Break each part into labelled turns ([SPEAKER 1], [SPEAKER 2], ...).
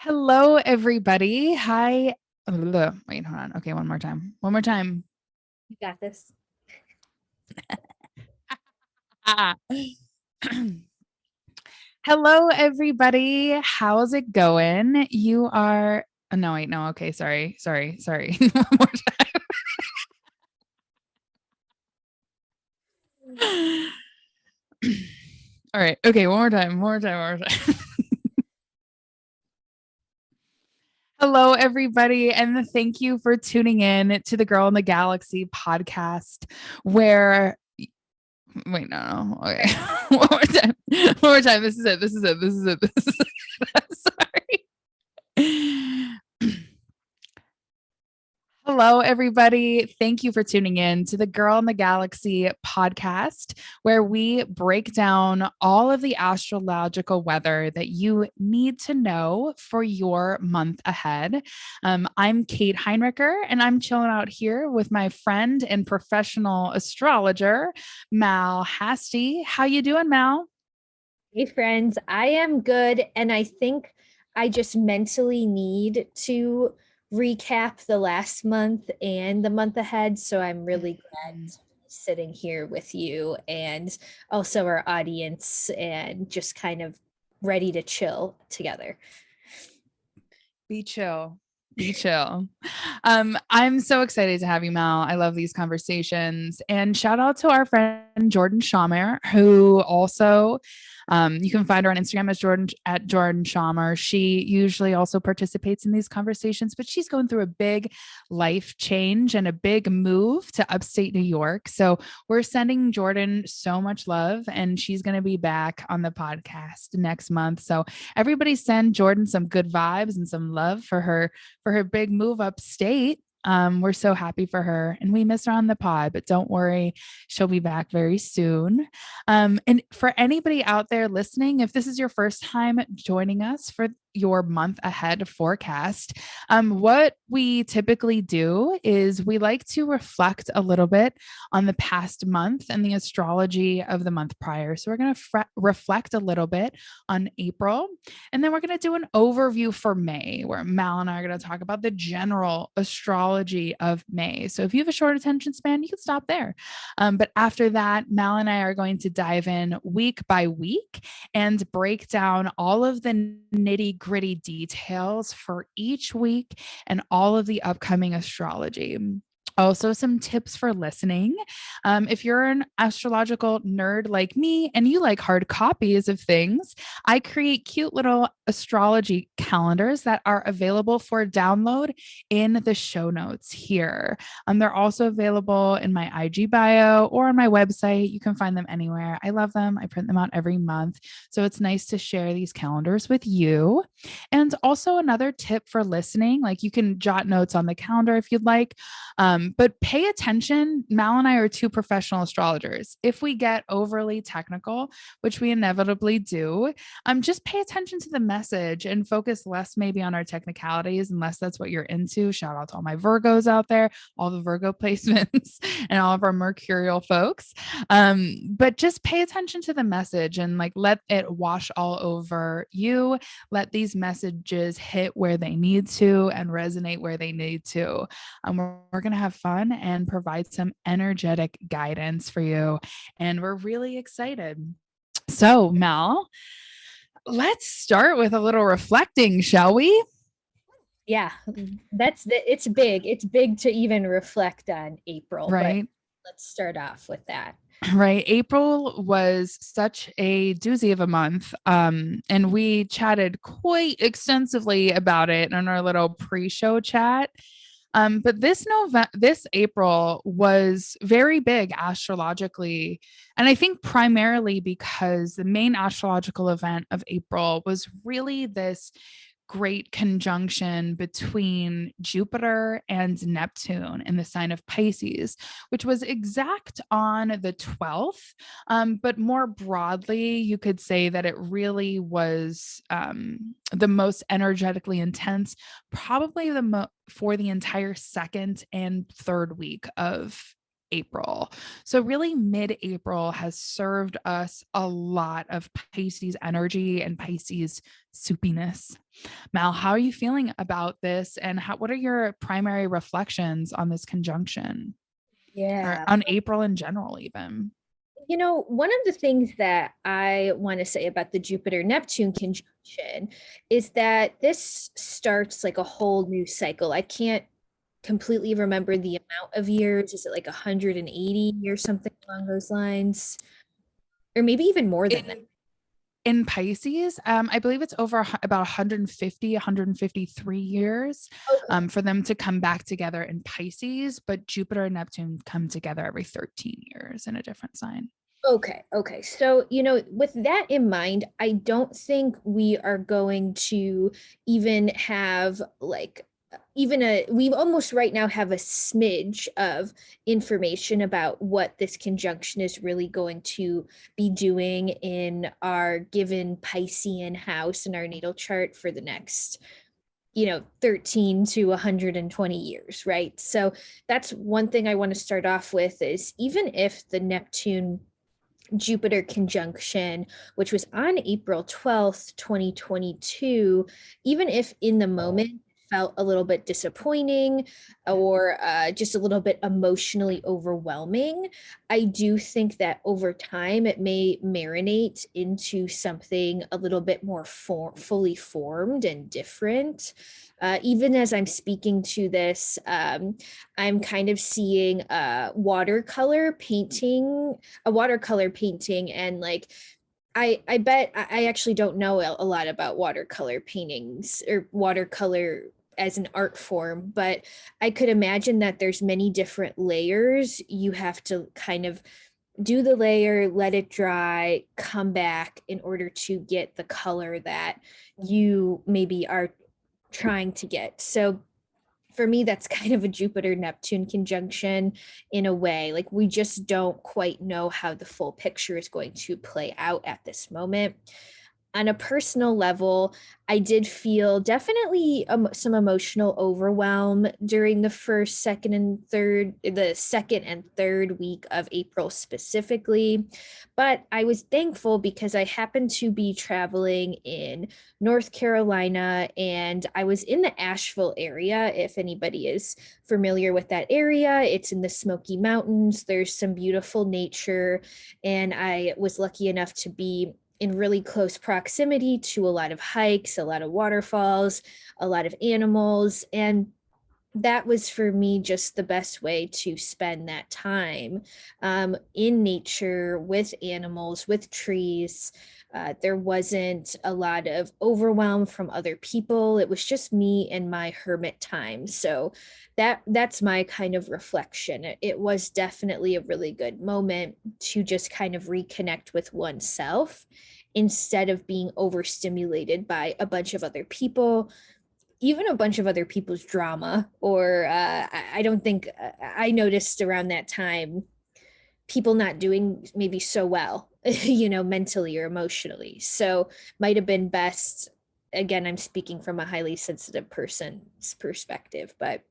[SPEAKER 1] Hello, everybody. Hi. Wait, hold on. Okay, one more time. One more time.
[SPEAKER 2] You got this.
[SPEAKER 1] Ah. Hello, everybody. How's it going? You are. Oh, no, wait, no. Okay, sorry. One more time. All right. Okay, one more time. Hello, everybody, and thank you for tuning in to the Girl in the Galaxy podcast, where wait, no. Okay. One more time. One more time. This is it. Sorry. Hello, everybody. Thank you for tuning in to the Girl in the Galaxy podcast, where we break down all of the astrological weather that you need to know for your month ahead. I'm Kate Heinricher, and I'm chilling out here with my friend and professional astrologer, Mal Hasty. How you doing, Mal?
[SPEAKER 2] Hey, friends, I am good. And I think I just mentally need to recap the last month and the month ahead. So I'm really glad
[SPEAKER 1] Mm.
[SPEAKER 2] to be sitting here with you and also our audience and just kind of ready to chill together.
[SPEAKER 1] Be chill. Be chill. I'm so excited to have you, Mal. I love these conversations. And shout out to our friend Jordan Schamer, who also you can find her on Instagram as Jordan Schamer. She usually also participates in these conversations, but she's going through a big life change and a big move to upstate New York. So we're sending Jordan so much love, and she's going to be back on the podcast next month. So everybody send Jordan some good vibes and some love for her big move upstate. We're so happy for her, and we miss her on the pod, but don't worry, she'll be back very soon. And for anybody out there listening, if this is your first time joining us for your month ahead forecast, what we typically do is we like to reflect a little bit on the past month and the astrology of the month prior. So we're going to reflect a little bit on April, and then we're going to do an overview for May, where Mal and I are going to talk about the general astrology of May. So if you have a short attention span, you can stop there. But after that, Mal and I are going to dive in week by week and break down all of the nitty gritty details for each week and all of the upcoming astrology. Also, some tips for listening. If you're an astrological nerd like me and you like hard copies of things, I create cute little astrology calendars that are available for download in the show notes here. They're also available in my IG bio or on my website. You can find them anywhere. I love them. I print them out every month. So it's nice to share these calendars with you. And also, another tip for listening, like you can jot notes on the calendar if you'd like, but pay attention. Mal and I are two professional astrologers. If we get overly technical, which we inevitably do, just pay attention to the message and focus less maybe on our technicalities, unless that's what you're into. Shout out to all my Virgos out there, all the Virgo placements, and all of our Mercurial folks. But just pay attention to the message and like let it wash all over you. Let these messages hit where they need to and resonate where they need to. We're going to have fun and provide some energetic guidance for you. And we're really excited. So, Mel, let's start with a little reflecting, shall we?
[SPEAKER 2] Yeah, it's big. It's big to even reflect on April, but
[SPEAKER 1] Right.
[SPEAKER 2] let's start off with that.
[SPEAKER 1] Right. April was such a doozy of a month. And we chatted quite extensively about it in our little pre-show chat. But this April was very big astrologically. And I think primarily because the main astrological event of April was really this great conjunction between Jupiter and Neptune in the sign of Pisces, which was exact on the 12th. But more broadly, you could say that it really was the most energetically intense, probably for the entire second and third week of April. So really mid-April has served us a lot of Pisces energy and Pisces soupiness. Mal, how are you feeling about this? And what are your primary reflections on this conjunction or
[SPEAKER 2] Yeah.
[SPEAKER 1] on April in general, even?
[SPEAKER 2] One of the things that I want to say about the Jupiter Neptune conjunction is that this starts like a whole new cycle. I can't completely remember the amount of years. Is it like 180 or something along those lines? Or maybe even more than that.
[SPEAKER 1] In Pisces, I believe it's over about 150, 153 years
[SPEAKER 2] Okay.
[SPEAKER 1] for them to come back together in Pisces, but Jupiter and Neptune come together every 13 years in a different sign.
[SPEAKER 2] Okay, okay. So, with that in mind, I don't think we are going to even have like we almost right now have a smidge of information about what this conjunction is really going to be doing in our given Piscean house in our natal chart for the next 13 to 120 years, right? So that's one thing I want to start off with is even if the Neptune Jupiter conjunction, which was on April 12th, 2022, even if in the moment felt a little bit disappointing or just a little bit emotionally overwhelming, I do think that over time it may marinate into something a little bit more fully formed and different. Even as I'm speaking to this, I'm kind of seeing a watercolor painting, and like I bet I actually don't know a lot about watercolor paintings or watercolor as an art form, but I could imagine that there's many different layers. You have to kind of do the layer, let it dry, come back in order to get the color that you maybe are trying to get. So for me, that's kind of a Jupiter Neptune conjunction in a way. Like we just don't quite know how the full picture is going to play out at this moment. On a personal level, I did feel definitely some emotional overwhelm during the second and third week of April specifically. But I was thankful because I happened to be traveling in North Carolina and I was in the Asheville area. If anybody is familiar with that area, it's in the Smoky Mountains. There's some beautiful nature, and I was lucky enough to be in really close proximity to a lot of hikes, a lot of waterfalls, a lot of animals. And that was for me just the best way to spend that time in nature with animals, with trees. There wasn't a lot of overwhelm from other people. It was just me and my hermit time. So that's my kind of reflection. It was definitely a really good moment to just kind of reconnect with oneself instead of being overstimulated by a bunch of other people, even a bunch of other people's drama. Or I don't think I noticed around that time people not doing maybe so well, mentally or emotionally. So might have been best. Again, I'm speaking from a highly sensitive person's perspective, but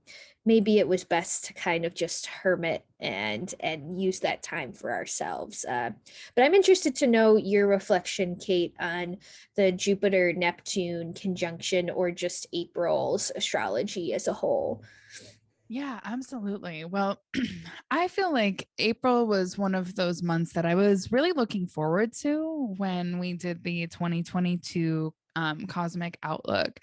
[SPEAKER 2] maybe it was best to kind of just hermit and use that time for ourselves. But I'm interested to know your reflection, Kate, on the Jupiter Neptune conjunction or just April's astrology as a whole.
[SPEAKER 1] Yeah, absolutely. Well, I feel like April was one of those months that I was really looking forward to when we did the 2022 cosmic outlook.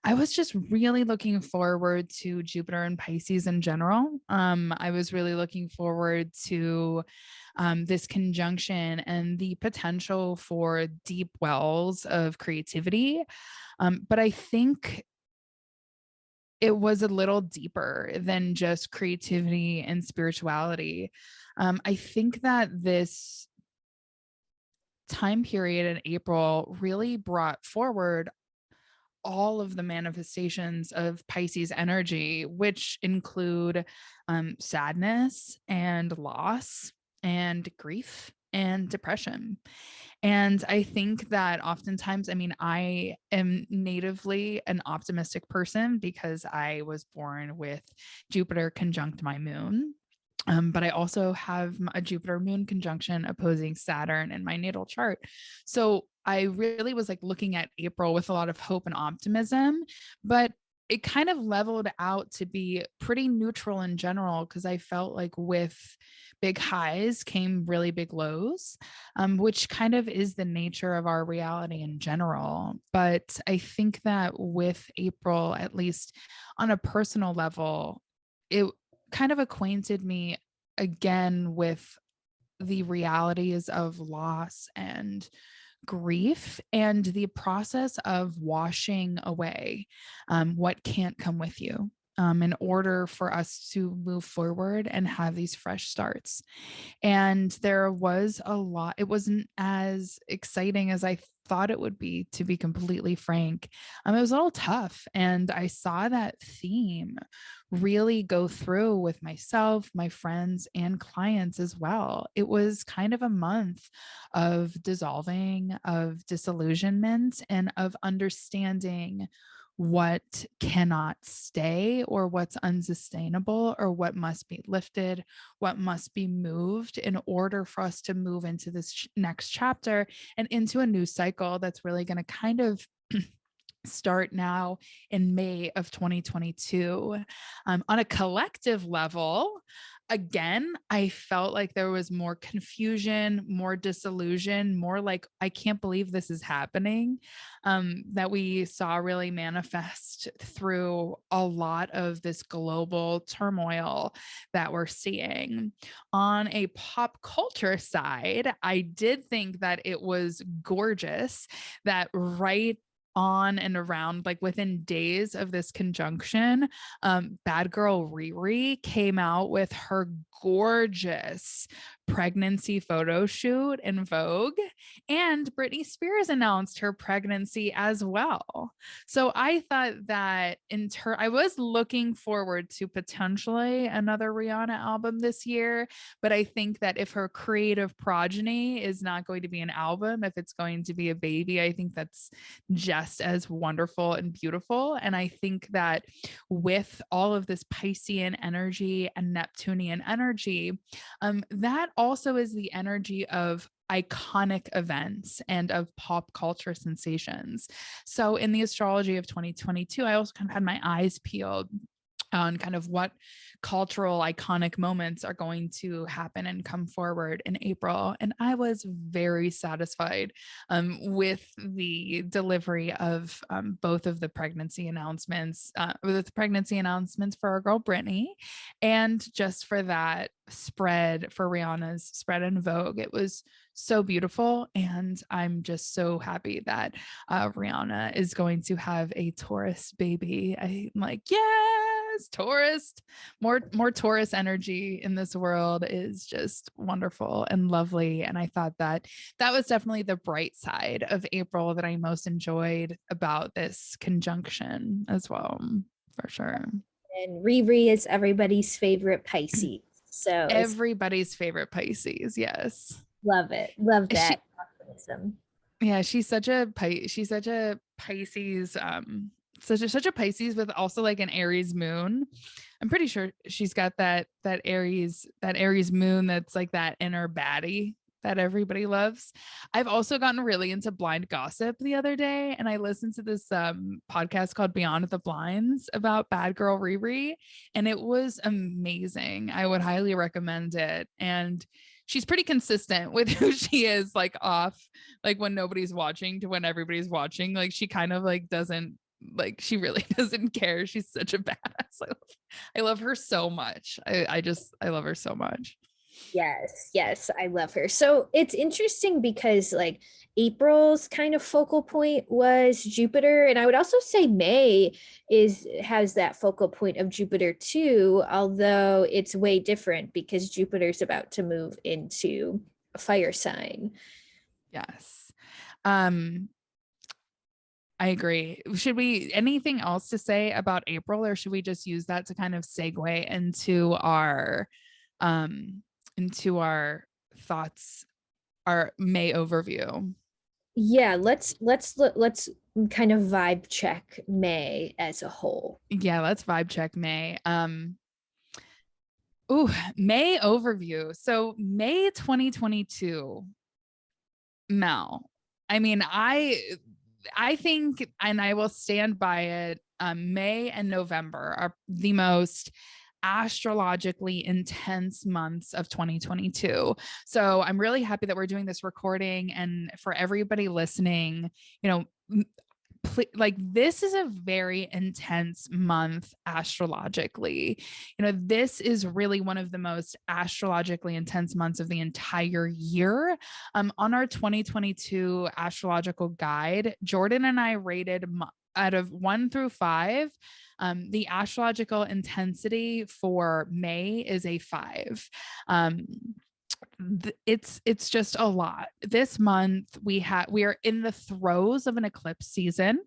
[SPEAKER 1] I was just really looking forward to Jupiter and Pisces in general. I was really looking forward to this conjunction and the potential for deep wells of creativity. But I think it was a little deeper than just creativity and spirituality. I think that this time period in April really brought forward all of the manifestations of Pisces energy, which include sadness and loss and grief and depression. And I think that oftentimes, I mean, I am natively an optimistic person because I was born with Jupiter conjunct my moon. But I also have a Jupiter moon conjunction opposing Saturn in my natal chart. So I really was like looking at April with a lot of hope and optimism, but it kind of leveled out to be pretty neutral in general, because I felt like with big highs came really big lows, which kind of is the nature of our reality in general. But I think that with April, at least on a personal level, it kind of acquainted me again with the realities of loss and grief and the process of washing away what can't come with you, in order for us to move forward and have these fresh starts. And there was a lot, it wasn't as exciting as I thought it would be, to be completely frank. It was a little tough. And I saw that theme really go through with myself, my friends, and clients as well. It was kind of a month of dissolving, of disillusionment, and of understanding what cannot stay, or what's unsustainable, or what must be lifted, what must be moved in order for us to move into this next chapter and into a new cycle that's really going to kind of start now in May of 2022. On a collective level, again, I felt like there was more confusion, more disillusion, more like, I can't believe this is happening, that we saw really manifest through a lot of this global turmoil that we're seeing. On a pop culture side, I did think that it was gorgeous that right on and around, like within days of this conjunction, bad girl Riri came out with her gorgeous pregnancy photo shoot in Vogue, and Britney Spears announced her pregnancy as well. So I thought that I was looking forward to potentially another Rihanna album this year, but I think that if her creative progeny is not going to be an album, if it's going to be a baby, I think that's just as wonderful and beautiful. And I think that with all of this Piscean energy and Neptunian energy, that also is the energy of iconic events and of pop culture sensations. So in the astrology of 2022, I also kind of had my eyes peeled on kind of what cultural iconic moments are going to happen and come forward in April. And I was very satisfied with the delivery of both of the pregnancy announcements, for our girl Brittany, and just for that spread, for Rihanna's spread in Vogue. It was so beautiful. And I'm just so happy that Rihanna is going to have a Taurus baby. I'm like, yes, Taurus, more Taurus energy in this world is just wonderful and lovely. And I thought that that was definitely the bright side of April that I most enjoyed about this conjunction as well, for sure.
[SPEAKER 2] And Riri is everybody's favorite Pisces. So it's
[SPEAKER 1] Everybody's favorite Pisces. Yes.
[SPEAKER 2] love it. Love
[SPEAKER 1] She,
[SPEAKER 2] that optimism.
[SPEAKER 1] yeah, she's such a Pisces, such a Pisces with also like an Aries moon. I'm pretty sure she's got that Aries moon that's like that inner baddie that everybody loves. I've also gotten really into blind gossip the other day, and I listened to this podcast called Beyond the Blinds about bad girl Riri, and it was amazing. I would highly recommend it. And she's pretty consistent with who she is, like off, like when nobody's watching to when everybody's watching. Like she kind of like doesn't, like she really doesn't care. She's such a badass. I love her so much. I love her so much.
[SPEAKER 2] Yes, yes, I love her. So it's interesting because like April's kind of focal point was Jupiter, and I would also say May is has that focal point of Jupiter too, although it's way different because Jupiter's about to move into a fire sign.
[SPEAKER 1] Yes. Um, I agree. Should we anything else to say about April, or should we just use that to kind of segue um into our thoughts, our May overview?
[SPEAKER 2] Yeah, let's kind of vibe check May as a whole.
[SPEAKER 1] Yeah, let's vibe check May. Ooh, May overview. So May 2022, Mel. I mean, I think, and I will stand by it, May and November are the most astrologically intense months of 2022. So I'm really happy that we're doing this recording. And for everybody listening, you know, like this is a very intense month astrologically. This is really one of the most astrologically intense months of the entire year. On our 2022 astrological guide, Jordan and I rated out of 1 through 5. The astrological intensity for May is a 5. It's just a lot. This month we are in the throes of an eclipse season.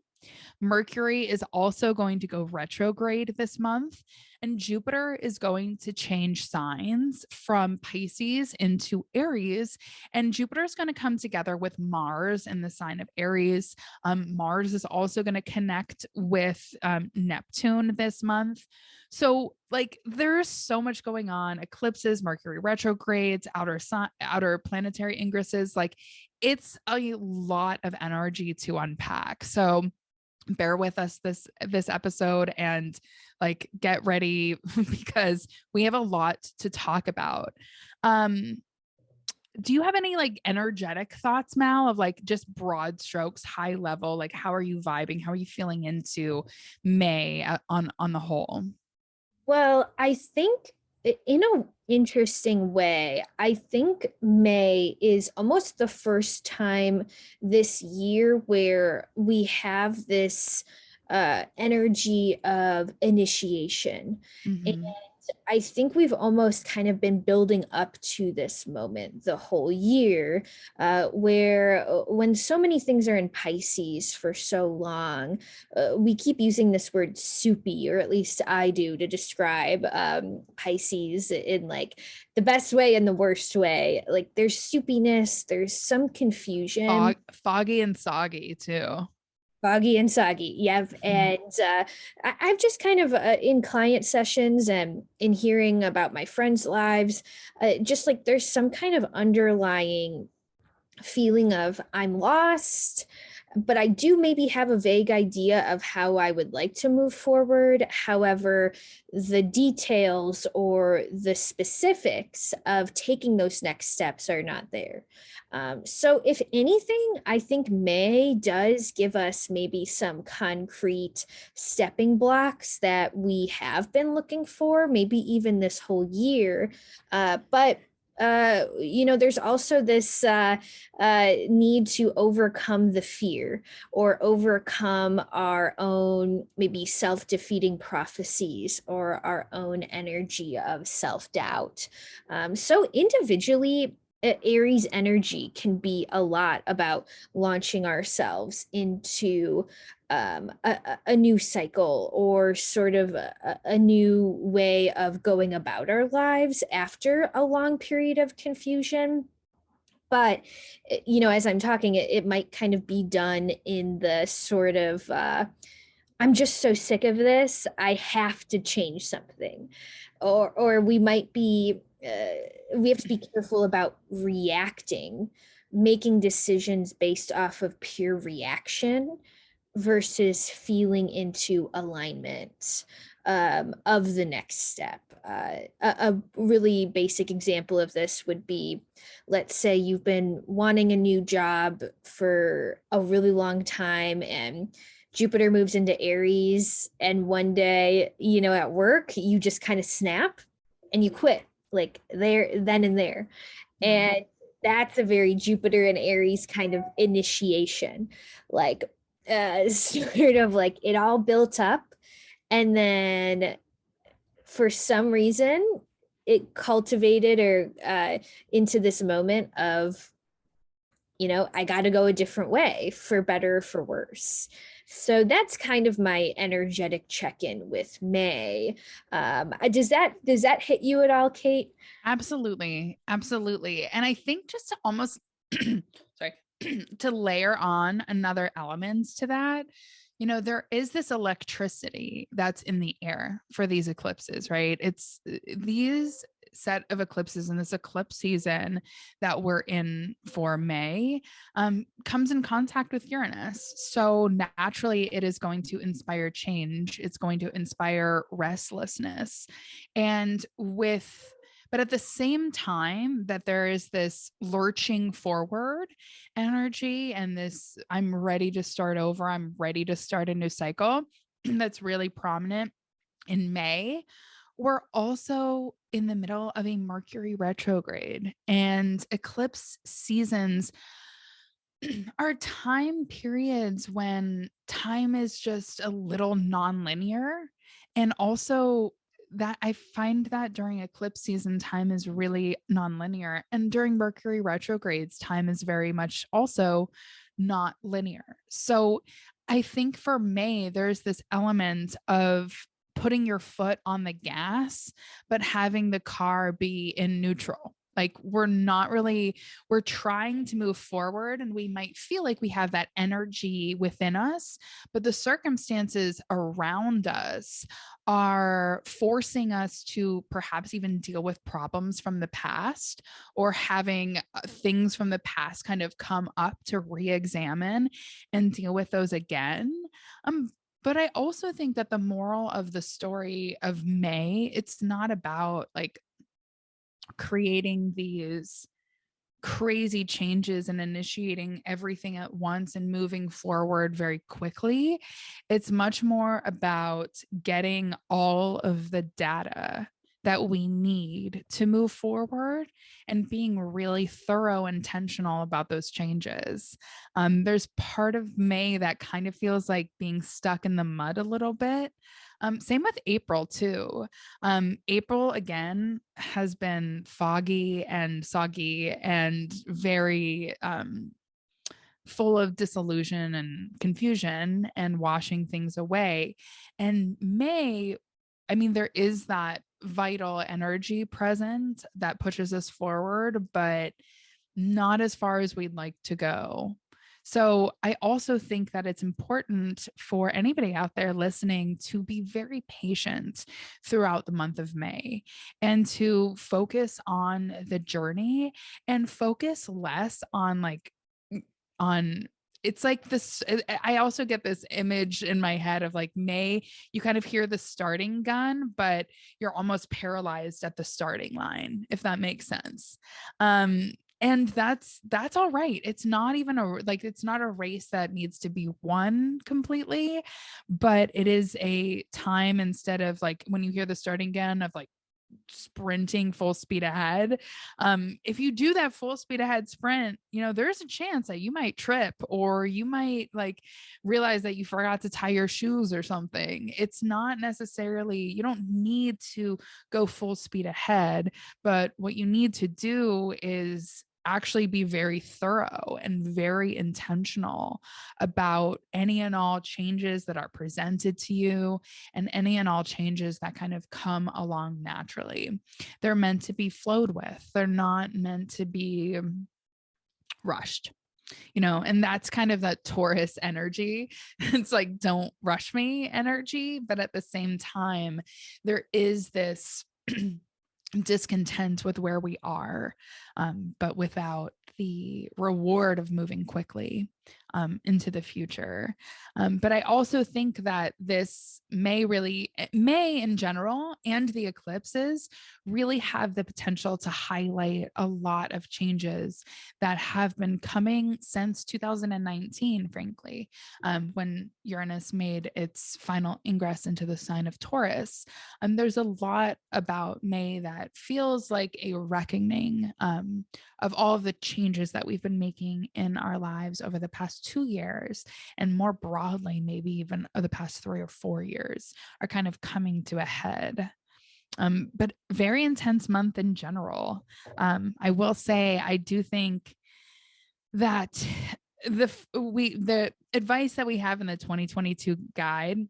[SPEAKER 1] Mercury is also going to go retrograde this month, and Jupiter is going to change signs from Pisces into Aries. And Jupiter is going to come together with Mars in the sign of Aries. Mars is also going to connect with Neptune this month. So, like, there's so much going on: eclipses, Mercury retrogrades, outer planetary ingresses. Like, it's a lot of energy to unpack. So bear with us this episode and like get ready because we have a lot to talk about. Do you have any like energetic thoughts, Mal, of like just broad strokes, high level? Like, how are you vibing? How are you feeling into May on the whole?
[SPEAKER 2] Well, I think in an interesting way, I think May is almost the first time this year where we have this energy of initiation. And
[SPEAKER 1] Mm-hmm.
[SPEAKER 2] I think we've almost kind of been building up to this moment the whole year, where when so many things are in Pisces for so long, we keep using this word soupy, or at least I do, to describe Pisces in like the best way and the worst way. Like there's soupiness, there's some confusion.
[SPEAKER 1] Foggy and soggy too.
[SPEAKER 2] Foggy and soggy. Yep. And I've just kind of in client sessions and in hearing about my friends' lives, just like there's some kind of underlying feeling of I'm lost, but I do maybe have a vague idea of how I would like to move forward. However, the details or the specifics of taking those next steps are not there. So, if anything, I think May does give us maybe some concrete stepping blocks that we have been looking for, maybe even this whole year. But there's also this need to overcome the fear or overcome our own maybe self-defeating prophecies or our own energy of self-doubt. So individually, Aries energy can be a lot about launching ourselves into a new cycle or sort of a new way of going about our lives after a long period of confusion. But as I'm talking, it might kind of be done in the sort of I'm just so sick of this, I have to change something. Or we might be we have to be careful about reacting, making decisions based off of pure reaction versus feeling into alignment of the next step. A really basic example of this would be, let's say you've been wanting a new job for a really long time and Jupiter moves into Aries, and one day, at work, you just kind of snap and you quit, like there, then and there.
[SPEAKER 1] Mm-hmm.
[SPEAKER 2] And that's a very Jupiter and Aries kind of initiation. Like sort of like it all built up, and then for some reason it cultivated or into this moment of I got to go a different way, for better or for worse. So that's kind of my energetic check-in with May. Does that hit you at all, Kate?
[SPEAKER 1] Absolutely. Absolutely. And I think just to almost sorry, to layer on another element to that, There is this electricity that's in the air for these eclipses, right? It's these set of eclipses and this eclipse season that we're in for May comes in contact with Uranus. So naturally, it is going to inspire change. It's going to inspire restlessness. And but at the same time that there is this lurching forward energy and this I'm ready to start over, I'm ready to start a new cycle that's really prominent in May, we're also in the middle of a Mercury retrograde, and eclipse seasons are time periods when time is just a little nonlinear. And also, that I find that during eclipse season, time is really nonlinear. And during Mercury retrogrades, time is very much also not linear. So I think for May, there's this element of putting your foot on the gas, but having the car be in neutral. Like we're trying to move forward and we might feel like we have that energy within us, but the circumstances around us are forcing us to perhaps even deal with problems from the past or having things from the past kind of come up to re-examine and deal with those again. But I also think that the moral of the story of May, it's not about like creating these crazy changes and initiating everything at once and moving forward very quickly. It's much more about getting all of the data that we need to move forward and being really thorough, intentional about those changes. There's part of May that kind of feels like being stuck in the mud a little bit. Same with April too. April again has been foggy and soggy and very full of disillusion and confusion and washing things away. And May, I mean, there is that vital energy present that pushes us forward, but not as far as we'd like to go. So I also think that it's important for anybody out there listening to be very patient throughout the month of May and to focus on the journey and focus less on on it's like this. I also get this image in my head of like May, you kind of hear the starting gun, but you're almost paralyzed at the starting line, if that makes sense. And that's all right. It's not even it's not a race that needs to be won completely, but it is a time instead of like when you hear the starting gun of like sprinting full speed ahead. If you do that full speed ahead sprint, there's a chance that you might trip or you might like realize that you forgot to tie your shoes or something. It's not necessarily, you don't need to go full speed ahead, but what you need to do is actually be very thorough and very intentional about any and all changes that are presented to you and any and all changes that kind of come along naturally. They're meant to be flowed with, they're not meant to be rushed. And that's kind of that Taurus energy. It's like, don't rush me energy. But at the same time, there is this discontent with where we are, but without the reward of moving quickly into the future. But I also think that this May in general and the eclipses really have the potential to highlight a lot of changes that have been coming since 2019, frankly, when Uranus made its final ingress into the sign of Taurus. There's a lot about May that feels like a reckoning of all of the changes that we've been making in our lives over the past 2 years, and more broadly, maybe even the past 3 or 4 years, are kind of coming to a head. But very intense month in general. I will say, I do think that the advice that we have in the 2022 guide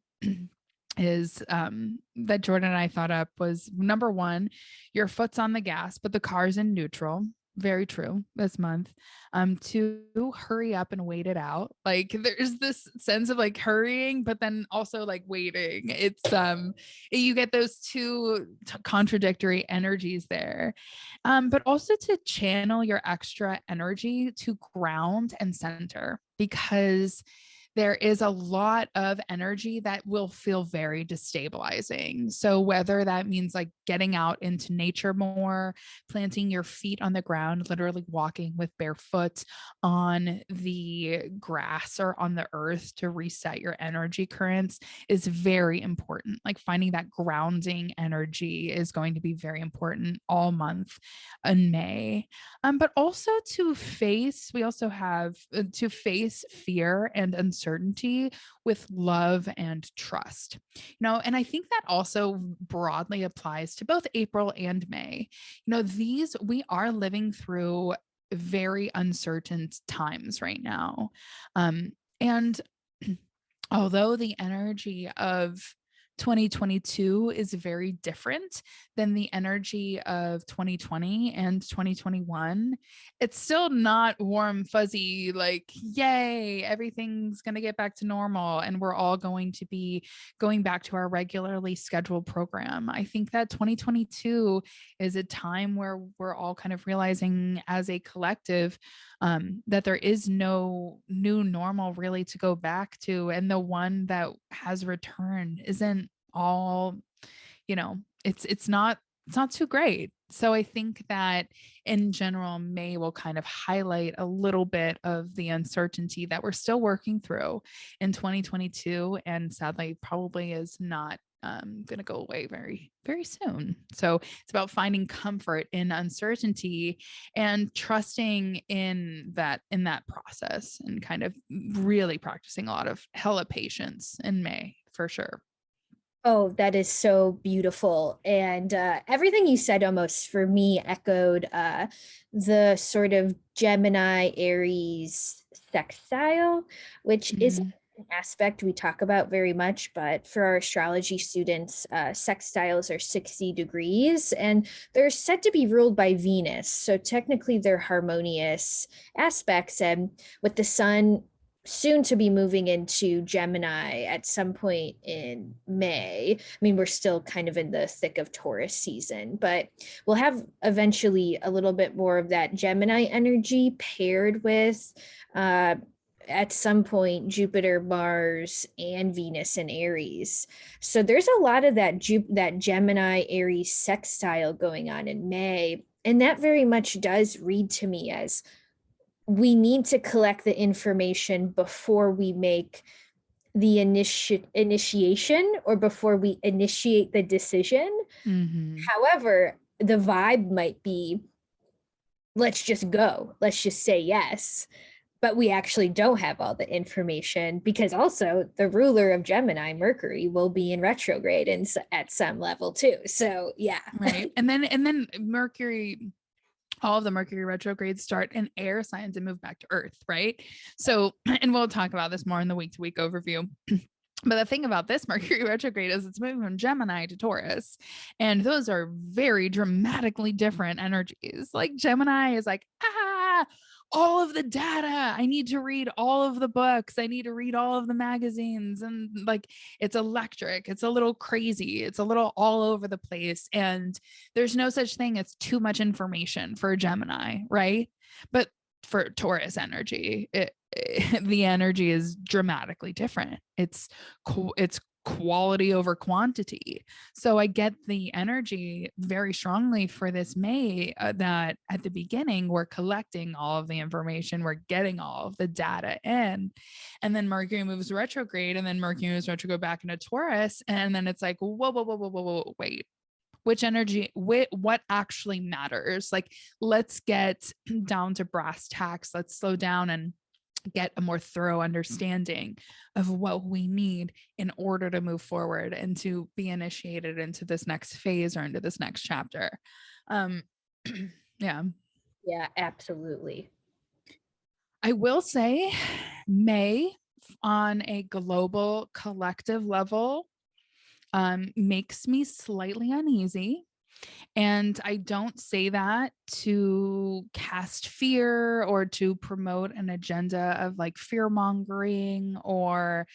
[SPEAKER 1] is that Jordan and I thought up was number one, your foot's on the gas, but the car's in neutral. very true this month. To hurry up and wait it out. Like there's this sense of like hurrying, but then also like waiting. It's you get those two contradictory energies there. But also to channel your extra energy to ground and center, because there is a lot of energy that will feel very destabilizing. So, whether that means like getting out into nature more, planting your feet on the ground, literally walking with bare foot on the grass or on the earth to reset your energy currents is very important. Like finding that grounding energy is going to be very important all month in May. But also we also have to face fear and uncertainty with love and trust. And I think that also broadly applies to both April and May. We are living through very uncertain times right now. And although the energy of 2022 is very different than the energy of 2020 and 2021, it's still not warm, fuzzy, like, yay, everything's going to get back to normal and we're all going to be going back to our regularly scheduled program. I think that 2022 is a time where we're all kind of realizing as a collective that there is no new normal really to go back to. And the one that has returned isn't all, it's not too great. So I think that in general, May will kind of highlight a little bit of the uncertainty that we're still working through in 2022. And sadly, probably is not going to go away very, very soon. So it's about finding comfort in uncertainty and trusting in that process, and kind of really practicing a lot of hella patience in May for sure.
[SPEAKER 2] Oh, that is so beautiful. And everything you said almost for me echoed the sort of Gemini Aries sextile, which is
[SPEAKER 1] Mhm.
[SPEAKER 2] an aspect we talk about very much. But for our astrology students, sextiles are 60 degrees and they're said to be ruled by Venus. So technically, they're harmonious aspects. And with the sun soon to be moving into Gemini at some point in May. I mean, we're still kind of in the thick of Taurus season, but we'll have eventually a little bit more of that Gemini energy paired with at some point Jupiter, Mars, and Venus in Aries. So there's a lot of that Gemini Aries sextile going on in May, and that very much does read to me as we need to collect the information before we make the initiation or before we initiate the decision.
[SPEAKER 1] Mhm.
[SPEAKER 2] However, the vibe might be, let's just go, let's just say yes. But we actually don't have all the information because also the ruler of Gemini, Mercury, will be in retrograde and at some level too. So yeah.
[SPEAKER 1] Right. And then Mercury, all of the Mercury retrogrades start in air signs and move back to Earth, right? So, and we'll talk about this more in the week to week overview. But the thing about this Mercury retrograde is it's moving from Gemini to Taurus. And those are very dramatically different energies. Like Gemini is like, all of the data. I need to read all of the books. I need to read all of the magazines. And like, it's electric. It's a little crazy. It's a little all over the place. And there's no such thing as too much information for Gemini, right? But for Taurus energy, the energy is dramatically different. It's quality over quantity. So I get the energy very strongly for this May, that at the beginning we're collecting all of the information, we're getting all of the data in, and then Mercury moves retrograde, and then Mercury moves retrograde back into Taurus, and then it's like whoa, wait. Which energy, what actually matters? Like, let's get down to brass tacks. Let's slow down and get a more thorough understanding of what we need in order to move forward and to be initiated into this next phase or into this next chapter. Um, yeah.
[SPEAKER 2] Yeah, absolutely.
[SPEAKER 1] I will say, May on a global collective level makes me slightly uneasy. And I don't say that to cast fear or to promote an agenda of like fear mongering or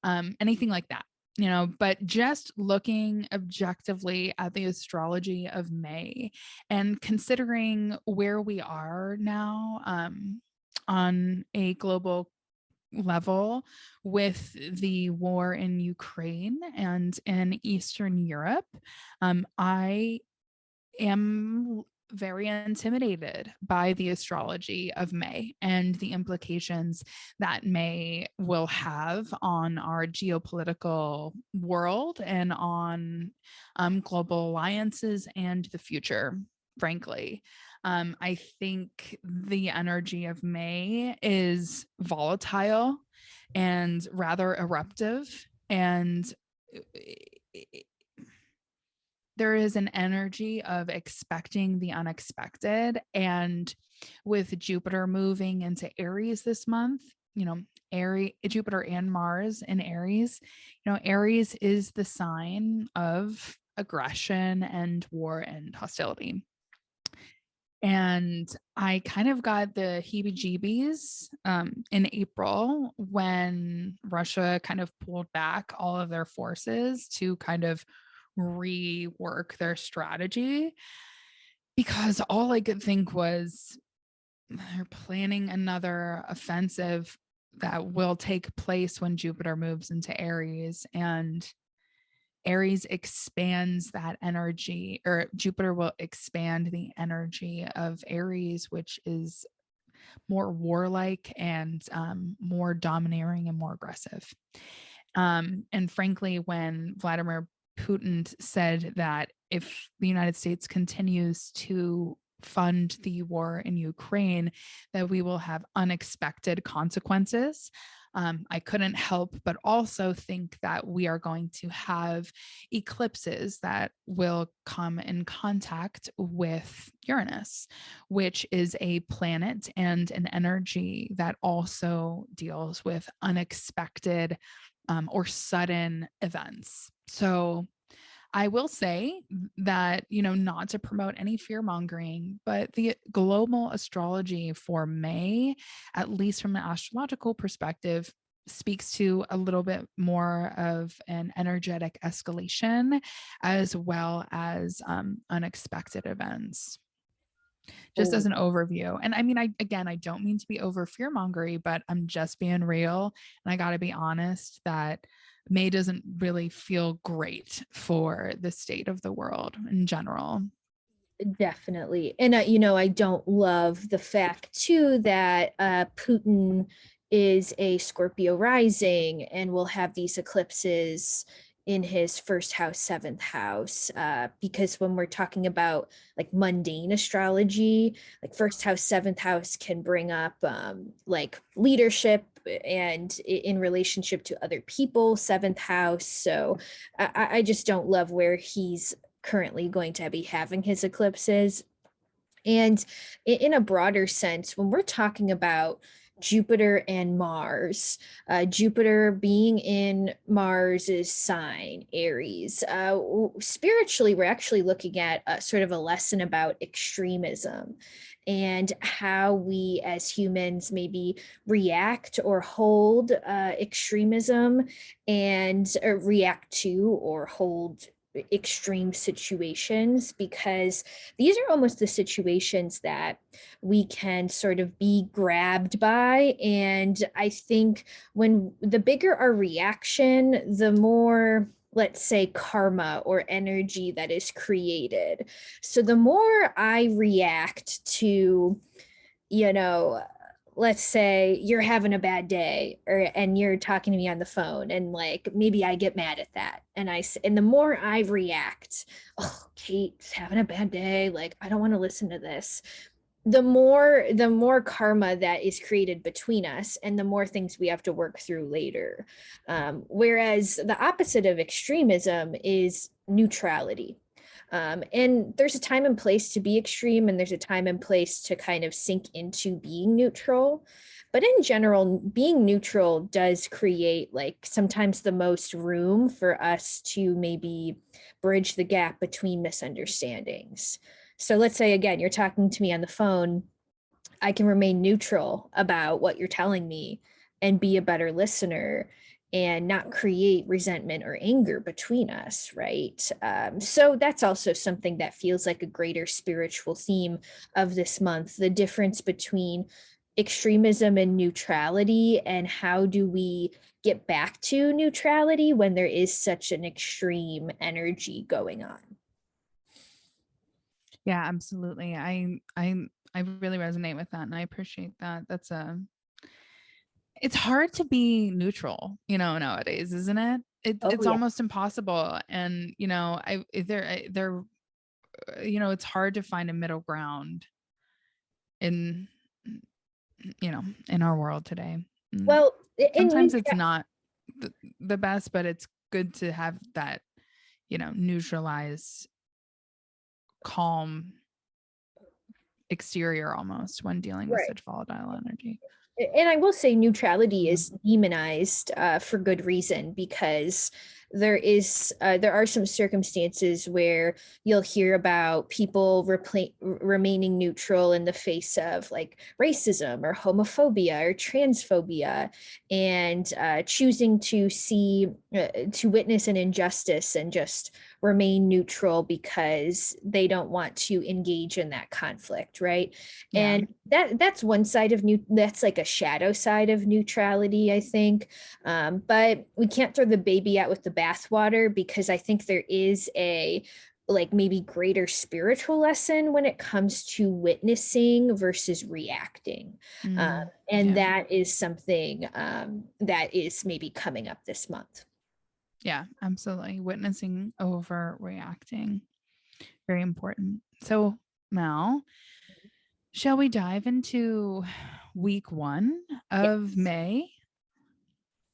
[SPEAKER 1] anything like that, but just looking objectively at the astrology of May and considering where we are now on a global level with the war in Ukraine and in Eastern Europe. I am very intimidated by the astrology of May and the implications that May will have on our geopolitical world and on global alliances and the future, frankly. I think the energy of May is volatile and rather eruptive, and there is an energy of expecting the unexpected. And with Jupiter moving into Aries this month, Jupiter and Mars in Aries, Aries is the sign of aggression and war and hostility. And I kind of got the heebie jeebies in April when Russia kind of pulled back all of their forces to kind of rework their strategy, because all I could think was they're planning another offensive that will take place when Jupiter moves into Aries, and Aries expands that energy, or Jupiter will expand the energy of Aries, which is more warlike and more domineering and more aggressive. And frankly, when Vladimir Putin said that if the United States continues to fund the war in Ukraine, that we will have unexpected consequences, I couldn't help but also think that we are going to have eclipses that will come in contact with Uranus, which is a planet and an energy that also deals with unexpected or sudden events. So I will say that, not to promote any fear mongering, but the global astrology for May, at least from an astrological perspective, speaks to a little bit more of an energetic escalation as well as unexpected events. Just as
[SPEAKER 2] Oh,
[SPEAKER 1] an overview. And I mean, I don't mean to be over fear mongery, but I'm just being real. And I got to be honest that May doesn't really feel great for the state of the world in general.
[SPEAKER 2] definitely. And I don't love the fact too that Putin is a Scorpio rising and will have these eclipses in his first house, seventh house. Because when we're talking about like mundane astrology, like first house, seventh house can bring up like leadership and in relationship to other people, seventh house. So I just don't love where he's currently going to be having his eclipses. And in a broader sense, when we're talking about Jupiter and Mars, Jupiter being in Mars's sign, Aries, spiritually, we're actually looking at sort of a lesson about extremism and how we as humans maybe react or hold extremism and react to or hold extreme situations, because these are almost the situations that we can sort of be grabbed by. And I think when the bigger our reaction, the more, let's say, karma or energy that is created. So the more I react to, you know, let's say you're having a bad day and you're talking to me on the phone, and like maybe I get mad at that, and the more I react, oh, Kate's having a bad day, like I don't want to listen to this, the more karma that is created between us and the more things we have to work through later. Whereas the opposite of extremism is neutrality. And there's a time and place to be extreme, and there's a time and place to kind of sink into being neutral. But in general, being neutral does create like sometimes the most room for us to maybe bridge the gap between misunderstandings. So let's say again, you're talking to me on the phone, I can remain neutral about what you're telling me and be a better listener and not create resentment or anger between us, right? So that's also something that feels like a greater spiritual theme of this month, the difference between extremism and neutrality, and how do we get back to neutrality when there is such an extreme energy going on.
[SPEAKER 1] Yeah, absolutely. I really resonate with that, and I appreciate that. It's hard to be neutral, nowadays, isn't it?
[SPEAKER 2] Oh
[SPEAKER 1] It's
[SPEAKER 2] yeah.
[SPEAKER 1] almost impossible. And, it's hard to find a middle ground in, in our world today. And
[SPEAKER 2] Well,
[SPEAKER 1] sometimes it's not the best, but it's good to have that, neutralized, calm exterior almost when dealing with
[SPEAKER 2] right.
[SPEAKER 1] such volatile energy.
[SPEAKER 2] And I will say neutrality
[SPEAKER 1] Yeah.
[SPEAKER 2] is demonized for good reason, because there are some circumstances where you'll hear about people remaining neutral in the face of like racism or homophobia or transphobia, and choosing to witness an injustice and just remain neutral because they don't want to engage in that conflict, right?
[SPEAKER 1] Yeah.
[SPEAKER 2] And that's one side of that's like a shadow side of neutrality, I think. But we can't throw the baby out with the bathwater, because I think there is a like maybe greater spiritual lesson when it comes to witnessing versus reacting. And
[SPEAKER 1] Yeah.
[SPEAKER 2] that is something that is maybe coming up this month.
[SPEAKER 1] Yeah, absolutely. Witnessing over reacting. Very important. So, Mel, shall we dive into week 1 of
[SPEAKER 2] Yes,
[SPEAKER 1] May?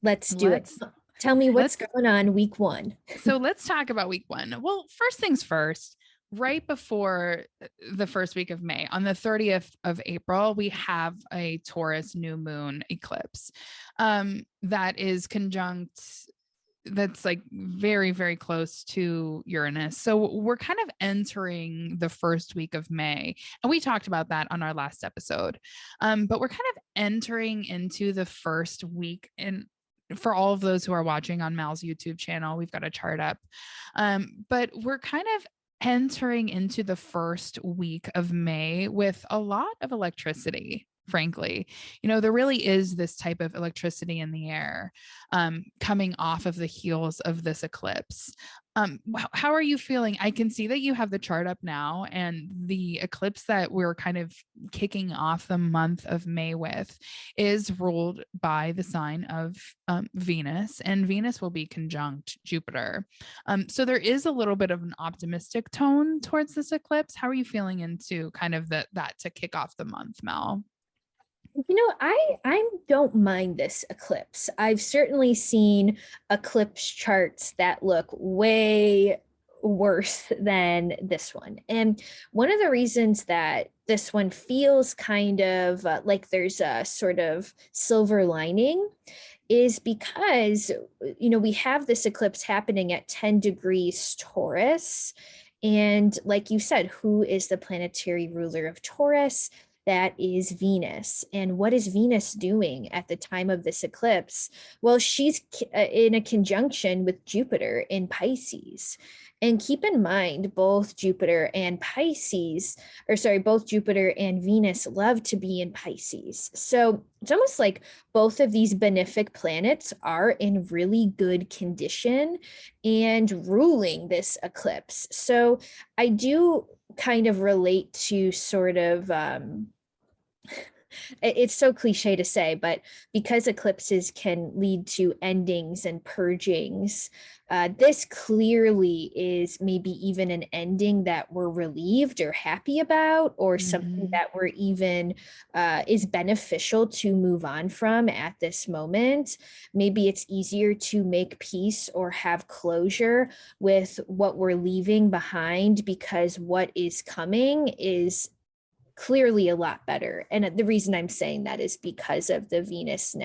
[SPEAKER 2] let's do it.
[SPEAKER 1] Let's
[SPEAKER 2] Tell me what's
[SPEAKER 1] let's
[SPEAKER 2] going on week 1.
[SPEAKER 1] so let's talk about week 1. Well, first things first, right before the first week of May, on the 30th of April, we have a Taurus new moon eclipse that is conjunct, that's like very, very close to Uranus. So we're kind of entering the first week of May. And we talked about that on our last episode. But we're kind of entering into the first week. And for all of those who are watching on Mal's YouTube channel, we've got a chart up. But we're kind of entering into the first week of May with a lot of electricity. Frankly, there really is this type of electricity in the air coming off of the heels of this eclipse. How are you feeling? I can see that you have the chart up now, and the eclipse that we're kind of kicking off the month of May with is ruled by the sign of Venus, and Venus will be conjunct Jupiter. So there is a little bit of an optimistic tone towards this eclipse. How are you feeling into kind of that to kick off the month, Mel?
[SPEAKER 2] I don't mind this eclipse. I've certainly seen eclipse charts that look way worse than this one. And one of the reasons that this one feels kind of like there's a sort of silver lining is because we have this eclipse happening at 10 degrees Taurus. And like you said, who is the planetary ruler of Taurus? That is Venus. And what is Venus doing at the time of this eclipse? Well, she's in a conjunction with Jupiter in Pisces. And keep in mind, both Jupiter and Pisces, or sorry, both Jupiter and Venus love to be in Pisces. So it's almost like both of these benefic planets are in really good condition and ruling this eclipse. So I do kind of relate to sort of it's so cliche to say, but because eclipses can lead to endings and purgings, this clearly is maybe even an ending that we're relieved or happy about, or something
[SPEAKER 1] Mm-hmm.
[SPEAKER 2] that we're even is beneficial to move on from at this moment. Maybe it's easier to make peace or have closure with what we're leaving behind, because what is coming is clearly a lot better. And the reason I'm saying that is because of the Venus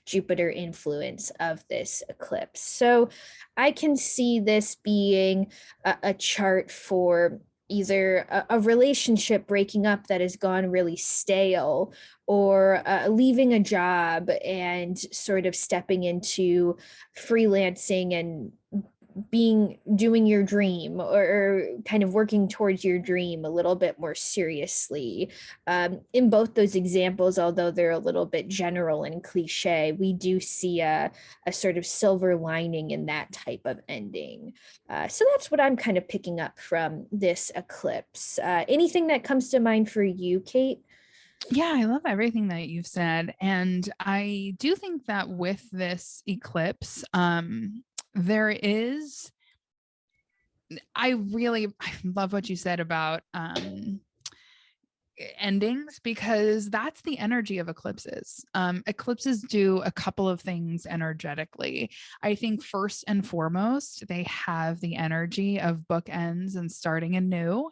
[SPEAKER 2] Jupiter influence of this eclipse. So I can see this being a chart for either a relationship breaking up that has gone really stale, or leaving a job and sort of stepping into freelancing and doing your dream, or kind of working towards your dream a little bit more seriously. In both those examples, although they're a little bit general and cliche, we do see a sort of silver lining in that type of ending. So that's what I'm kind of picking up from this eclipse. Anything that comes to mind for you, Kate?
[SPEAKER 1] Yeah, I love everything that you've said. And I do think that with this eclipse, there is, I love what you said about endings, because that's the energy of eclipses. Eclipses do a couple of things energetically. I think first and foremost, they have the energy of bookends and starting anew.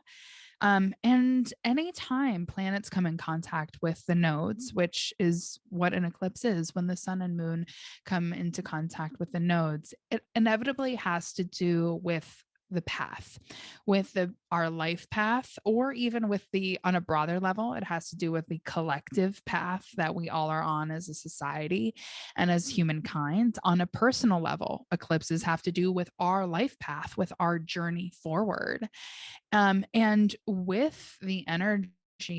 [SPEAKER 1] And anytime planets come in contact with the nodes, which is what an eclipse is, when the sun and moon come into contact with the nodes, it inevitably has to do with the path, with our life path, or even with the, on a broader level, it has to do with the collective path that we all are on as a society and as humankind. On a personal level, eclipses have to do with our life path, with our journey forward. And with the energy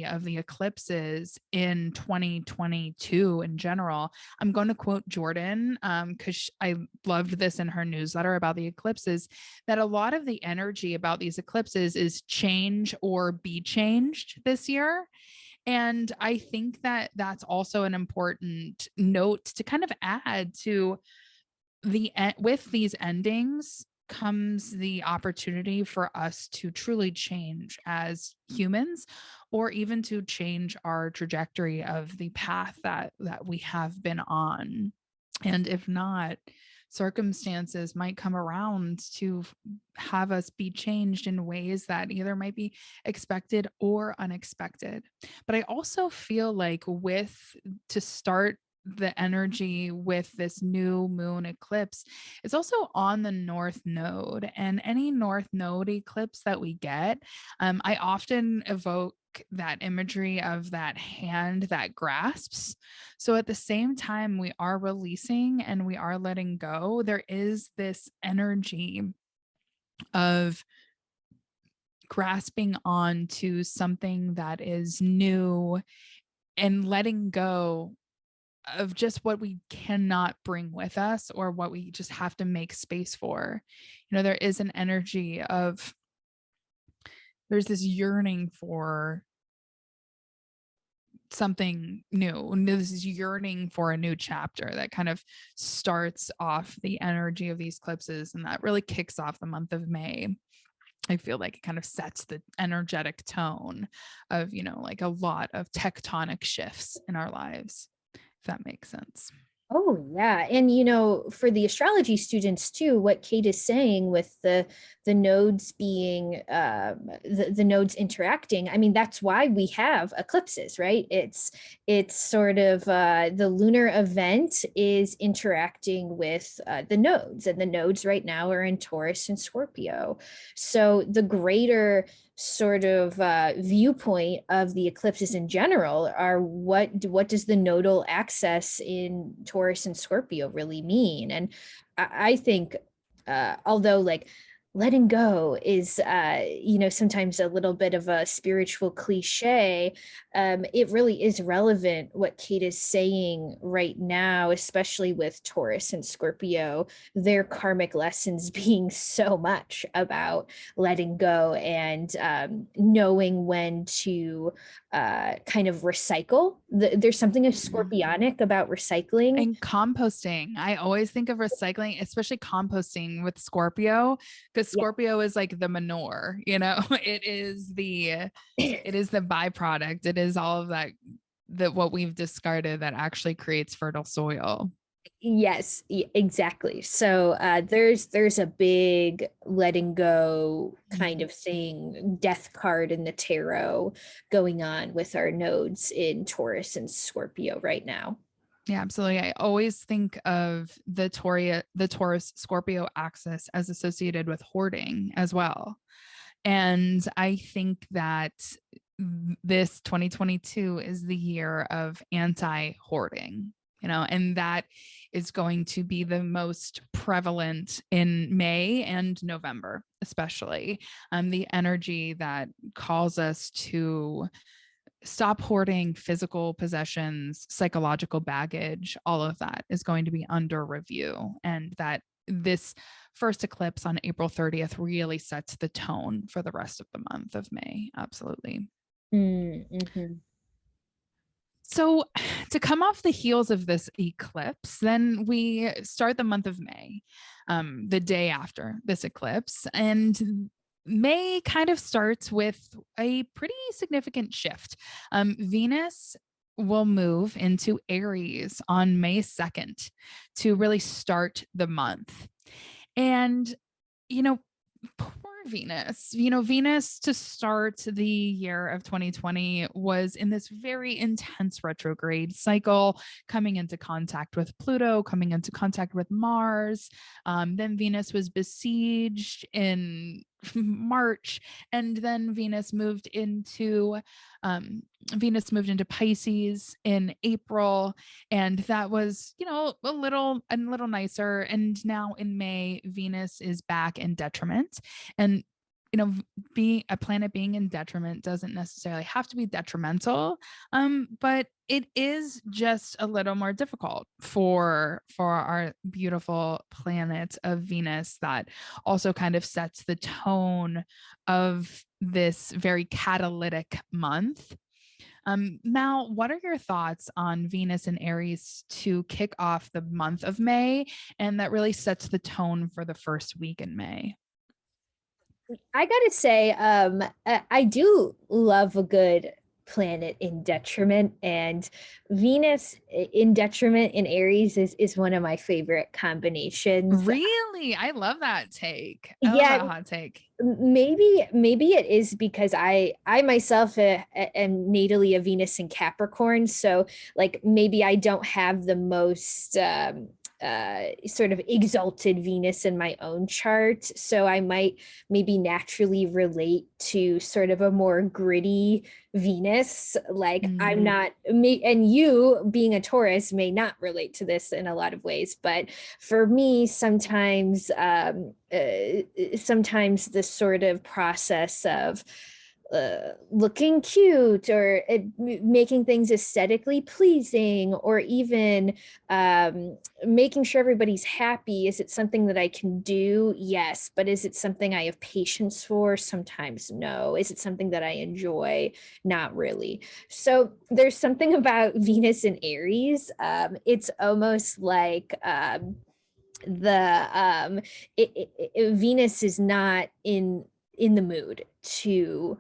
[SPEAKER 1] of the eclipses in 2022 in general, I'm going to quote Jordan, because I loved this in her newsletter about the eclipses, that a lot of the energy about these eclipses is change or be changed this year. And I think that that's also an important note to kind of add to with these endings comes the opportunity for us to truly change as humans, or even to change our trajectory of the path that we have been on. And if not, circumstances might come around to have us be changed in ways that either might be expected or unexpected. But I also feel like to start the energy with this new moon eclipse, it's also on the north node, and any north node eclipse that we get, I often evoke that imagery of that hand that grasps. So at the same time we are releasing and we are letting go, there is this energy of grasping on to something that is new and letting go of just what we cannot bring with us, or what we just have to make space for. There is an energy of, there's this yearning for something new. This is yearning for a new chapter that kind of starts off the energy of these eclipses, and that really kicks off the month of May. I feel like it kind of sets the energetic tone of, like a lot of tectonic shifts in our lives, if that makes sense.
[SPEAKER 2] Oh, yeah. And for the astrology students too, what Kate is saying with the nodes being the nodes interacting, I mean, that's why we have eclipses, right? It's sort of the lunar event is interacting with the nodes, and the nodes right now are in Taurus and Scorpio. So the greater sort of viewpoint of the eclipses in general are what does the nodal axis in Taurus and Scorpio really mean? And I think although like letting go is sometimes a little bit of a spiritual cliche, it really is relevant what Kate is saying right now, especially with Taurus and Scorpio, their karmic lessons being so much about letting go and knowing when to kind of recycle. There's something of scorpionic about recycling.
[SPEAKER 1] And composting. I always think of recycling, especially composting with Scorpio, because
[SPEAKER 2] Yeah.
[SPEAKER 1] Scorpio is like the manure, it is the byproduct. It is all of that what we've discarded that actually creates fertile soil.
[SPEAKER 2] Yes, exactly. So there's a big letting go kind
[SPEAKER 1] Mm.
[SPEAKER 2] of thing, death card in the tarot going on with our nodes in Taurus and Scorpio right now.
[SPEAKER 1] Yeah, absolutely. I always think of the Taurus Scorpio axis as associated with hoarding as well. And I think that this 2022 is the year of anti hoarding, and that is going to be the most prevalent in May and November, especially. The energy that calls us to stop hoarding physical possessions, psychological baggage, all of that is going to be under review. And that this first eclipse on April 30th really sets the tone for the rest of the month of May. Absolutely.
[SPEAKER 2] Mm-hmm.
[SPEAKER 1] So, to come off the heels of this eclipse, then we start the month of May, the day after this eclipse. And May kind of starts with a pretty significant shift. Venus will move into Aries on May 2nd to really start the month. And, you know, poor Venus. Venus to start the year of 2020 was in this very intense retrograde cycle, coming into contact with Pluto, coming into contact with Mars. Then Venus was besieged in March, and then Venus moved into Pisces in April, and that was a little nicer. And now in May, Venus is back in detriment, and being a planet being in detriment doesn't necessarily have to be detrimental, but it is just a little more difficult for our beautiful planet of Venus that also kind of sets the tone of this very catalytic month. Mal, what are your thoughts on Venus and Aries to kick off the month of May, and that really sets the tone for the first week in May?
[SPEAKER 2] I gotta say, I do love a good planet in detriment, and Venus in detriment in Aries is one of my favorite combinations.
[SPEAKER 1] Really? I love that take. I love
[SPEAKER 2] Yeah,
[SPEAKER 1] that hot take.
[SPEAKER 2] maybe it is because I myself am natally a Venus in Capricorn, so like maybe I don't have the most sort of exalted Venus in my own chart, so I might maybe naturally relate to sort of a more gritty Venus. Like I'm
[SPEAKER 1] Mm.
[SPEAKER 2] not me, and you being a Taurus may not relate to this in a lot of ways, but for me, sometimes this sort of process of looking cute or making things aesthetically pleasing, or even making sure everybody's happy. Is it something that I can do? Yes. But is it something I have patience for? Sometimes no. Is it something that I enjoy? Not really. So there's something about Venus and Aries. It's almost like the Venus is not in the mood to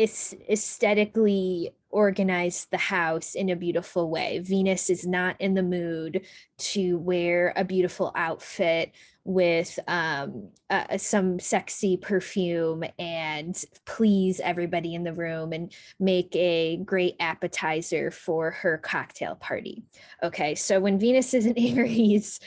[SPEAKER 2] aesthetically organize the house in a beautiful way. Venus is not in the mood to wear a beautiful outfit with some sexy perfume and please everybody in the room and make a great appetizer for her cocktail party. Okay, so when Venus is in Aries,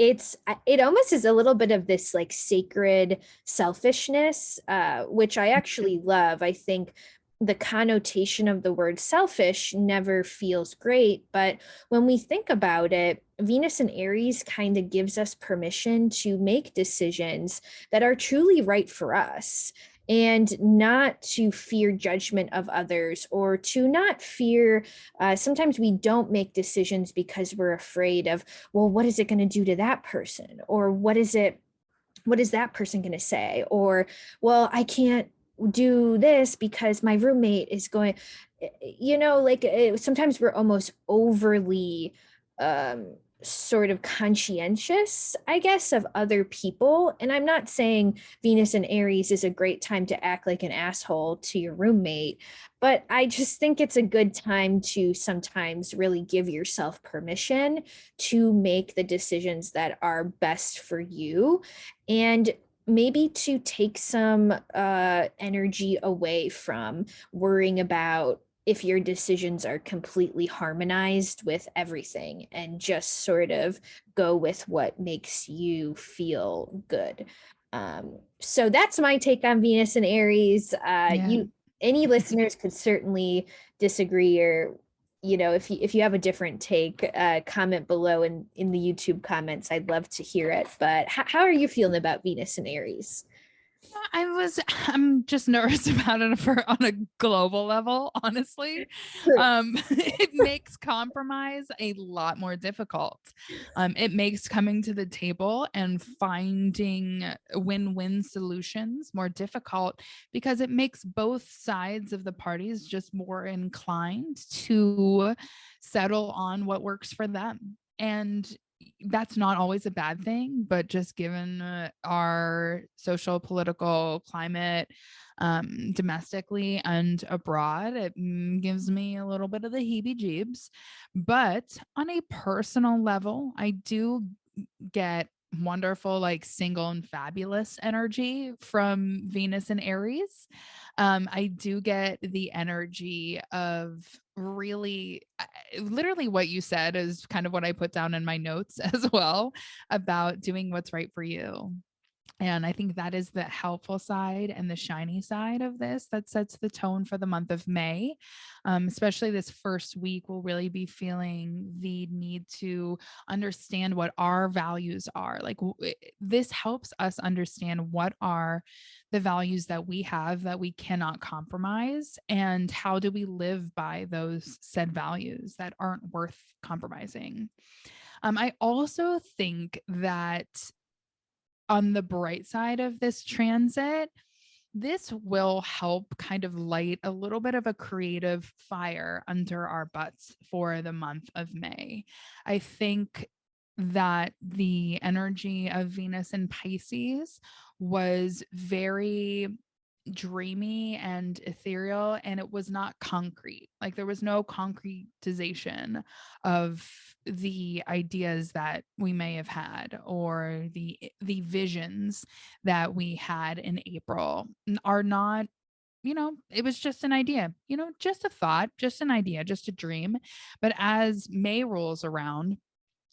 [SPEAKER 2] it almost is a little bit of this like sacred selfishness, which I actually love. I think the connotation of the word selfish never feels great, but when we think about it, Venus and Aries kind of gives us permission to make decisions that are truly right for us, and not to fear judgment of others, or to not fear. Sometimes we don't make decisions because we're afraid of, well, what is it going to do to that person? Or what is that person going to say? Or, well, I can't do this because my roommate is going, like sometimes we're almost overly sort of conscientious, I guess, of other people. And I'm not saying Venus and Aries is a great time to act like an asshole to your roommate, but I just think it's a good time to sometimes really give yourself permission to make the decisions that are best for you, and maybe to take some energy away from worrying about if your decisions are completely harmonized with everything, and just sort of go with what makes you feel good. So that's my take on Venus and Aries.
[SPEAKER 1] Yeah.
[SPEAKER 2] You, any listeners could certainly disagree, or if you have a different take, comment below in the YouTube comments. I'd love to hear it. But how are you feeling about Venus and Aries?
[SPEAKER 1] I'm just nervous about it on a global level, honestly.
[SPEAKER 2] True.
[SPEAKER 1] It makes compromise a lot more difficult. It makes coming to the table and finding win-win solutions more difficult, because it makes both sides of the parties just more inclined to settle on what works for them. And that's not always a bad thing, but just given our social political climate, domestically and abroad, it gives me a little bit of the heebie jeebs. But on a personal level, I do get wonderful, like, single and fabulous energy from Venus and Aries. I do get the energy of really, literally what you said is kind of what I put down in my notes as well, about doing what's right for you. And I think that is the helpful side and the shiny side of this that sets the tone for the month of May. Especially this first week, we'll really be feeling the need to understand what our values are. Like, this helps us understand what are the values that we have that we cannot compromise, and how do we live by those said values that aren't worth compromising. I also think that on the bright side of this transit, this will help kind of light a little bit of a creative fire under our butts for the month of May. I think that the energy of Venus in Pisces was very dreamy and ethereal, and it was not concrete. Like, there was no concretization of the ideas that we may have had, or the visions that we had in April are not, it was just an idea, just a thought, just an idea, just a dream. But as May rolls around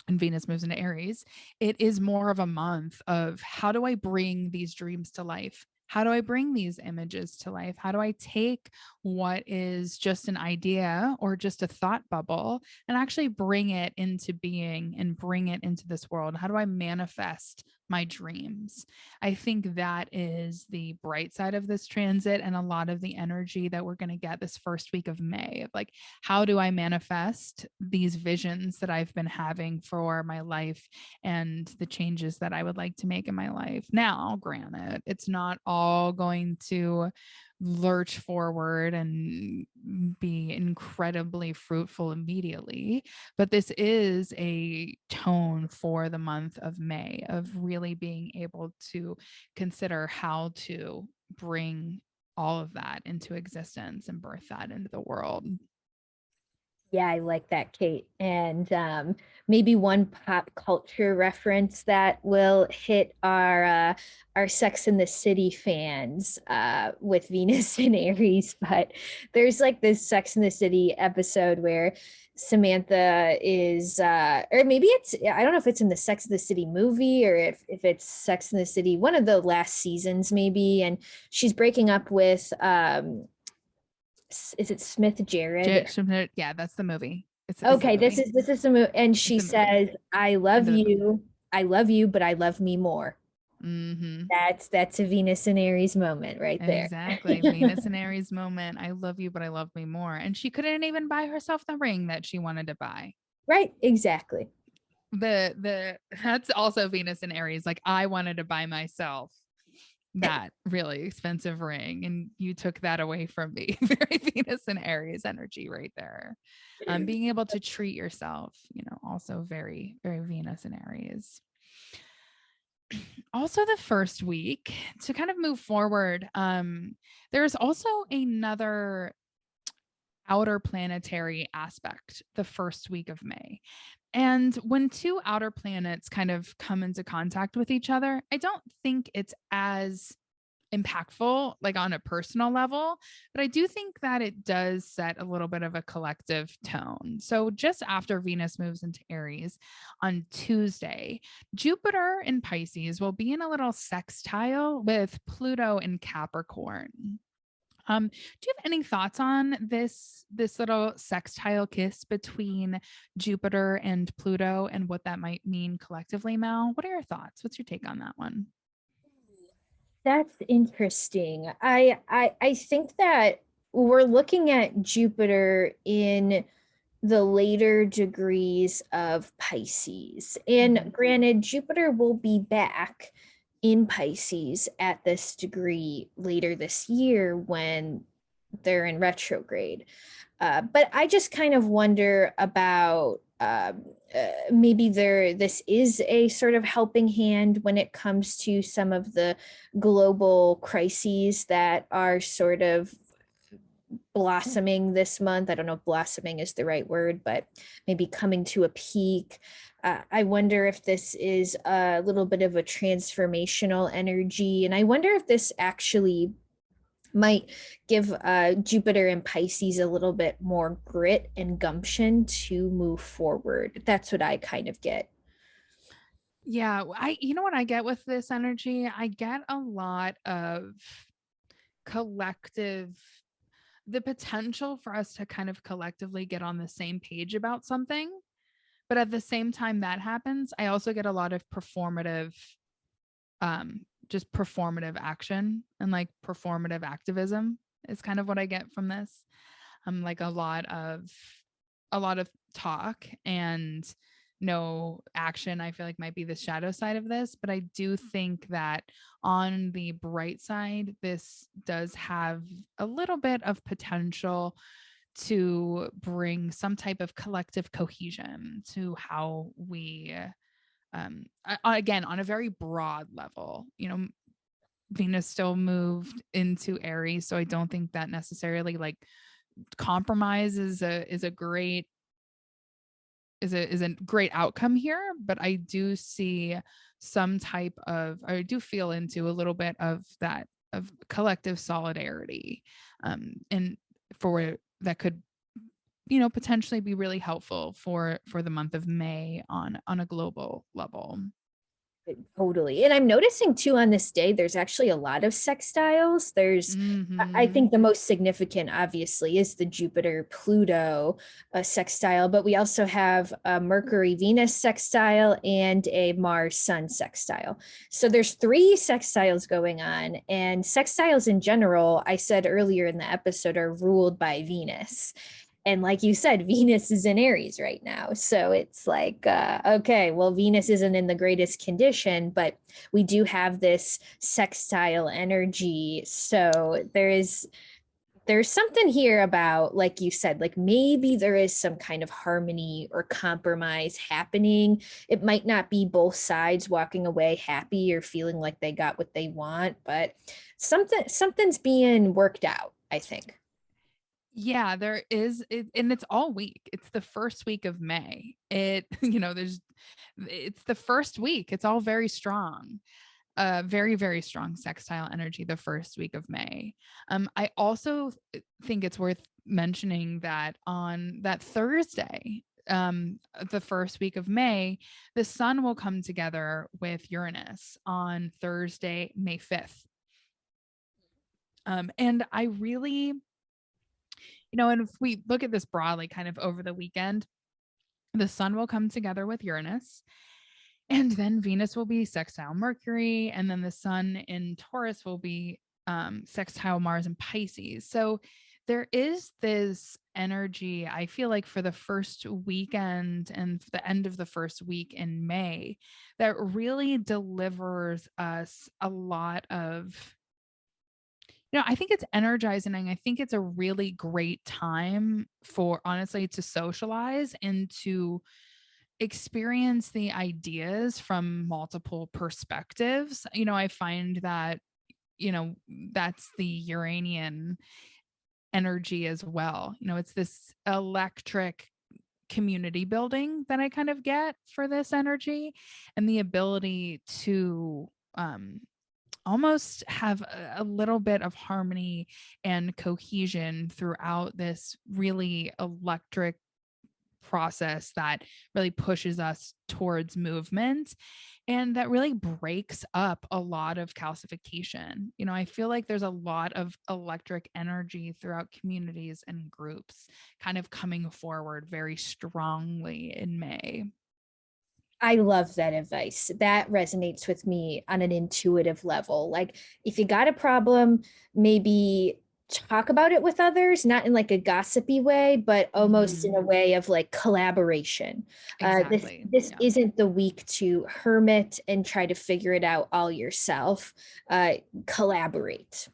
[SPEAKER 1] and Venus moves into Aries, it is more of a month of, how do I bring these dreams to life? How do I bring these images to life? How do I take what is just an idea or just a thought bubble and actually bring it into being and bring it into this world? How do I manifest my dreams? I think that is the bright side of this transit, and a lot of the energy that we're going to get this first week of May, of like, how do I manifest these visions that I've been having for my life and the changes that I would like to make in my life? Now, granted, it's not all going to lurch forward and be incredibly fruitful immediately, but this is a tone for the month of May of really being able to consider how to bring all of that into existence and birth that into the world.
[SPEAKER 2] Yeah, I like that, Kate. And maybe one pop culture reference that will hit our Sex in the City fans with Venus and Aries. But there's like this Sex in the City episode where Samantha is, or maybe it's, I don't know if it's in the Sex in the City movie, or if it's Sex in the City, one of the last seasons maybe, and she's breaking up with is it Smith Jared?
[SPEAKER 1] Yeah, that's the movie. It's the
[SPEAKER 2] Okay,
[SPEAKER 1] movie.
[SPEAKER 2] this is the movie, and
[SPEAKER 1] It's
[SPEAKER 2] she
[SPEAKER 1] the movie.
[SPEAKER 2] says,
[SPEAKER 1] End of the movie.
[SPEAKER 2] I love you, but I love me more."
[SPEAKER 1] Mm-hmm.
[SPEAKER 2] That's a Venus and Aries moment right there.
[SPEAKER 1] Exactly. Venus and Aries moment. I love you, but I love me more. And she couldn't even buy herself the ring that she wanted to buy.
[SPEAKER 2] Right, exactly.
[SPEAKER 1] The That's also Venus and Aries. Like, I wanted to buy myself that really expensive ring, and you took that away from me. Very Venus and Aries energy right there. Being able to treat yourself, also very, very Venus and Aries. Also, the first week to kind of move forward, there's also another outer planetary aspect the first week of May. And when two outer planets kind of come into contact with each other, I don't think it's as impactful like on a personal level, but I do think that it does set a little bit of a collective tone. So just after Venus moves into Aries on Tuesday, Jupiter in Pisces will be in a little sextile with Pluto in Capricorn. Do you have any thoughts on this little sextile kiss between Jupiter and Pluto and what that might mean collectively, Mal? What are your thoughts? What's your take on that one?
[SPEAKER 2] That's interesting. I think that we're looking at Jupiter in the later degrees of Pisces. And granted, Jupiter will be back in Pisces at this degree later this year when they're in retrograde. But I just kind of wonder about maybe this is a sort of helping hand when it comes to some of the global crises that are sort of blossoming this month. I don't know if blossoming is the right word, but maybe coming to a peak. I wonder if this is a little bit of a transformational energy. And I wonder if this actually might give Jupiter and Pisces a little bit more grit and gumption to move forward. That's what I kind of get.
[SPEAKER 1] Yeah, you know what I get with this energy? I get a lot of collective, the potential for us to kind of collectively get on the same page about something. But at the same time that happens, I also get a lot of performative, just performative action and like performative activism is kind of what I get from this. Like a lot of talk and no action, I feel like might be the shadow side of this, but I do think that on the bright side, this does have a little bit of potential to bring some type of collective cohesion to how we, again, on a very broad level, Venus still moved into Aries, so I don't think that necessarily like compromise is a great is a great outcome here, but I do see some type of, I do feel into a little bit of that of collective solidarity, and for that could potentially be really helpful for the month of May on a global level.
[SPEAKER 2] Totally. And I'm noticing too on this day, there's actually a lot of sextiles. I
[SPEAKER 1] Mm-hmm.
[SPEAKER 2] think the most significant, obviously, is the Jupiter Pluto sextile, but we also have a Mercury Venus sextile and a Mars Sun sextile. So there's three sextiles going on. And sextiles in general, I said earlier in the episode, are ruled by Venus. And like you said, Venus is in Aries right now. So it's like, okay, well, Venus isn't in the greatest condition, but we do have this sextile energy. So there's something here about, like you said, like maybe there is some kind of harmony or compromise happening. It might not be both sides walking away happy or feeling like they got what they want, but something's being worked out, I think.
[SPEAKER 1] Yeah, there is, and it's all week. It's the first week of May. It's the first week. It's all very strong. Very, very strong sextile energy the first week of May. I also think it's worth mentioning that on that Thursday, the first week of May, the sun will come together with Uranus on Thursday, May 5th. And I really, and if we look at this broadly, kind of over the weekend, the sun will come together with Uranus, and then Venus will be sextile Mercury, and then the sun in Taurus will be sextile Mars and Pisces. So there is this energy, I feel like, for the first weekend and the end of the first week in May that really delivers us a lot of, I think it's energizing. I think it's a really great time for, honestly, to socialize and to experience the ideas from multiple perspectives. I find that, that's the Uranian energy as well. It's this electric community building that I kind of get for this energy, and the ability to almost have a little bit of harmony and cohesion throughout this really electric process that really pushes us towards movement and that really breaks up a lot of calcification. I feel like there's a lot of electric energy throughout communities and groups kind of coming forward very strongly in May.
[SPEAKER 2] I love that advice. That resonates with me on an intuitive level. Like, if you got a problem, maybe talk about it with others, not in like a gossipy way, but almost in
[SPEAKER 1] Mhm.
[SPEAKER 2] a way of like collaboration. This
[SPEAKER 1] Exactly.
[SPEAKER 2] this
[SPEAKER 1] Yeah.
[SPEAKER 2] isn't the week to hermit and try to figure it out all yourself. Collaborate.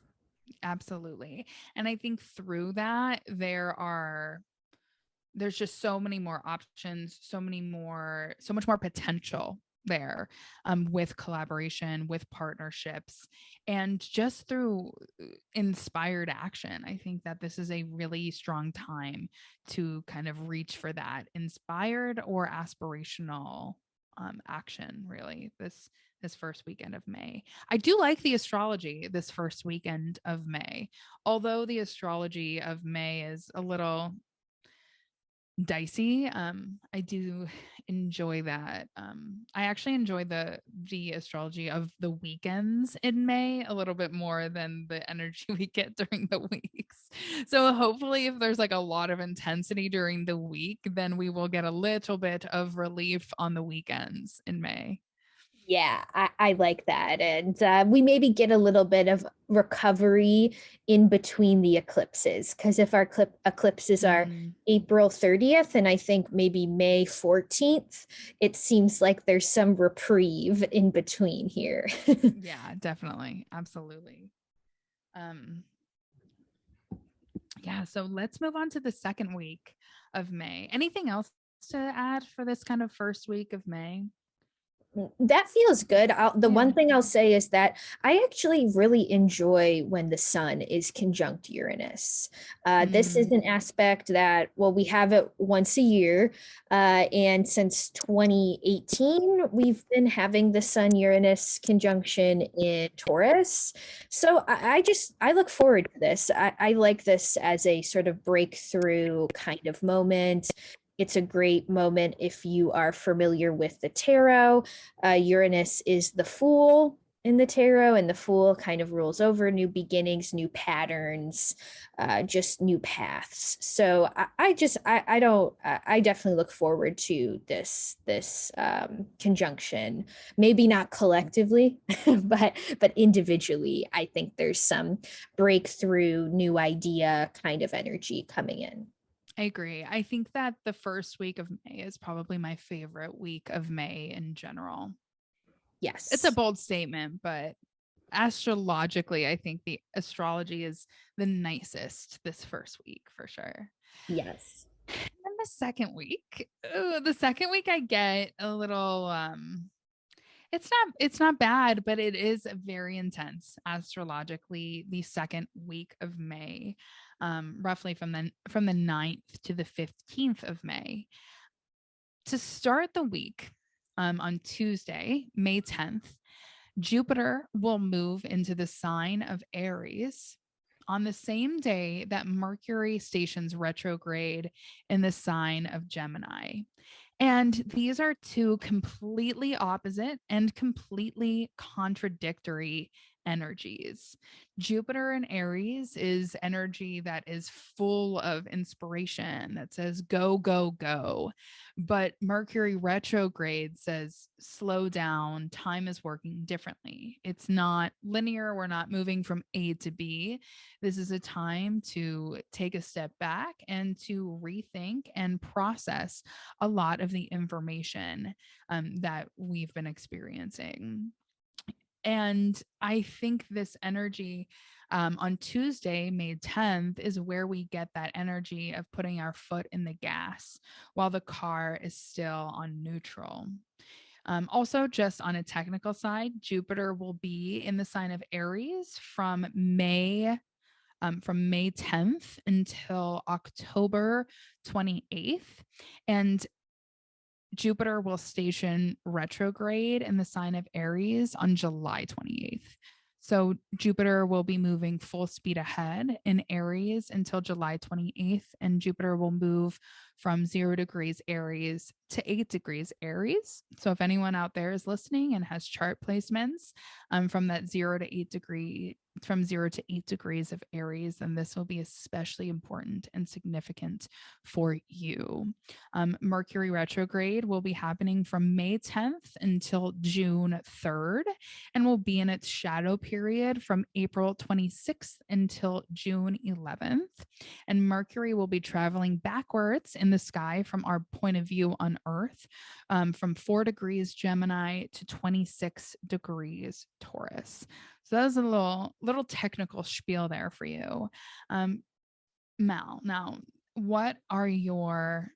[SPEAKER 1] Absolutely. And I think through that there's just so many more options, so much more potential there, with collaboration, with partnerships, and just through inspired action. I think that this is a really strong time to kind of reach for that inspired or aspirational action, really, this first weekend of May. I do like the astrology this first weekend of May, although the astrology of May is a little dicey. I do enjoy that. I actually enjoy the astrology of the weekends in May a little bit more than the energy we get during the weeks. So hopefully, if there's like a lot of intensity during the week, then we will get a little bit of relief on the weekends in May.
[SPEAKER 2] Yeah, I like that. And we maybe get a little bit of recovery in between the eclipses. Because if our eclipses are
[SPEAKER 1] Mm,
[SPEAKER 2] April 30th and I think maybe May 14th, it seems like there's some reprieve in between here.
[SPEAKER 1] yeah, definitely. Absolutely. Um, Yeah, so let's move on to the second week of May. Anything else to add for this kind of first week of May?
[SPEAKER 2] That feels good. The
[SPEAKER 1] Yeah.
[SPEAKER 2] one thing I'll say is that I actually really enjoy when the sun is conjunct Uranus. This is
[SPEAKER 1] Mm,
[SPEAKER 2] an aspect that, well, we have it once a year. And since 2018, we've been having the sun Uranus conjunction in Taurus. So I look forward to this. I like this as a sort of breakthrough kind of moment. It's a great moment if you are familiar with the tarot. Uranus is the fool in the tarot, and the fool kind of rules over new beginnings, new patterns, just new paths. So I don't I definitely look forward to this conjunction. Maybe not collectively, but individually, I think there's some breakthrough, new idea kind of energy coming in.
[SPEAKER 1] I agree. I think that the first week of May is probably my favorite week of May in general. It's a
[SPEAKER 2] Yes.
[SPEAKER 1] bold statement, but astrologically, I think the astrology is the nicest this first week for sure.
[SPEAKER 2] Yes.
[SPEAKER 1] And the second week I get a little it's not bad, but it is very intense astrologically the second week of May, roughly from the 9th to the 15th of May. To start the week, on Tuesday, May 10th, Jupiter will move into the sign of Aries on the same day that Mercury stations retrograde in the sign of Gemini. And these are two completely opposite and completely contradictory energies. Jupiter in Aries is energy that is full of inspiration, that says go, go, go. But Mercury retrograde says slow down, time is working differently. It's not linear, we're not moving from A to B. This is a time to take a step back and to rethink and process a lot of the information that we've been experiencing. And I think this energy on Tuesday, May 10th, is where we get that energy of putting our foot in the gas while the car is still on neutral. Also, just on a technical side, Jupiter will be in the sign of Aries from May 10th until October 28th. And Jupiter will station retrograde in the sign of Aries on July 28th. So Jupiter will be moving full speed ahead in Aries until July 28th, and Jupiter will move from 0 degrees Aries to 8 degrees Aries. So if anyone out there is listening and has chart placements from that 0 to 8 degree, from 0 to 8 degrees of Aries, then this will be especially important and significant for you. Mercury retrograde will be happening from May 10th until June 3rd, and will be in its shadow period from April 26th until June 11th. And Mercury will be traveling backwards in the sky from our point of view on Earth, from 4 degrees Gemini to 26 degrees Taurus. So that was a little technical spiel there for you. Mal, now what are your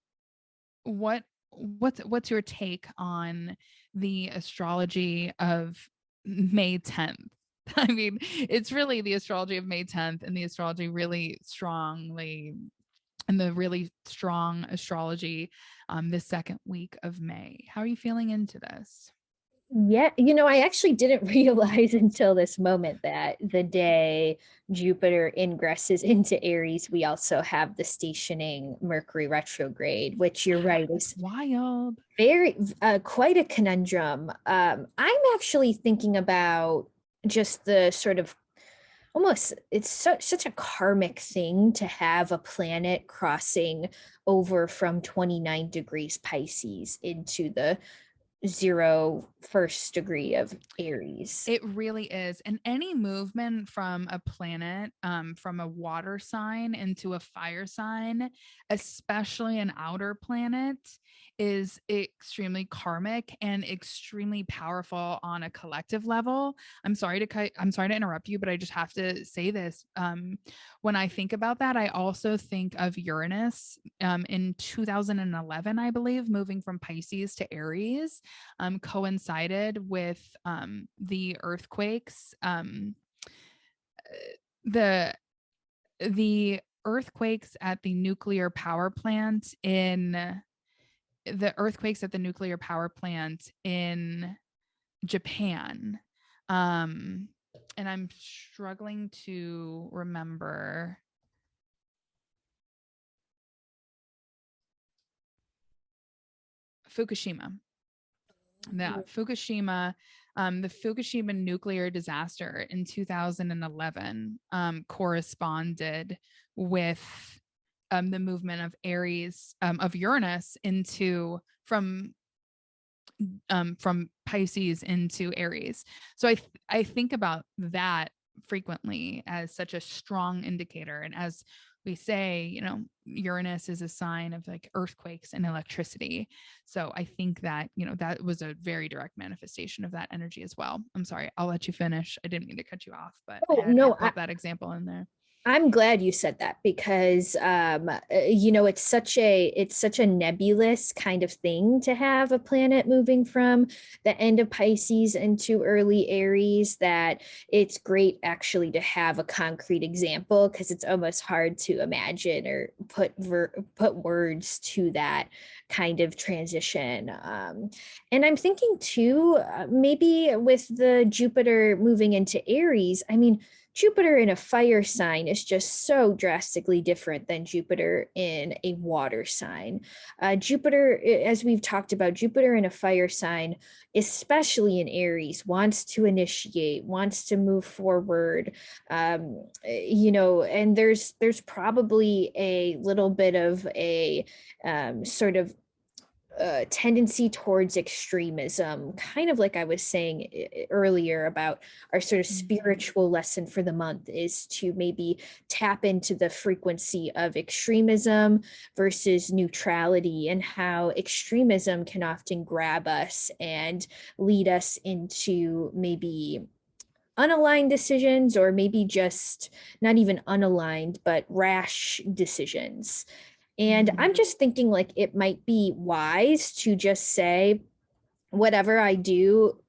[SPEAKER 1] what's your take on the astrology of May 10th? I mean, it's really the astrology of May 10th and the astrology really strongly and the really strong astrology the second week of May. How are you feeling into this?
[SPEAKER 2] Yeah, I actually didn't realize until this moment that the day Jupiter ingresses into Aries, we also have the stationing Mercury retrograde, which you're right
[SPEAKER 1] That's
[SPEAKER 2] is
[SPEAKER 1] wild.
[SPEAKER 2] very quite a conundrum. I'm actually thinking about just the sort of almost it's such a karmic thing to have a planet crossing over from 29 degrees Pisces into the 1st degree of Aries.
[SPEAKER 1] It really is. And any movement from a planet, from a water sign into a fire sign, especially an outer planet, is extremely karmic and extremely powerful on a collective level. I'm sorry to interrupt you, but I just have to say this. When I think about that, I also think of Uranus in 2011, I believe, moving from Pisces to Aries, coincided with the earthquakes, the the earthquakes at the nuclear power plant in the earthquakes at the nuclear power plant in Japan. And I'm struggling to remember. Fukushima. The Fukushima nuclear disaster in 2011 corresponded with the movement of Aries, of Uranus into from Pisces into Aries. So I think about that frequently as such a strong indicator. And as we say, Uranus is a sign of like earthquakes and electricity. So I think that, that was a very direct manifestation of that energy as well. I'm sorry, I'll let you finish. I didn't mean to cut you off, but
[SPEAKER 2] Oh,
[SPEAKER 1] I had to
[SPEAKER 2] no,
[SPEAKER 1] pop that example in there.
[SPEAKER 2] I'm glad you said that because it's such a nebulous kind of thing to have a planet moving from the end of Pisces into early Aries that it's great actually to have a concrete example because it's almost hard to imagine or put words to that kind of transition. And I'm thinking too, maybe with the Jupiter moving into Aries, I mean, Jupiter in a fire sign is just so drastically different than Jupiter in a water sign. Jupiter, as we've talked about, Jupiter in a fire sign, especially in Aries, wants to initiate, wants to move forward. And there's probably a little bit of a sort of tendency towards extremism, kind of like I was saying earlier about our sort of spiritual lesson for the month is to maybe tap into the frequency of extremism versus neutrality, and how extremism can often grab us and lead us into maybe unaligned decisions, or maybe just not even unaligned, but rash decisions. And I'm just thinking like it might be wise to just say, whatever I do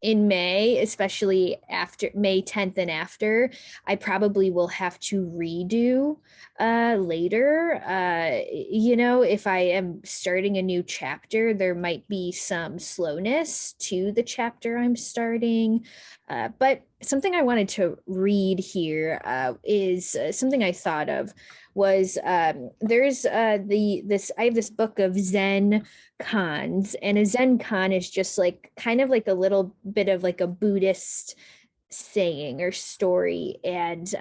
[SPEAKER 2] in May, especially after May 10th and after, I probably will have to redo later. If I am starting a new chapter, there might be some slowness to the chapter I'm starting. But something I wanted to read here is something I thought of was there's I have this book of Zen cons, and a Zen con is just like kind of like a little bit of like a Buddhist saying or story, and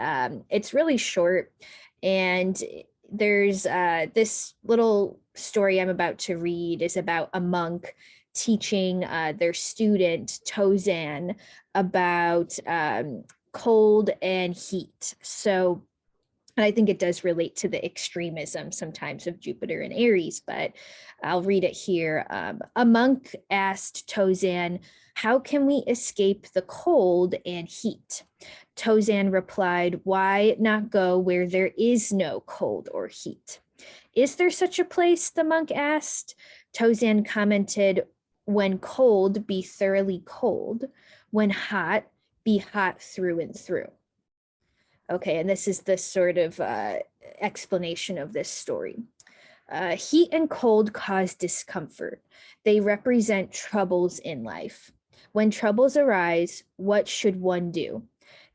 [SPEAKER 2] it's really short. And there's this little story I'm about to read is about a monk teaching their student Tozan about cold and heat. So and I think it does relate to the extremism sometimes of Jupiter and Aries, but I'll read it here. A monk asked Tozan, "How can we escape the cold and heat?" Tozan replied, "Why not go where there is no cold or heat?" "Is there such a place?" the monk asked. Tozan commented, "When cold, be thoroughly cold. When hot, be hot through and through." Okay, and this is the sort of explanation of this story. Heat and cold cause discomfort. They represent troubles in life. When troubles arise, what should one do?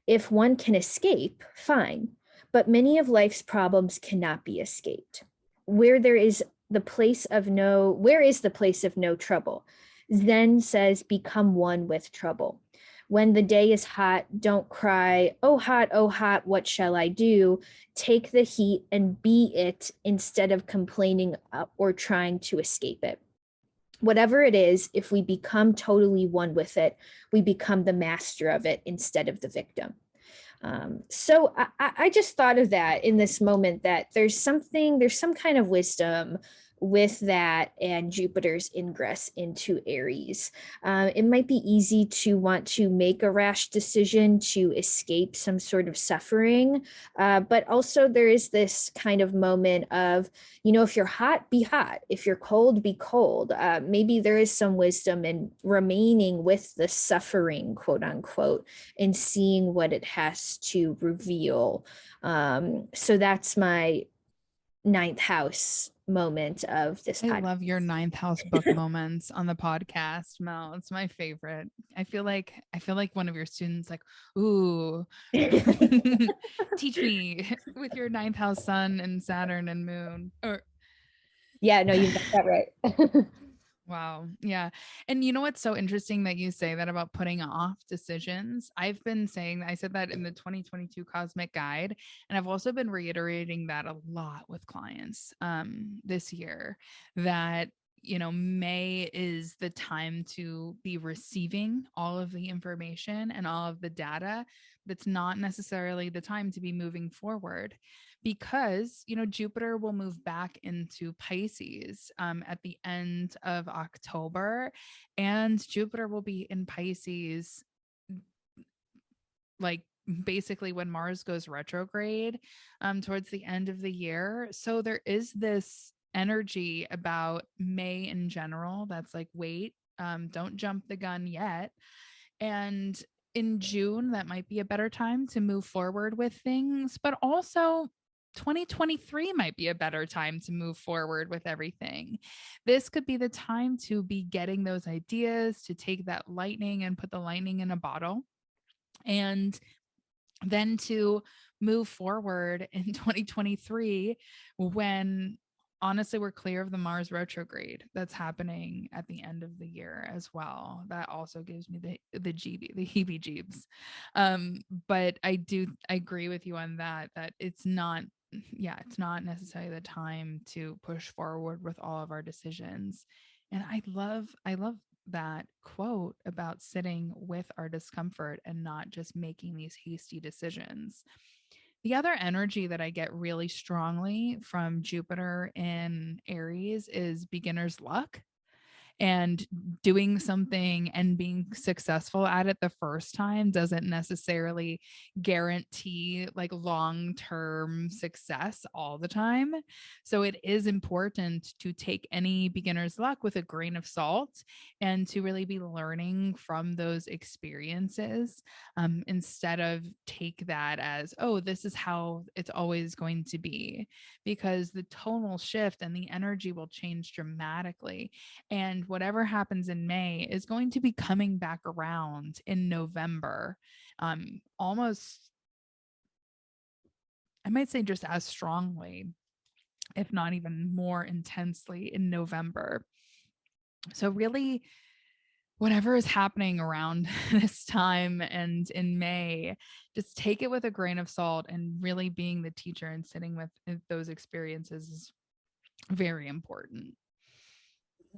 [SPEAKER 2] If one can escape, fine, but many of life's problems cannot be escaped. Where is the place of no trouble? Zen says, become one with trouble. When the day is hot, don't cry, oh hot, what shall I do? Take the heat and be it instead of complaining or trying to escape it. Whatever it is, if we become totally one with it, we become the master of it instead of the victim. So I just thought of that in this moment, that there's some kind of wisdom with that and Jupiter's ingress into Aries. It might be easy to want to make a rash decision to escape some sort of suffering, but also there is this kind of moment of, if you're hot, be hot. If you're cold, be cold. Maybe there is some wisdom in remaining with the suffering, quote unquote, and seeing what it has to reveal. So that's my ninth house moment of this
[SPEAKER 1] I
[SPEAKER 2] podcast.
[SPEAKER 1] love your ninth house book moments on the podcast, Mel. It's my favorite. I feel like one of your students, like, ooh, teach me with your ninth house sun and Saturn and moon. Or
[SPEAKER 2] yeah, no, you've got that right.
[SPEAKER 1] wow. Yeah. And you know what's so interesting that you say that about putting off decisions? I've been saying that, I said that in the 2022 Cosmic Guide, and I've also been reiterating that a lot with clients this year, that May is the time to be receiving all of the information and all of the data. That's not necessarily the time to be moving forward, because Jupiter will move back into Pisces at the end of October, and Jupiter will be in Pisces like basically when Mars goes retrograde towards the end of the year. So there is this energy about May in general that's like, wait, don't jump the gun yet. And in June, that might be a better time to move forward with things, but also 2023 might be a better time to move forward with everything. This could be the time to be getting those ideas, to take that lightning and put the lightning in a bottle and then to move forward in 2023 when honestly we're clear of the Mars retrograde that's happening at the end of the year as well. That also gives me the heebie jeebs. But I agree with you on that it's not, yeah, it's not necessarily the time to push forward with all of our decisions. And I love that quote about sitting with our discomfort and not just making these hasty decisions. The other energy that I get really strongly from Jupiter in Aries is beginner's luck, and doing something and being successful at it the first time doesn't necessarily guarantee like long-term success all the time. So it is important to take any beginner's luck with a grain of salt and to really be learning from those experiences, instead of take that as, oh, this is how it's always going to be, because the tonal shift and the energy will change dramatically, and whatever happens in May is going to be coming back around in November. Almost, I might say just as strongly, if not even more intensely in November. So, really, whatever is happening around this time and in May, just take it with a grain of salt, and really being the teacher and sitting with those experiences is very important.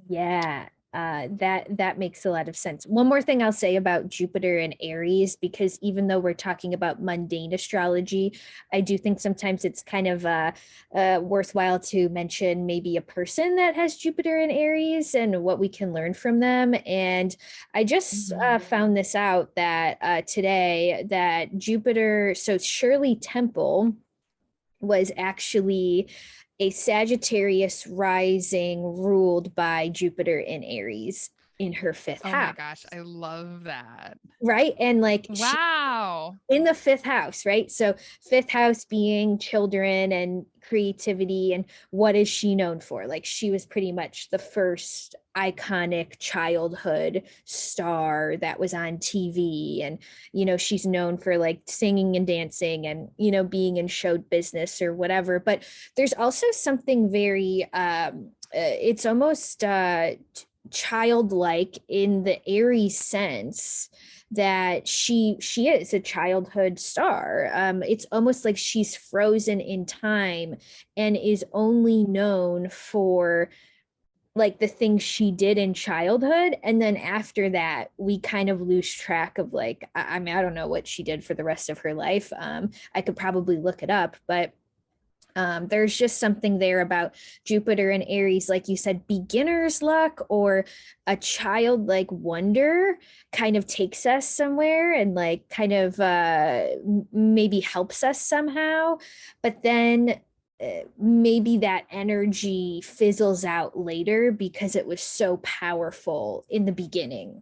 [SPEAKER 2] Yeah, that makes a lot of sense. One more thing I'll say about Jupiter and Aries, because even though we're talking about mundane astrology, I do think sometimes it's kind of worthwhile to mention maybe a person that has Jupiter and Aries and what we can learn from them. And I just
[SPEAKER 1] Mhm.
[SPEAKER 2] found this out that today that Jupiter, so Shirley Temple was actually a Sagittarius rising ruled by Jupiter in Aries in her fifth
[SPEAKER 1] Oh my
[SPEAKER 2] house.
[SPEAKER 1] gosh, I love that.
[SPEAKER 2] Right. And like she
[SPEAKER 1] Wow.
[SPEAKER 2] in the fifth house, right? So, fifth house being children and creativity. And what is she known for? Like, she was pretty much the first iconic childhood star that was on TV. And, she's known for like singing and dancing and, being in show business or whatever. But there's also something very, it's almost childlike in the Aries sense that she is a childhood star. It's almost like she's frozen in time and is only known for like the things she did in childhood, and then after that we kind of lose track of like I mean, I don't know what she did for the rest of her life. I could probably look it up, but there's just something there about Jupiter and Aries, like you said, beginner's luck or a childlike wonder kind of takes us somewhere and like kind of maybe helps us somehow. But then maybe that energy fizzles out later because it was so powerful in the beginning.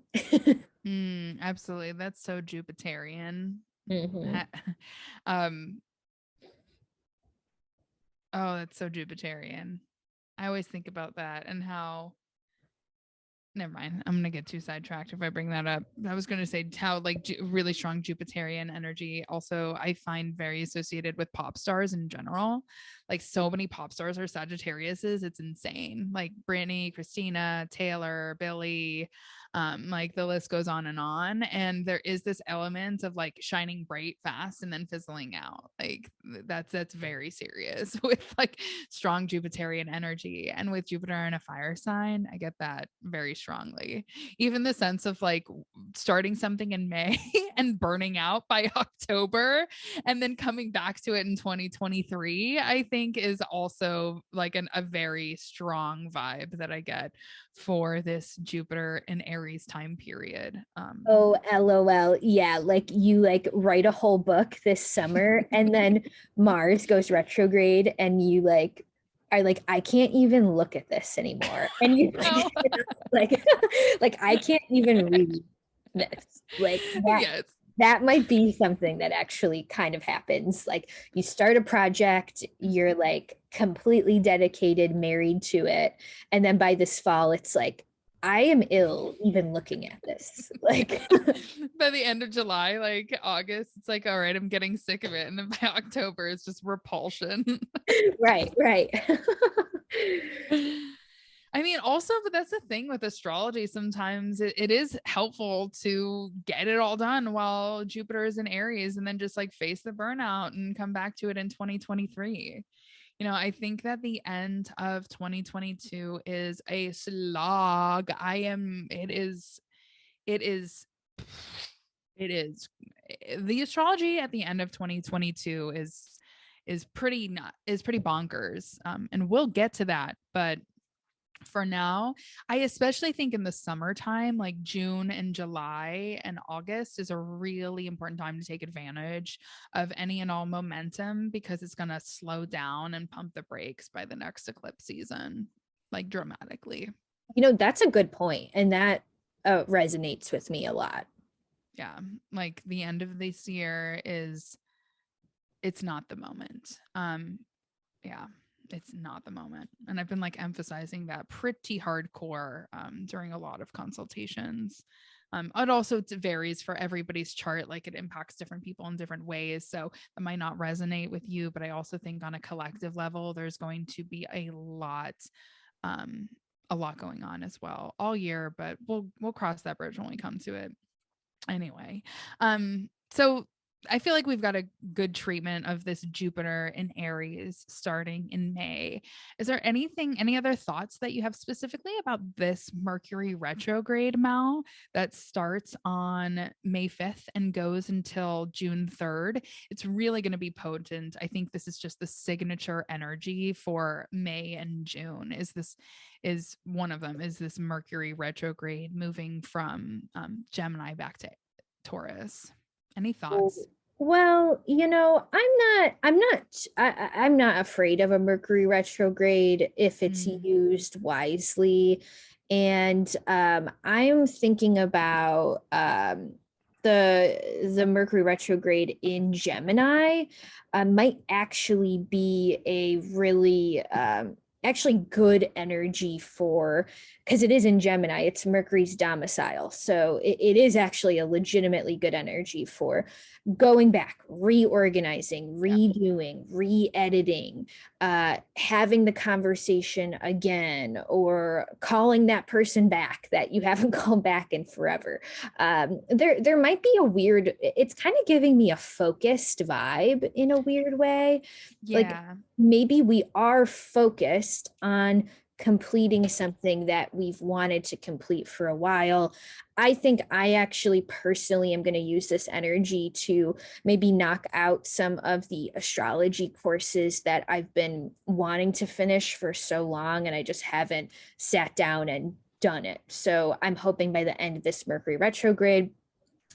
[SPEAKER 1] Absolutely. That's so Jupiterian.
[SPEAKER 2] Mhm.
[SPEAKER 1] um, oh, that's so Jupiterian. I always think about that and how, never mind. I'm gonna get too sidetracked if I bring that up. I was gonna say how like really strong Jupiterian energy also I find very associated with pop stars in general. Like so many pop stars are Sagittariuses. It's insane. Like Britney, Christina, Taylor, Billie, like the list goes on and on. And there is this element of like shining bright fast and then fizzling out. Like that's very serious with like strong Jupiterian energy. And with Jupiter in a fire sign, I get that very strongly. Even the sense of like starting something in May and burning out by October and then coming back to it in 2023, I think is also like a very strong vibe that I get for this Jupiter and Aries time period.
[SPEAKER 2] Oh, LOL. Yeah, like you like write a whole book this summer and then Mars goes retrograde and you like are like, I can't even look at this anymore. And you
[SPEAKER 1] No.
[SPEAKER 2] like like I can't even read this. Like that
[SPEAKER 1] Yes.
[SPEAKER 2] that might be something that actually kind of happens. Like you start a project, you're like completely dedicated, married to it, and then by this fall it's like I am ill even looking at this. Like,
[SPEAKER 1] By the end of July, like August, it's like, all right, I'm getting sick of it. And then by October, it's just repulsion.
[SPEAKER 2] right, right.
[SPEAKER 1] I mean, also, but that's the thing with astrology. Sometimes it is helpful to get it all done while Jupiter is in Aries and then just like face the burnout and come back to it in 2023. I think that the end of 2022 is a slog. It is, it is the astrology at the end of 2022 is pretty bonkers. And we'll get to that. But for now, I especially think in the summertime, like June and July and August is a really important time to take advantage of any and all momentum because it's going to slow down and pump the brakes by the next eclipse season, like dramatically.
[SPEAKER 2] That's a good point, and that resonates with me a lot.
[SPEAKER 1] Yeah. Like the end of this year it's not the moment. Yeah, it's not the moment. And I've been like emphasizing that pretty hardcore during a lot of consultations. It also varies for everybody's chart, like it impacts different people in different ways. So it might not resonate with you, but I also think on a collective level, there's going to be a lot going on as well all year, but we'll cross that bridge when we come to it. Anyway, so I feel like we've got a good treatment of this Jupiter in Aries starting in May. Is there any other thoughts that you have specifically about this Mercury retrograde, Mal, that starts on May 5th and goes until June 3rd? It's really going to be potent. I think this is just the signature energy for May and June. Is one of them is this Mercury retrograde moving from Gemini back to Taurus. Any thoughts?
[SPEAKER 2] Well, I'm not afraid of a Mercury retrograde if it's
[SPEAKER 1] Mm,
[SPEAKER 2] used wisely. And I'm thinking about the Mercury retrograde in Gemini might actually be a really actually good energy for, because it is in Gemini, it's Mercury's domicile. So it is actually a legitimately good energy for going back, reorganizing,
[SPEAKER 1] yeah.
[SPEAKER 2] redoing, re-editing, having the conversation again, or calling that person back that you haven't called back in forever. There might be a weird, it's kind of giving me a focused vibe in a weird way. Like
[SPEAKER 1] Yeah.
[SPEAKER 2] maybe we are focused on completing something that we've wanted to complete for a while. I think I actually personally am going to use this energy to maybe knock out some of the astrology courses that I've been wanting to finish for so long, and I just haven't sat down and done it. So I'm hoping by the end of this Mercury retrograde,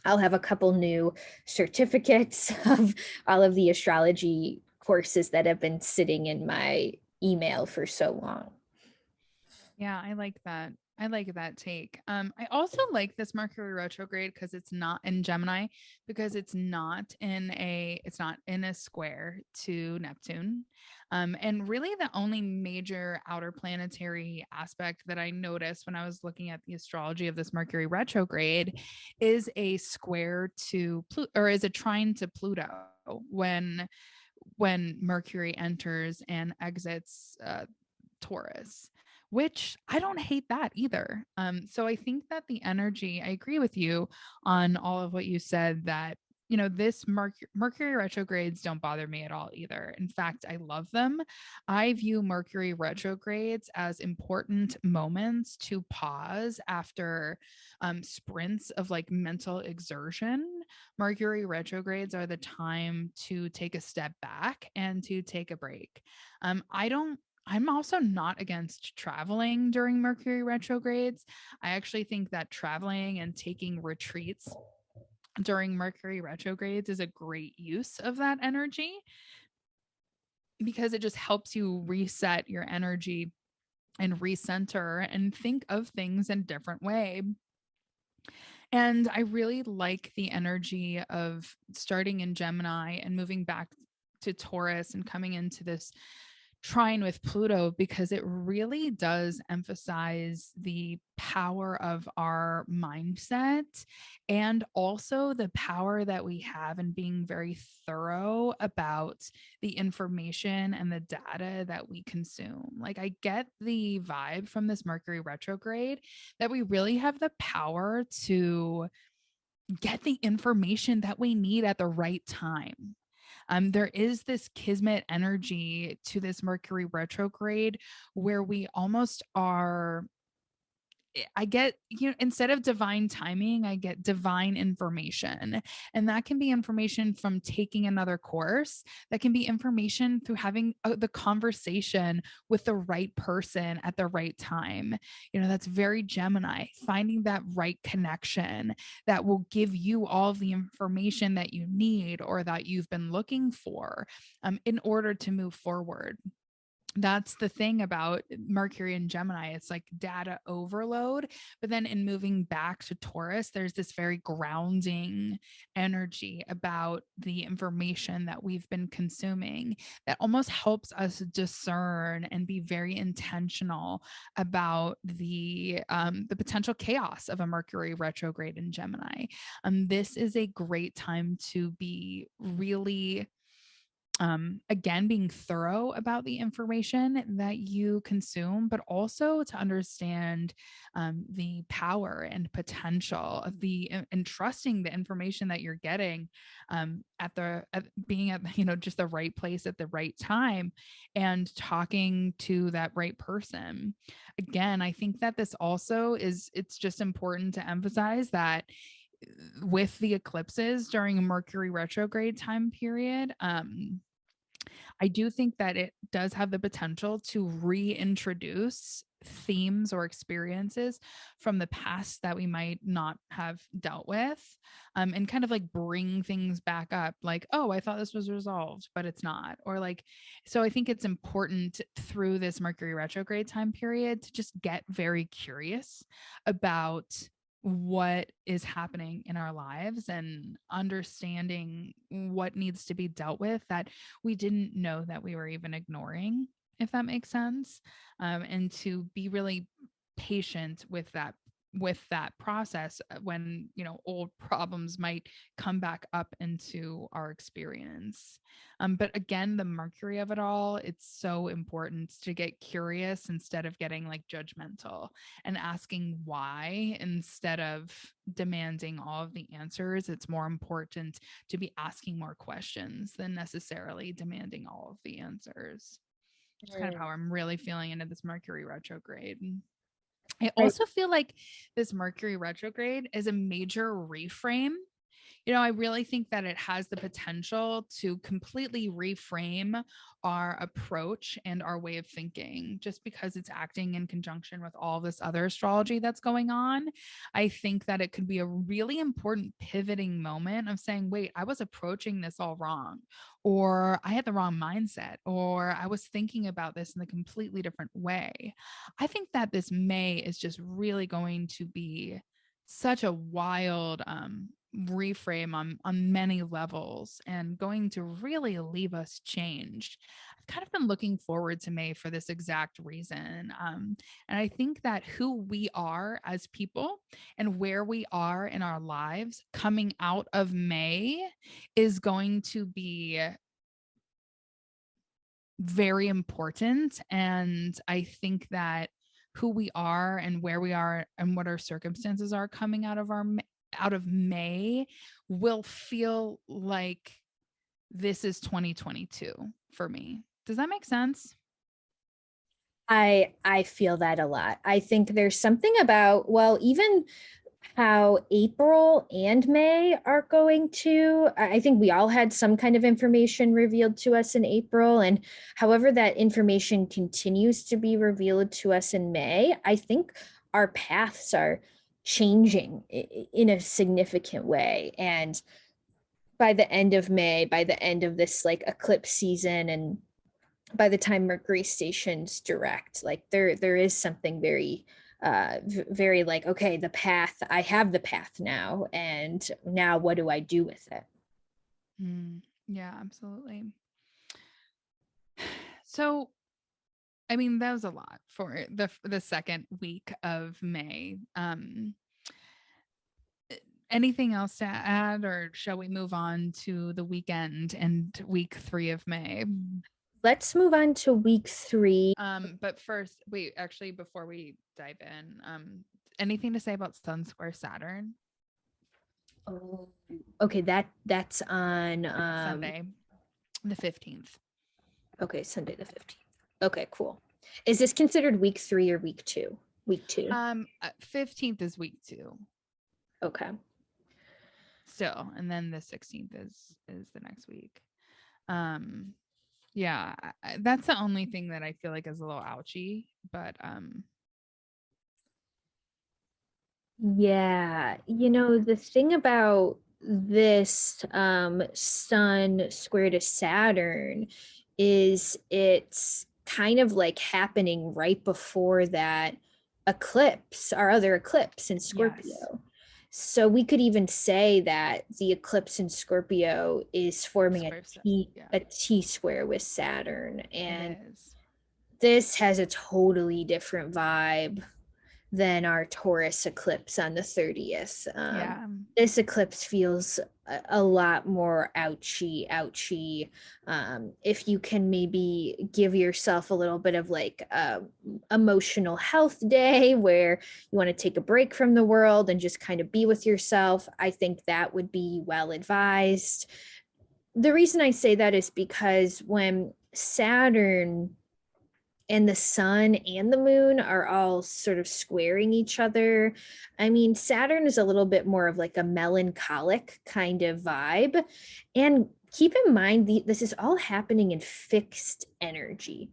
[SPEAKER 2] I'll have a couple new certificates of all of the astrology courses that have been sitting in my email for so long.
[SPEAKER 1] Yeah, I like that. I like that take. I also like this Mercury retrograde because it's not in Gemini, because it's not in a square to Neptune. And really the only major outer planetary aspect that I noticed when I was looking at the astrology of this Mercury retrograde is a square to Pluto, or is a trine to Pluto when Mercury enters and exits Taurus, which I don't hate that either. So I think that the energy, I agree with you on all of what you said, that this Mercury retrogrades don't bother me at all either. In fact, I love them. I view Mercury retrogrades as important moments to pause after sprints of like mental exertion. Mercury retrogrades are the time to take a step back and to take a break. I'm also not against traveling during Mercury retrogrades. I actually think that traveling and taking retreats during Mercury retrogrades is a great use of that energy because it just helps you reset your energy and recenter and think of things in a different way. And I really like the energy of starting in Gemini and moving back to Taurus and coming into this trine with Pluto, because it really does emphasize the power of our mindset, and also the power that we have in being very thorough about the information and the data that we consume. Like, I get the vibe from this Mercury retrograde that we really have the power to get the information that we need at the right time. There is this kismet energy to this Mercury retrograde where we almost are, I get, instead of divine timing, I get divine information. And that can be information from taking another course. That can be information through having the conversation with the right person at the right time. That's very Gemini, finding that right connection that will give you all of the information that you need or that you've been looking for in order to move forward. That's the thing about Mercury and Gemini. It's like data overload. But then in moving back to Taurus, there's this very grounding energy about the information that we've been consuming that almost helps us discern and be very intentional about the potential chaos of a Mercury retrograde in Gemini. This is a great time to be really again, being thorough about the information that you consume, but also to understand the power and potential of and trusting the information that you're getting being at just the right place at the right time, and talking to that right person. Again, I think that this also it's just important to emphasize that with the eclipses during a Mercury retrograde time period, I do think that it does have the potential to reintroduce themes or experiences from the past that we might not have dealt with, and kind of like bring things back up, like, oh, I thought this was resolved, but it's not. Or like, so I think it's important through this Mercury retrograde time period to just get very curious about what is happening in our lives and understanding what needs to be dealt with that we didn't know that we were even ignoring, if that makes sense. And to be really patient with that process when old problems might come back up into our experience. But again, the Mercury of it all, it's so important to get curious instead of getting like judgmental, and asking why instead of demanding all of the answers. It's more important to be asking more questions than necessarily demanding all of the answers. It's kind of how I'm really feeling into this Mercury retrograde. I also feel like this Mercury retrograde is a major reframe. I really think that it has the potential to completely reframe our approach and our way of thinking, just because it's acting in conjunction with all this other astrology that's going on. I think that it could be a really important pivoting moment of saying, wait, I was approaching this all wrong, or I had the wrong mindset, or I was thinking about this in a completely different way. I think that this May is just really going to be such a wild reframe on many levels, and going to really leave us changed. I've kind of been looking forward to May for this exact reason. And I think that who we are as people and where we are in our lives coming out of May is going to be very important. And I think that who we are and where we are and what our circumstances are coming out of May will feel like this is 2022 for me. Does that make sense?
[SPEAKER 2] I feel that a lot. I think there's something about, well, even how April and May are going to, I think we all had some kind of information revealed to us in April. And however that information continues to be revealed to us in May, I think our paths are changing in a significant way. And by the end of May, by the end of this like eclipse season, and by the time Mercury stations direct, like there is something very very like, okay, the path, I have the path now, and now what do I do with it?
[SPEAKER 1] Yeah, absolutely. So I mean, that was a lot for the second week of May. Anything else to add, or shall we move on to the weekend and week 3 of May?
[SPEAKER 2] Let's move on to week 3.
[SPEAKER 1] But first, wait, actually, before we dive in, anything to say about Sun Square Saturn?
[SPEAKER 2] Oh, okay, that's on
[SPEAKER 1] Sunday, the 15th.
[SPEAKER 2] okay, Sunday the 15th. Okay, cool. Is this considered week 3 or week 2? Week 2.
[SPEAKER 1] 15th is week 2.
[SPEAKER 2] Okay.
[SPEAKER 1] Still, and then the 16th is the next week. Yeah, that's the only thing that I feel like is a little ouchy, but
[SPEAKER 2] Yeah, the thing about this sun square to Saturn is it's kind of like happening right before that eclipse, our other eclipse in
[SPEAKER 1] yes,
[SPEAKER 2] Scorpio. So we could even say that the eclipse in Scorpio is forming
[SPEAKER 1] square stuff. Yeah,
[SPEAKER 2] a T square with Saturn,
[SPEAKER 1] it
[SPEAKER 2] and
[SPEAKER 1] is.
[SPEAKER 2] this has a totally different vibe than our Taurus eclipse on the 30th.
[SPEAKER 1] Yeah.
[SPEAKER 2] This eclipse feels a lot more ouchy. If you can maybe give yourself a little bit of like emotional health day where you want to take a break from the world and just kind of be with yourself, I think that would be well advised. The reason I say that is because when Saturn and the sun and the moon are all sort of squaring each other. I mean, Saturn is a little bit more of like a melancholic kind of vibe. And keep in mind, this is all happening in fixed energy.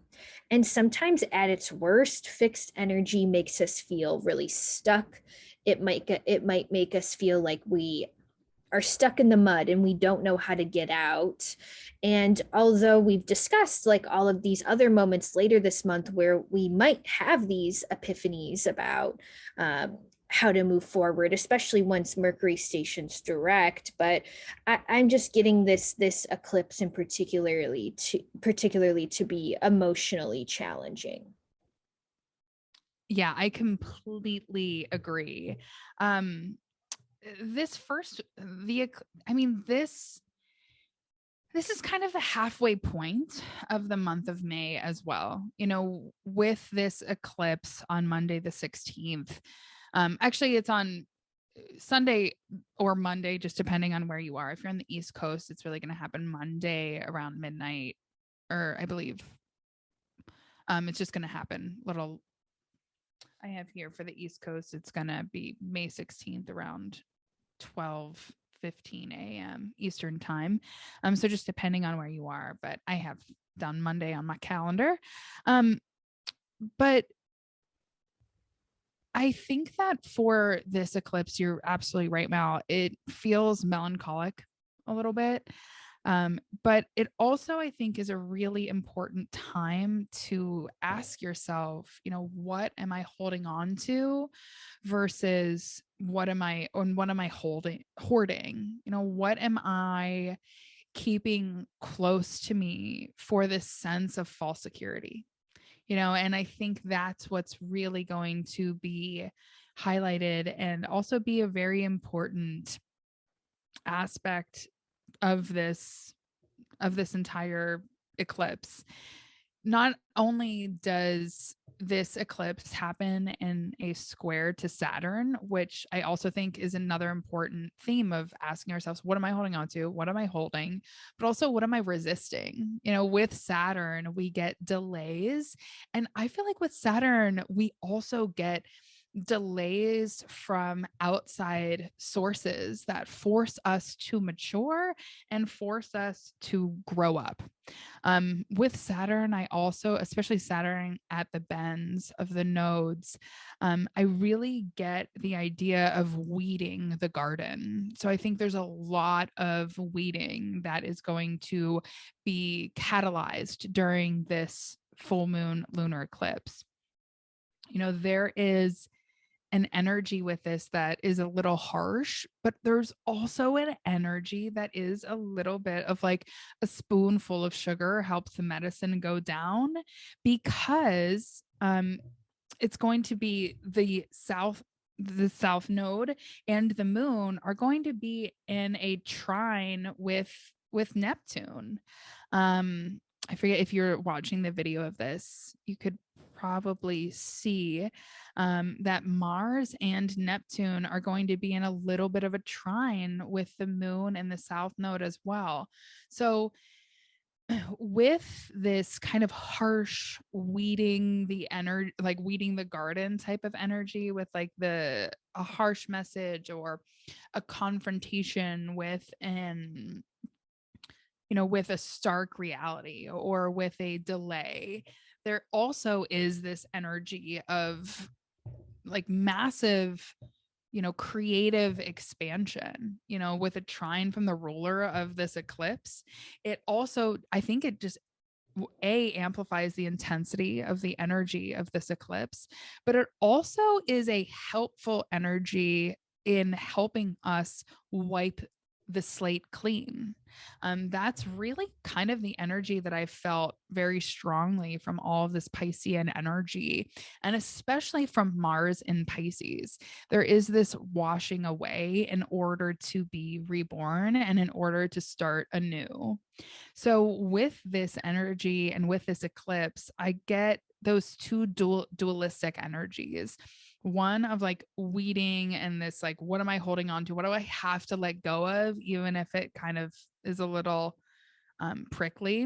[SPEAKER 2] And sometimes at its worst, fixed energy makes us feel really stuck. It might make us feel like we are stuck in the mud and we don't know how to get out. And although we've discussed like all of these other moments later this month where we might have these epiphanies about how to move forward, especially once Mercury stations direct, but I'm just getting this eclipse in particularly to be emotionally challenging.
[SPEAKER 1] Yeah, I completely agree. Um, this first, I mean, this is kind of the halfway point of the month of May as well. With this eclipse on Monday the 16th. Actually, it's on Sunday or Monday, just depending on where you are. If you're on the East Coast, it's really going to happen Monday around midnight, or I believe it's just going to happen little. I have here for the East Coast, it's going to be May 16th around 12:15 a.m. Eastern time. So just depending on where you are, but I have done Monday on my calendar. But I think that for this eclipse, you're absolutely right, Mal. It feels melancholic a little bit. But it also, I think, is a really important time to ask yourself, what am I holding on to versus what am I hoarding? What am I keeping close to me for this sense of false security? And I think that's what's really going to be highlighted and also be a very important aspect of this entire eclipse. Not only does this eclipse happen in a square to Saturn, which I also think is another important theme of asking ourselves, what am I holding on to? What am I holding? But also, what am I resisting? With Saturn, we get delays. And I feel like with Saturn, we also get delays from outside sources that force us to mature and force us to grow up. With Saturn, I also, especially Saturn at the bends of the nodes, I really get the idea of weeding the garden. So I think there's a lot of weeding that is going to be catalyzed during this full moon lunar eclipse. There is an energy with this that is a little harsh, but there's also an energy that is a little bit of like a spoonful of sugar helps the medicine go down, because it's going to be the south node and the moon are going to be in a trine with Neptune. I forget, if you're watching the video of this, you could probably see that Mars and Neptune are going to be in a little bit of a trine with the moon and the south node as well. So with this kind of harsh weeding the energy, like weeding the garden type of energy, with like a harsh message or a confrontation with with a stark reality or with a delay, there also is this energy of like massive creative expansion, with a trine from the ruler of this eclipse. It also, I think it just amplifies the intensity of the energy of this eclipse, but it also is a helpful energy in helping us wipe the slate clean. That's really kind of the energy that I felt very strongly from all of this Piscean energy, and especially from Mars in Pisces. There is this washing away in order to be reborn and in order to start anew. So with this energy and with this eclipse, I get those two dualistic energies. One of like weeding and this, like, what am I holding on to? What do I have to let go of, even if it kind of is a little prickly?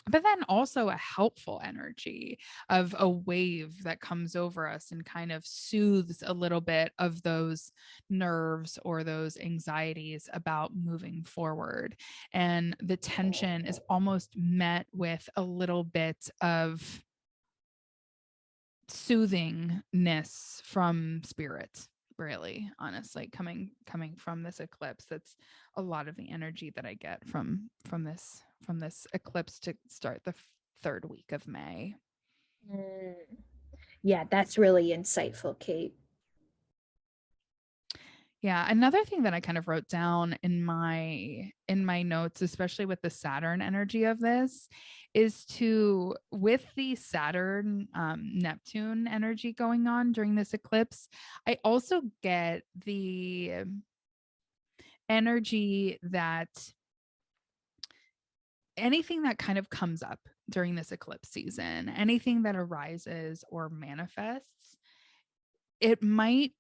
[SPEAKER 1] But then also a helpful energy of a wave that comes over us and kind of soothes a little bit of those nerves or those anxieties about moving forward. And the tension is almost met with a little bit of soothingness from spirit, really, honestly, coming from this eclipse. That's a lot of the energy that I get from this eclipse to start the third week of May.
[SPEAKER 2] Mm. Yeah, that's really insightful, Kate.
[SPEAKER 1] Yeah, another thing that I kind of wrote down in my notes, especially with the Saturn energy of this, is to, with the Saturn Neptune energy going on during this eclipse, I also get the energy that anything that kind of comes up during this eclipse season, anything that arises or manifests, it might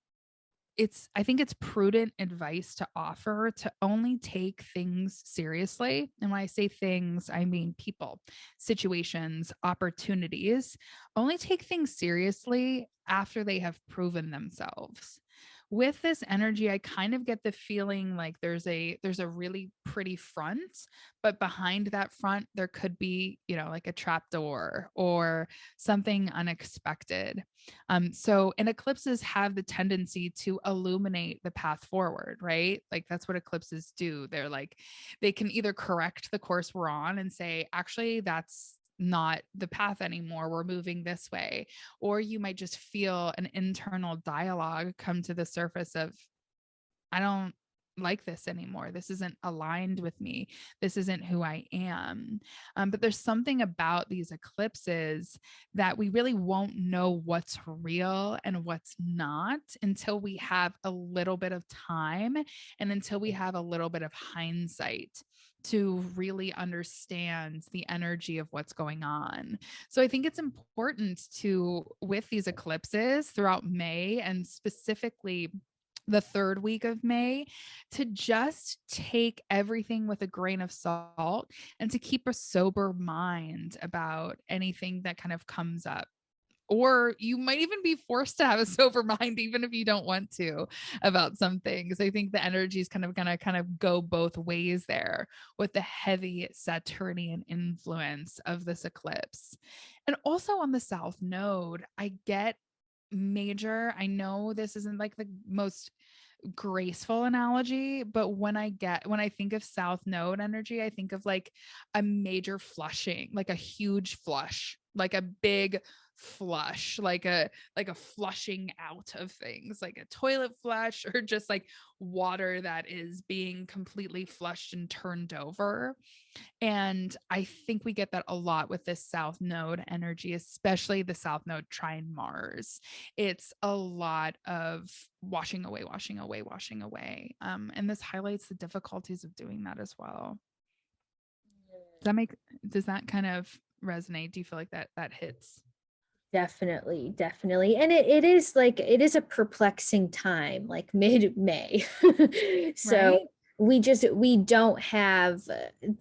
[SPEAKER 1] I think it's prudent advice to offer to only take things seriously. And when I say things, I mean people, situations, opportunities. Only take things seriously after they have proven themselves. With this energy, I kind of get the feeling like there's a really pretty front, but behind that front there could be, like a trap door or something unexpected. And eclipses have the tendency to illuminate the path forward, right? Like that's what eclipses do. They're like, they can either correct the course we're on and say, actually, that's not the path anymore. We're moving this way. Or you might just feel an internal dialogue come to the surface of, I don't like this anymore. This isn't aligned with me. This isn't who I am. But there's something about these eclipses that we really won't know what's real and what's not until we have a little bit of time and until we have a little bit of hindsight to really understand the energy of what's going on. So I think it's important to, with these eclipses throughout May and specifically the third week of May, to just take everything with a grain of salt and to keep a sober mind about anything that kind of comes up. Or you might even be forced to have a sober mind, even if you don't want to, about some things. I think the energy is kind of going to kind of go both ways there with the heavy Saturnian influence of this eclipse. And also on the South Node, I get I know this isn't like the most graceful analogy, but when I think of South Node energy, I think of like a major flushing, like a huge flush, like a big flush, like a flushing out of things, like a toilet flush, or just like water that is being completely flushed and turned over. And I think we get that a lot with this South Node energy, especially the South Node trine Mars. It's a lot of washing away, washing away, washing away. And this highlights the difficulties of doing that as well. Does that kind of resonate? Do you feel like that hits?
[SPEAKER 2] Definitely, definitely. And it is like, it is a perplexing time, like mid-May. So
[SPEAKER 1] Right?
[SPEAKER 2] we don't have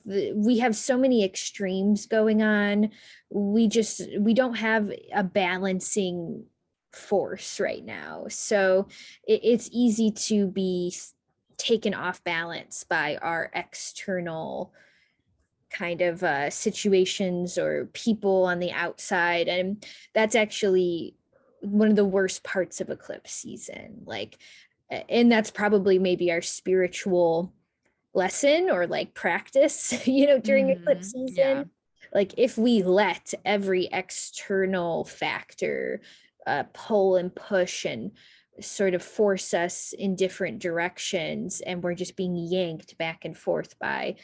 [SPEAKER 2] we have so many extremes going on. We don't have a balancing force right now. So it's easy to be taken off balance by our external kind of situations or people on the outside. And that's actually one of the worst parts of eclipse season. Like, and that's probably maybe our spiritual lesson or like practice, during eclipse
[SPEAKER 1] Yeah.
[SPEAKER 2] season. Like, if we let every external factor pull and push and sort of force us in different directions, and we're just being yanked back and forth by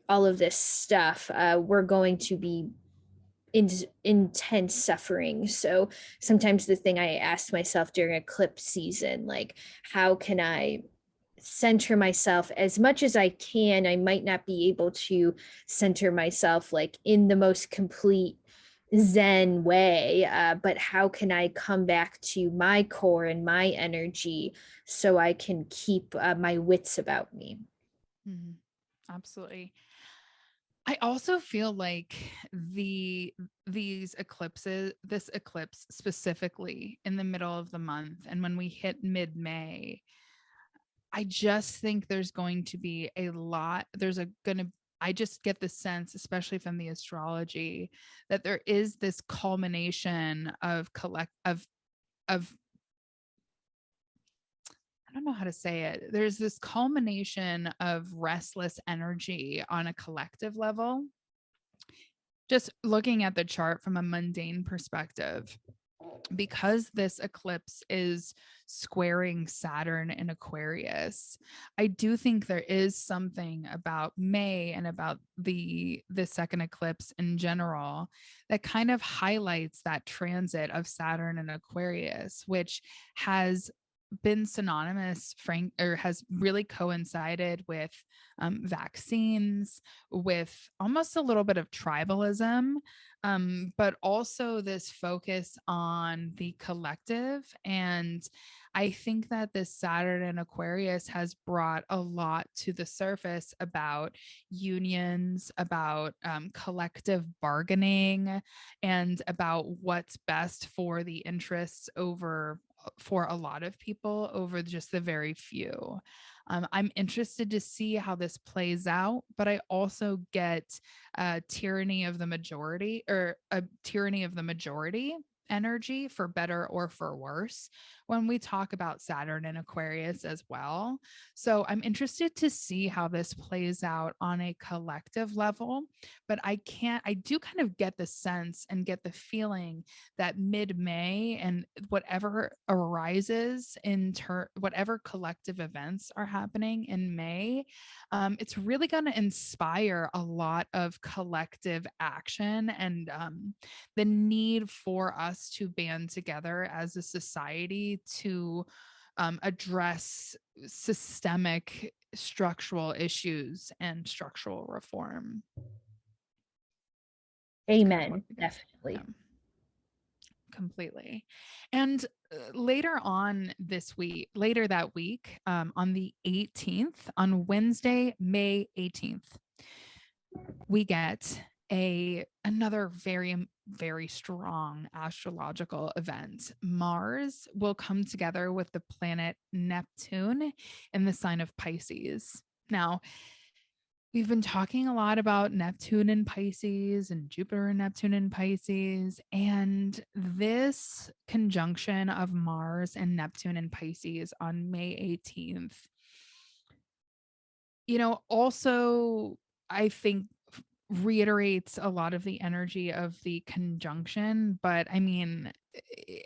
[SPEAKER 2] all of this stuff, we're going to be in intense suffering. So sometimes the thing I asked myself during eclipse season, like, how can I center myself as much as I can? I might not be able to center myself like in the most complete Zen way, but how can I come back to my core and my energy so I can keep my wits about me?
[SPEAKER 1] Mhm. Absolutely. I also feel like these eclipses, this eclipse specifically in the middle of the month, and when we hit mid-May, I just think there's going to be a lot. I just get the sense, especially from the astrology, that there is this culmination of I don't know how to say it. There's this culmination of restless energy on a collective level. Just looking at the chart from a mundane perspective, because this eclipse is squaring Saturn in Aquarius, I do think there is something about May and about the second eclipse in general that kind of highlights that transit of Saturn and Aquarius, which has been synonymous, frank, or has really coincided with vaccines, with almost a little bit of tribalism, but also this focus on the collective. And I think that this Saturn in Aquarius has brought a lot to the surface about unions, about collective bargaining, and about what's best for the interests over for a lot of people over just the very few. I'm interested to see how this plays out, but I also get tyranny of the majority, or a tyranny of the majority energy, for better or for worse, when we talk about Saturn and Aquarius as well. So I'm interested to see how this plays out on a collective level, but I do kind of get the sense and get the feeling that mid-May and whatever arises whatever collective events are happening in May, it's really going to inspire a lot of collective action, and the need for us to band together as a society to address systemic structural issues and structural reform. It's kind of what
[SPEAKER 2] Amen.
[SPEAKER 1] I get. Yeah,
[SPEAKER 2] Definitely.
[SPEAKER 1] completely. And later that week, on the 18th, on Wednesday, May 18th, we get another very, very strong astrological event. Mars will come together with the planet Neptune in the sign of Pisces. Now, we've been talking a lot about Neptune and Pisces and Jupiter and Neptune and Pisces. And this conjunction of Mars and Neptune and Pisces on May 18th, also, I think, reiterates a lot of the energy of the conjunction. But I mean,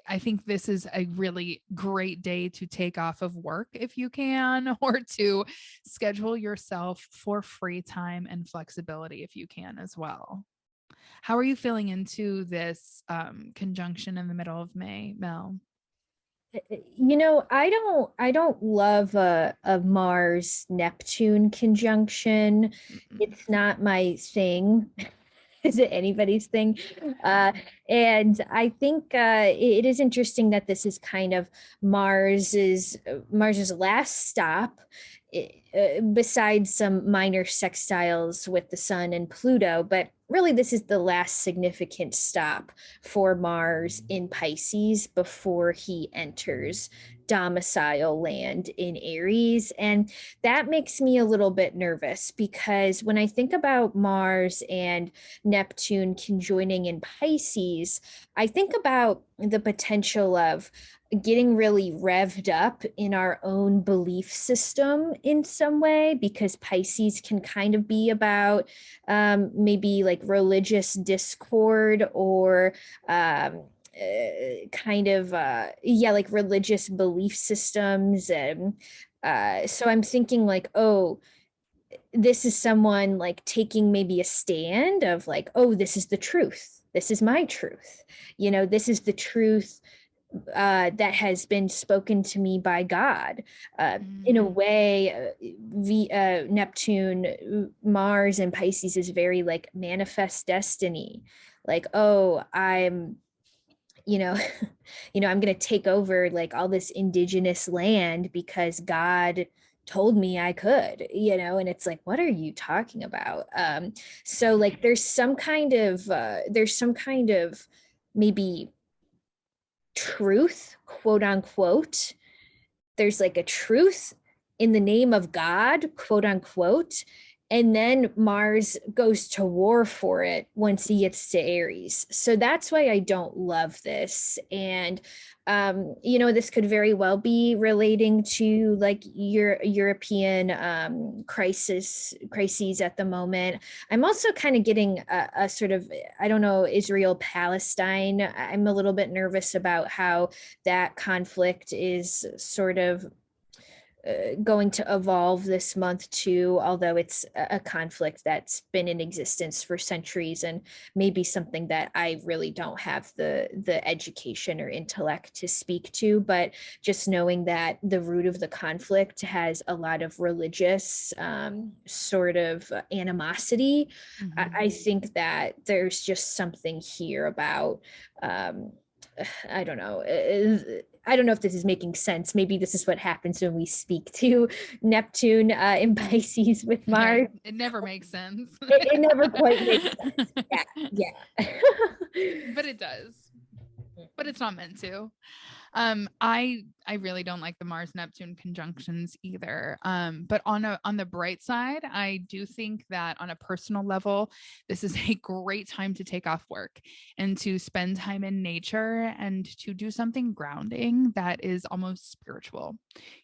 [SPEAKER 1] I think this is a really great day to take off of work if you can, or to schedule yourself for free time and flexibility if you can as well. How are you feeling into this conjunction in the middle of May, Mel?
[SPEAKER 2] I don't love a Mars Neptune conjunction.
[SPEAKER 1] Mm-mm.
[SPEAKER 2] It's not my thing. Is it anybody's thing? Uh, and I think it is interesting that this is kind of Mars's last stop, besides some minor sextiles with the Sun and Pluto. But really, this is the last significant stop for Mars in Pisces before he enters domicile land in Aries. And that makes me a little bit nervous because when I think about Mars and Neptune conjoining in Pisces, I think about the potential of getting really revved up in our own belief system in some way, because Pisces can kind of be about maybe like religious discord, or kind of yeah, like religious belief systems. And so I'm thinking like, oh, this is someone like taking maybe a stand of like, oh, this is the truth, this is my truth, this is the truth that has been spoken to me by God. In a
[SPEAKER 1] Mm.
[SPEAKER 2] way, Neptune, Mars, and Pisces is very like manifest destiny. Like, oh, you know, I'm going to take over like all this indigenous land because God told me I could, and it's like, what are you talking about? So like there's some kind of maybe truth, quote unquote. There's like a truth in the name of God, quote unquote. And then Mars goes to war for it once he gets to Aries. So that's why I don't love this. And this could very well be relating to like your European crises at the moment. I'm also kind of getting a sort of, I don't know, Israel Palestine. I'm a little bit nervous about how that conflict is sort of going to evolve this month too, although it's a conflict that's been in existence for centuries, and maybe something that I really don't have the education or intellect to speak to. But just knowing that the root of the conflict has a lot of religious sort of animosity,
[SPEAKER 1] Mhm.
[SPEAKER 2] I think that there's just something here about um, I don't know. I don't know if this is making sense. Maybe this is what happens when we speak to Neptune in Pisces with
[SPEAKER 1] Yeah,
[SPEAKER 2] Mars.
[SPEAKER 1] it never makes sense.
[SPEAKER 2] It never quite makes sense. Yeah, yeah.
[SPEAKER 1] But it does. But it's not meant to. I really don't like the Mars Neptune conjunctions either. But on the bright side, I do think that on a personal level, this is a great time to take off work and to spend time in nature and to do something grounding that is almost spiritual,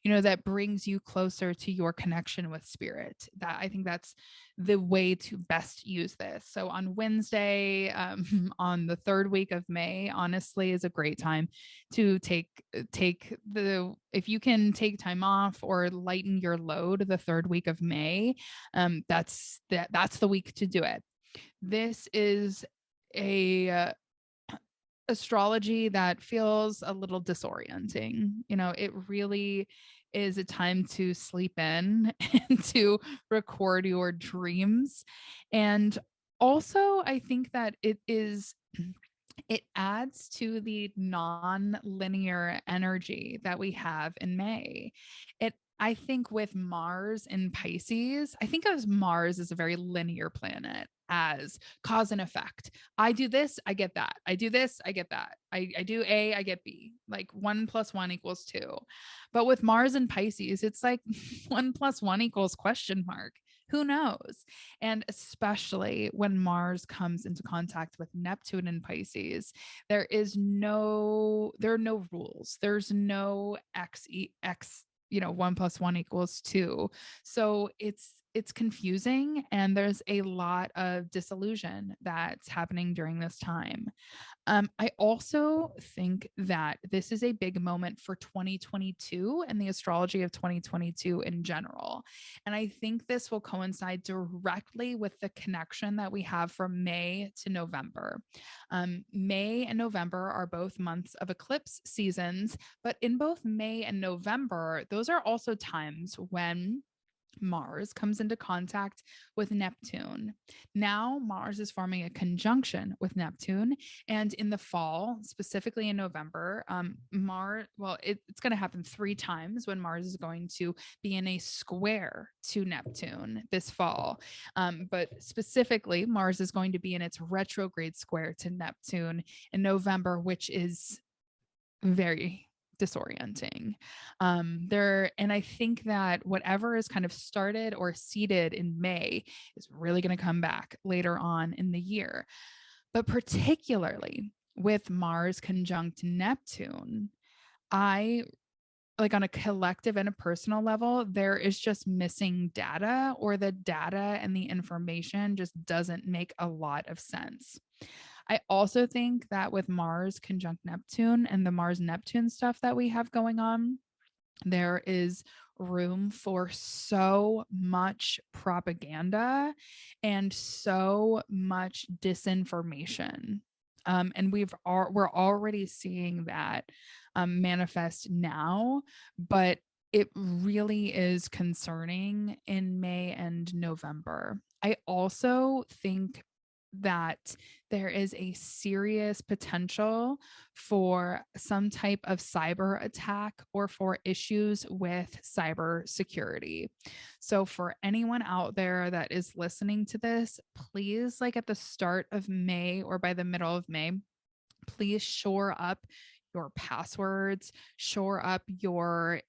[SPEAKER 1] that brings you closer to your connection with spirit. That I think that's the way to best use this. So on Wednesday, on the third week of May, honestly, is a great time to take the if you can take time off or lighten your load the third week of May. That's the week to do it. This is a astrology that feels a little disorienting. It really is a time to sleep in and to record your dreams. And also, I think that it adds to the non-linear energy that we have in May. I think with Mars in Pisces, I think of Mars as a very linear planet, as cause and effect. I do this, I get that. I do this, I get that. I do A, I get B. Like 1 + 1 = 2. But with Mars in Pisces, it's like 1 + 1 = question mark. Who knows? And especially when Mars comes into contact with Neptune in Pisces, there are no rules. There's no x, 1 + 1 = 2. So it's confusing, and there's a lot of disillusion that's happening during this time. I also think that this is a big moment for 2022 and the astrology of 2022 in general. And I think this will coincide directly with the connection that we have from May to November. May and November are both months of eclipse seasons, but in both May and November, those are also times when Mars comes into contact with Neptune. Now, Mars is forming a conjunction with Neptune. And in the fall, specifically in November, it's going to happen 3 times when Mars is going to be in a square to Neptune this fall. But specifically, Mars is going to be in its retrograde square to Neptune in November, which is very disorienting. And I think that whatever is kind of started or seeded in May is really going to come back later on in the year. But particularly with Mars conjunct Neptune, I like on a collective and a personal level, there is just missing data, or the data and the information just doesn't make a lot of sense. I also think that with Mars conjunct Neptune and the Mars Neptune stuff that we have going on, there is room for so much propaganda and so much disinformation. And we're already seeing that manifest now, but it really is concerning in May and November. I also think that there is a serious potential for some type of cyber attack or for issues with cyber security. So, for anyone out there that is listening to this, please, like at the start of May or by the middle of May, please shore up your passwords, shore up your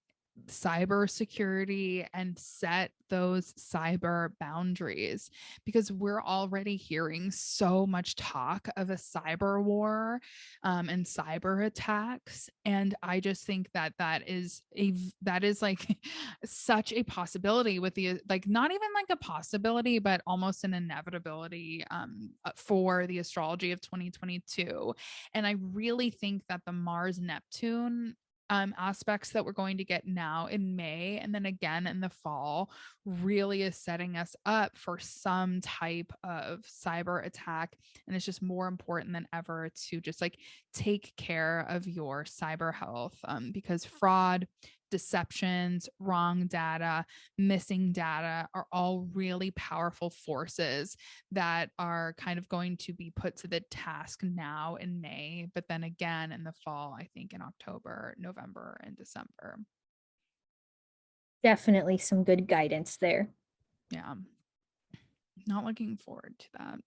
[SPEAKER 1] cyber security, and set those cyber boundaries, because we're already hearing so much talk of a cyber war and cyber attacks. And I just think that that is like such a possibility, with the like not even like a possibility but almost an inevitability for the astrology of 2022. And I really think that the Mars Neptune aspects that we're going to get now in May and then again in the fall really is setting us up for some type of cyber attack. And it's just more important than ever to just like take care of your cyber health, because fraud, deceptions, wrong data, missing data are all really powerful forces that are kind of going to be put to the task now in May, but then again in the fall, I think in October, November, and December.
[SPEAKER 2] Definitely some good guidance there.
[SPEAKER 1] Yeah. Not looking forward to that.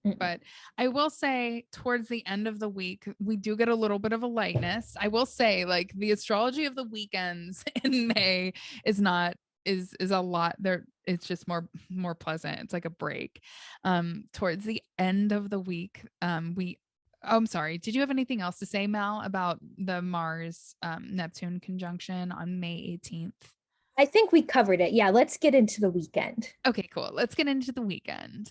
[SPEAKER 2] Mm-mm.
[SPEAKER 1] But I will say towards the end of the week, we do get a little bit of a lightness. I will say, like, the astrology of the weekends in May is not is a lot there. It's just more pleasant. It's like a break. Towards the end of the week, I'm sorry. Did you have anything else to say, Mel, about the Mars Neptune conjunction on May 18th?
[SPEAKER 2] I think we covered it. Yeah, let's get into the weekend.
[SPEAKER 1] Okay, cool. Let's get into the weekend.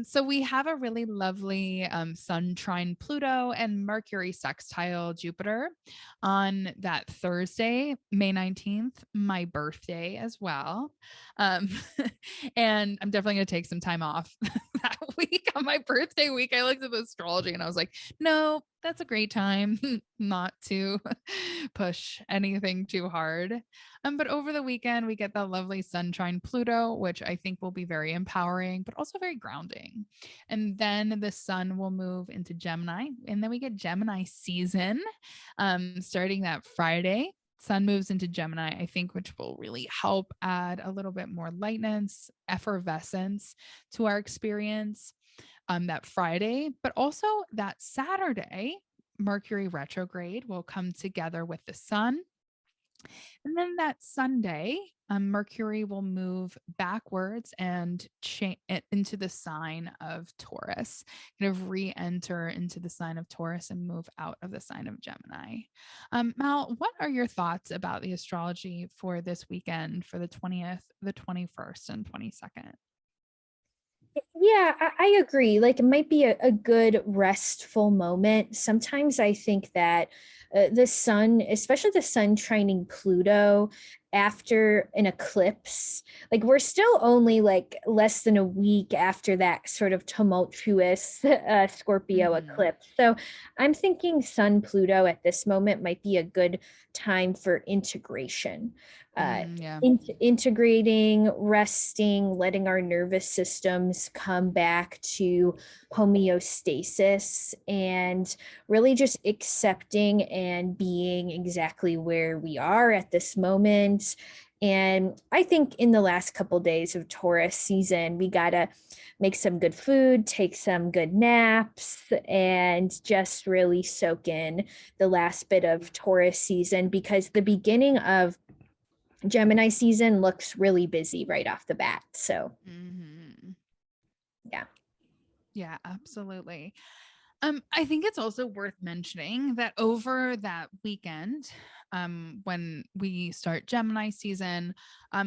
[SPEAKER 1] So we have a really lovely Sun trine Pluto and Mercury sextile Jupiter on that Thursday, May 19th, my birthday as well. Um, and I'm definitely going to take some time off that week on my birthday week. I looked at the astrology and I was like, no, that's a great time not to push anything too hard. But over the weekend, we get that lovely Sun trine Pluto, which I think will be very empowering, but also very grounding. And then the Sun will move into Gemini, and then we get Gemini season starting that Friday. Sun moves into Gemini, I think, which will really help add a little bit more lightness, effervescence to our experience that Friday, but also that Saturday. Mercury retrograde will come together with the Sun. And then that Sunday, Mercury will move backwards and into the sign of Taurus, kind of re enter into the sign of Taurus and move out of the sign of Gemini. Mal, what are your thoughts about the astrology for this weekend for the 20th, the 21st, and 22nd?
[SPEAKER 2] Yeah, I agree. Like it might be a good restful moment. Sometimes I think that the sun, especially the sun trining Pluto after an eclipse, like we're still only like less than a week after that sort of tumultuous Scorpio
[SPEAKER 1] Mm-hmm.
[SPEAKER 2] eclipse. So I'm thinking Sun Pluto at this moment might be a good time for integration. Uh,
[SPEAKER 1] Yeah.
[SPEAKER 2] Integrating, resting, letting our nervous systems come back to homeostasis, and really just accepting and being exactly where we are at this moment. And I think in the last couple of days of Taurus season, we got to make some good food, take some good naps, and just really soak in the last bit of Taurus season, because the beginning of Gemini season looks really busy right off the bat. So,
[SPEAKER 1] Mm-hmm.
[SPEAKER 2] yeah.
[SPEAKER 1] Yeah, absolutely. I think it's also worth mentioning that over that weekend, when we start Gemini season,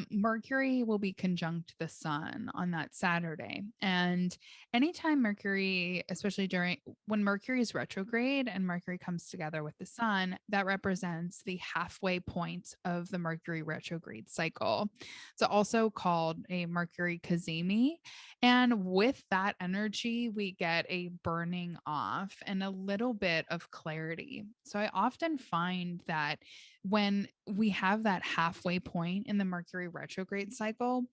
[SPEAKER 1] Mercury will be conjunct the sun on that Saturday. And anytime Mercury, especially during when Mercury is retrograde and Mercury comes together with the sun, that represents the halfway point of the Mercury retrograde cycle. It's also called a Mercury Kazemi. And with that energy, we get a burning off and a little bit of clarity. So I often find that when we have that halfway point in the Mercury retrograde cycle,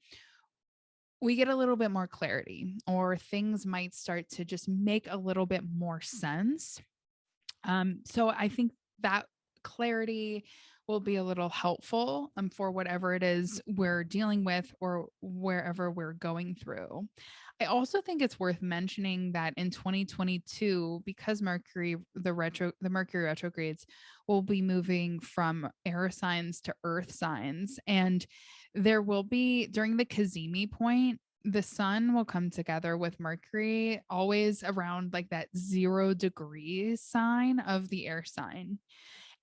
[SPEAKER 1] we get a little bit more clarity, or things might start to just make a little bit more sense. So I think that clarity will be a little helpful for whatever it is we're dealing with or wherever we're going through. I also think it's worth mentioning that in 2022, because the Mercury retrogrades will be moving from air signs to earth signs, and there will be during the Kazemi point, the sun will come together with Mercury always around like that 0 degrees sign of the air sign.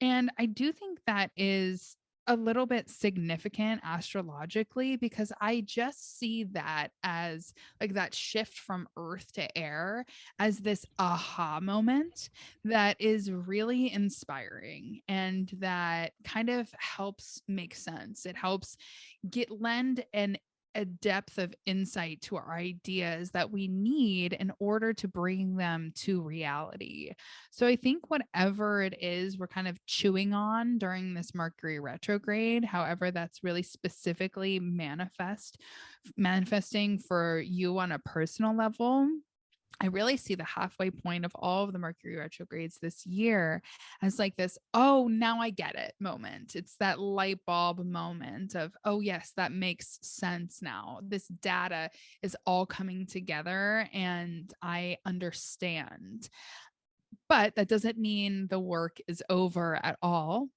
[SPEAKER 1] And I do think that is a little bit significant astrologically, because I just see that as like that shift from earth to air as this aha moment that is really inspiring and that kind of helps make sense. It helps lend a depth of insight to our ideas that we need in order to bring them to reality. So I think whatever it is we're kind of chewing on during this Mercury retrograde, however that's really specifically manifesting for you on a personal level, I really see the halfway point of all of the Mercury retrogrades this year as like this, oh, now I get it moment. It's that light bulb moment of, oh, yes, that makes sense now. This data is all coming together and I understand. But that doesn't mean the work is over at all.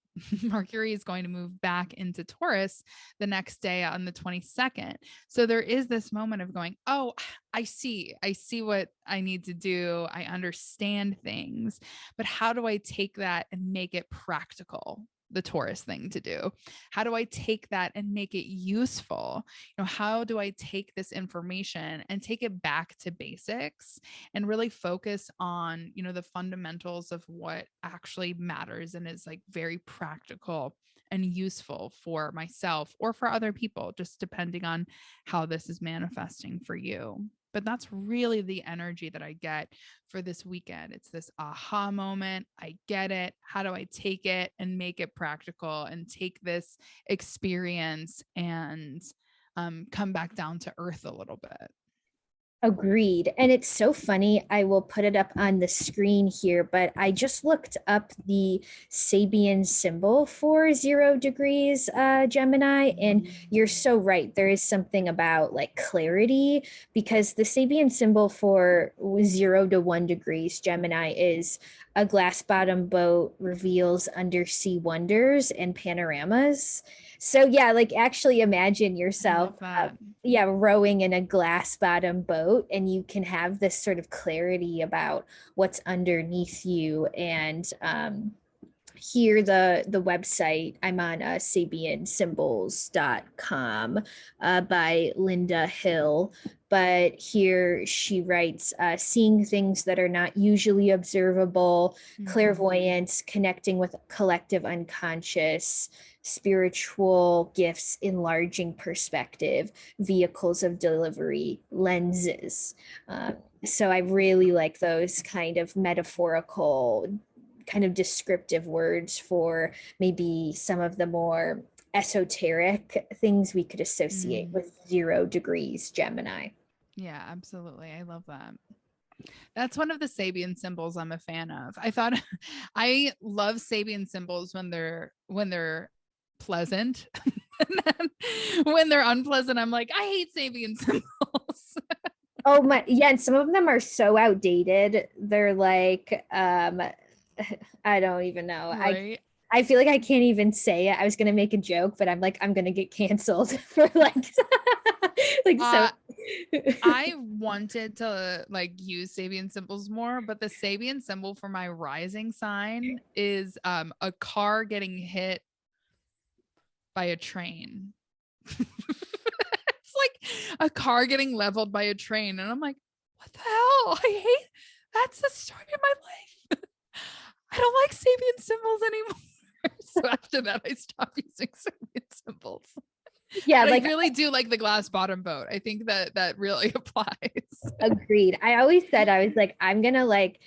[SPEAKER 1] Mercury is going to move back into Taurus the next day on the 22nd. So there is this moment of going, oh, I see. I see what I need to do. I understand things. But how do I take that and make it practical? The Taurus thing to do. How do I take that and make it useful? How do I take this information and take it back to basics and really focus on, the fundamentals of what actually matters and is like very practical and useful for myself or for other people, just depending on how this is manifesting for you. But that's really the energy that I get for this weekend. It's this aha moment. I get it. How do I take it and make it practical and take this experience and come back down to earth a little bit?
[SPEAKER 2] Agreed. And it's so funny. I will put it up on the screen here, but I just looked up the Sabian symbol for 0 degrees Gemini. And you're so right. There is something about like clarity because the Sabian symbol for 0 to 1 degrees Gemini is a glass bottom boat reveals undersea wonders and panoramas. So, yeah, like actually imagine
[SPEAKER 1] I
[SPEAKER 2] yourself
[SPEAKER 1] love that.
[SPEAKER 2] yeah, rowing in a glass bottom boat, and you can have this sort of clarity about what's underneath you. And here the website I'm on sabiansymbols.com by Linda Hill, but here she writes seeing things that are not usually observable,
[SPEAKER 1] Mhm.
[SPEAKER 2] clairvoyance, connecting with collective unconscious, spiritual gifts, enlarging perspective, vehicles of delivery, lenses. So I really like those kind of metaphorical, kind of descriptive words for maybe some of the more esoteric things we could associate
[SPEAKER 1] Mm.
[SPEAKER 2] with 0 degrees Gemini.
[SPEAKER 1] Yeah, absolutely. I love that. That's one of the Sabian symbols I'm a fan of. I thought I love Sabian symbols when they're pleasant. And then when they're unpleasant, I'm like, I hate Sabian symbols.
[SPEAKER 2] Oh my, yeah, and some of them are so outdated. They're like, I don't even know.
[SPEAKER 1] Right.
[SPEAKER 2] I feel like I can't even say it. I was gonna make a joke, but I'm like, I'm gonna get canceled for like like so
[SPEAKER 1] Uh I wanted to like use Sabian symbols more, but the Sabian symbol for my rising sign is a car getting hit by a train. It's like a car getting leveled by a train. And I'm like, what the hell? I hate that's the story of my life. I don't like Sabian symbols anymore. So after that, I stopped using Sabian symbols.
[SPEAKER 2] yeah,
[SPEAKER 1] But I
[SPEAKER 2] like
[SPEAKER 1] really do like the glass bottom boat. I think that that really applies.
[SPEAKER 2] agreed. I always said I was like, I'm gonna like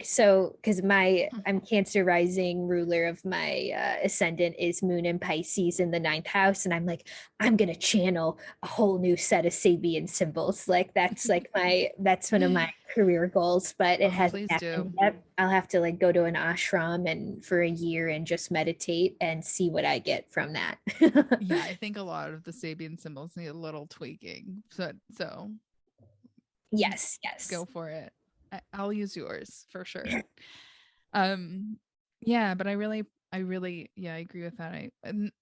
[SPEAKER 2] so because my I'm Cancer rising, ruler of my ascendant is Moon in Pisces in the ninth house, and I'm like, I'm gonna channel a whole new set of Sabian symbols. That's one of my career goals, but it
[SPEAKER 1] Oh,
[SPEAKER 2] hasn't
[SPEAKER 1] please
[SPEAKER 2] happened
[SPEAKER 1] do.
[SPEAKER 2] yet. I'll have to like go to an ashram and for a year and just meditate and see what I get from that.
[SPEAKER 1] Yeah, I think a lot of the Sabian symbols need a little tweaking. So
[SPEAKER 2] Yes, yes.
[SPEAKER 1] go for it. I'll use yours for sure. Um, yeah, but I really, yeah, I agree with that.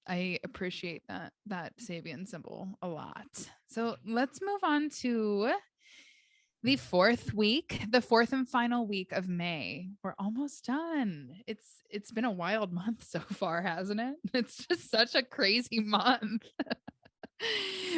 [SPEAKER 1] I appreciate that Sabian symbol a lot. So let's move on to the fourth week, the fourth and final week of May. We're almost done. It's been a wild month so far, hasn't it? It's just such a crazy month.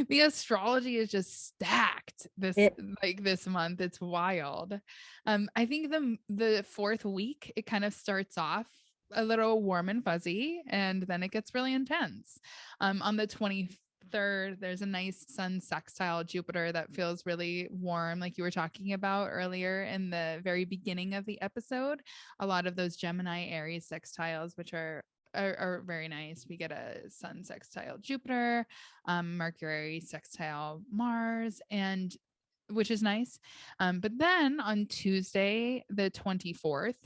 [SPEAKER 1] The astrology is just stacked
[SPEAKER 2] It
[SPEAKER 1] this month. It's wild. I think the fourth week it kind of starts off a little warm and fuzzy, and then it gets really intense. On the 23rd, there's a nice sun sextile Jupiter that feels really warm, like you were talking about earlier in the very beginning of the episode. A lot of those Gemini Aries sextiles, which are very nice. We get a sun sextile Jupiter, Mercury sextile Mars, and which is nice. But then on Tuesday, the 24th,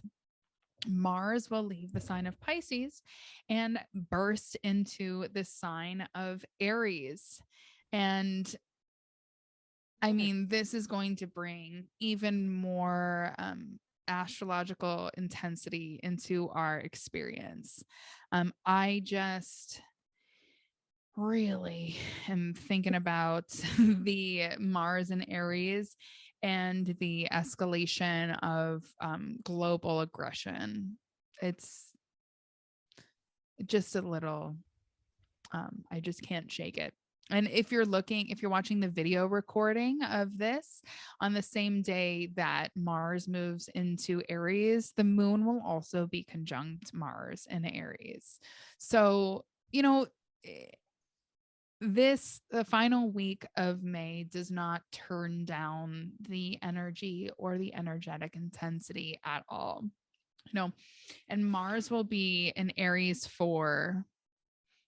[SPEAKER 1] Mars will leave the sign of Pisces and burst into the sign of Aries. And I mean, this is going to bring even more astrological intensity into our experience. I just really am thinking about the Mars and Aries and the escalation of global aggression. It's just a little, I just can't shake it. And if you're watching the video recording of this on the same day that Mars moves into Aries, the moon will also be conjunct Mars in Aries. So, you know, eh, the final week of May does not turn down the energy or the energetic intensity at all. You know, and Mars will be in Aries for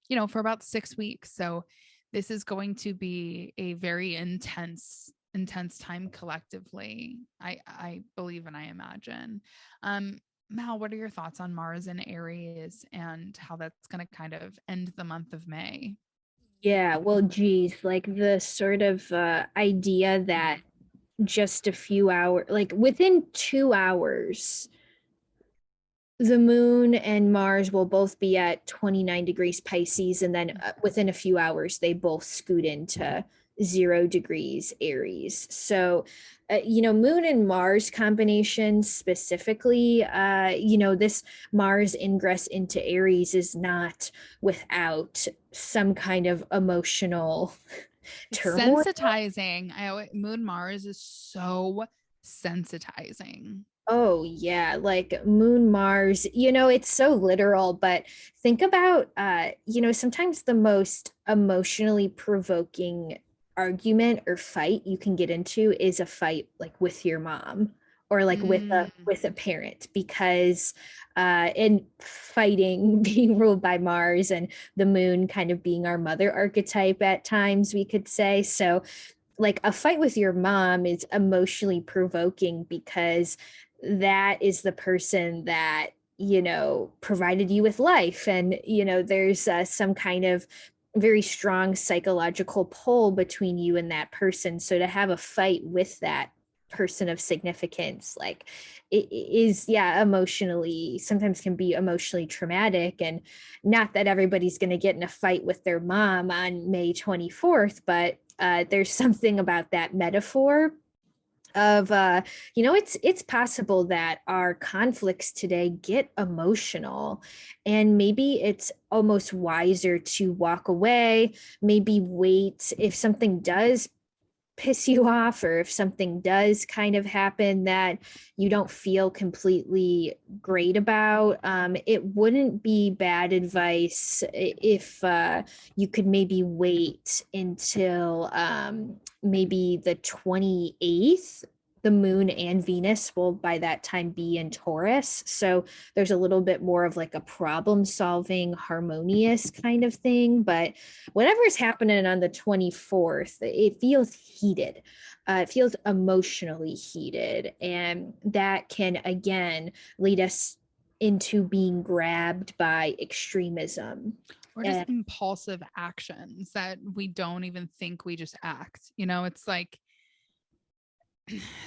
[SPEAKER 1] about 6 weeks. So this is going to be a very intense intense time collectively. I believe and I imagine. Um, Mal, what are your thoughts on Mars and Aries and how that's going to kind of end the month of May?
[SPEAKER 2] Yeah, well, geez, like the sort of idea that just a few hours, like within 2 hours, the moon and Mars will both be at 29 degrees Pisces, and then within a few hours, they both scoot into 0 degrees Aries. So, moon and Mars combination specifically, this Mars ingress into Aries is not without some kind of emotional
[SPEAKER 1] It's
[SPEAKER 2] turmoil.
[SPEAKER 1] sensitizing. Moon Mars is so sensitizing.
[SPEAKER 2] Oh yeah, like Moon Mars, it's so literal, but think about sometimes the most emotionally provoking argument or fight you can get into is a fight like with your mom or like with a
[SPEAKER 1] Mm.
[SPEAKER 2] with a parent because in fighting being ruled by Mars and the moon kind of being our mother archetype at times we could say. So like a fight with your mom is emotionally provoking because that is the person that provided you with life, and there's some kind of very strong psychological pull between you and that person. So to have a fight with that person of significance, like it is, yeah, emotionally sometimes can be emotionally traumatic. And not that everybody's going to get in a fight with their mom on May 24th, but there's something about that metaphor of it's possible that our conflicts today get emotional, and maybe it's almost wiser to walk away, maybe wait if something does piss you off, or if something does kind of happen that you don't feel completely great about. It wouldn't be bad advice if you could maybe wait until maybe the 28th. The moon and Venus will by that time be in Taurus. So there's a little bit more of like a problem solving, harmonious kind of thing. But whatever's happening on the 24th, it feels heated. It feels emotionally heated. And that can, again, lead us into being grabbed by extremism.
[SPEAKER 1] Or just
[SPEAKER 2] And
[SPEAKER 1] impulsive actions that we don't even think, we just act. It's like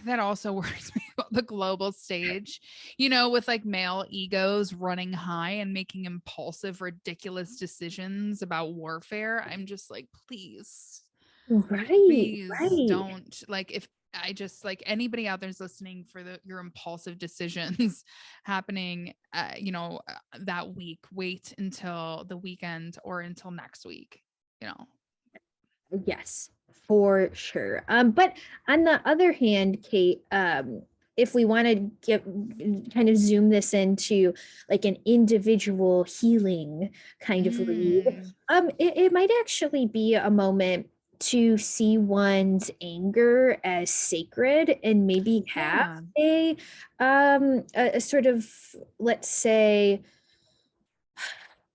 [SPEAKER 1] that also worries me about the global stage, with like male egos running high and making impulsive, ridiculous decisions about warfare. I'm just like,
[SPEAKER 2] right,
[SPEAKER 1] please
[SPEAKER 2] right.
[SPEAKER 1] don't. Like, if I just like anybody out there's listening for your impulsive decisions happening, that week, wait until the weekend or until next week, you know.
[SPEAKER 2] Yes, for sure. But on the other hand, Kate, if we want to get kind of zoom this into like an individual healing kind of read,
[SPEAKER 1] Mm,
[SPEAKER 2] it might actually be a moment to see one's anger as sacred and maybe have
[SPEAKER 1] yeah.
[SPEAKER 2] a sort of, let's say,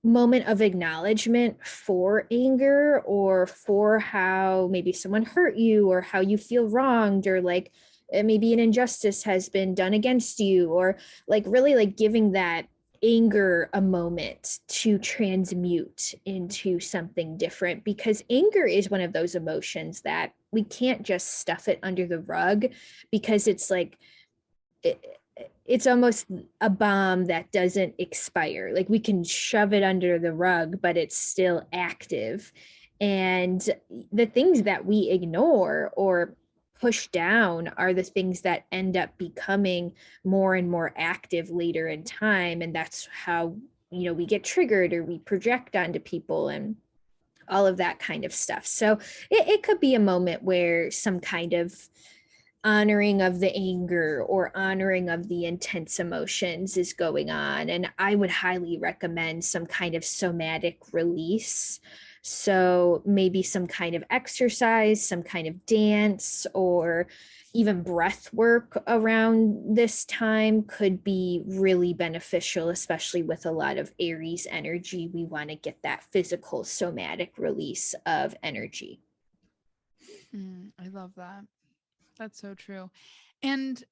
[SPEAKER 2] moment of acknowledgement for anger or for how maybe someone hurt you or how you feel wronged, or like maybe an injustice has been done against you, or like really like giving that anger a moment to transmute into something different, because anger is one of those emotions that we can't just stuff it under the rug, because it's like it's almost a bomb that doesn't expire. Like we can shove it under the rug, but it's still active. And the things that we ignore or push down are the things that end up becoming more and more active later in time. And that's how, we get triggered or we project onto people and all of that kind of stuff. So it could be a moment where some kind of honoring of the anger or honoring of the intense emotions is going on. And I would highly recommend some kind of somatic release. So maybe some kind of exercise, some kind of dance, or even breath work around this time could be really beneficial, especially with a lot of Aries energy. We want to get that physical somatic release of energy.
[SPEAKER 1] I love that. That's so true. And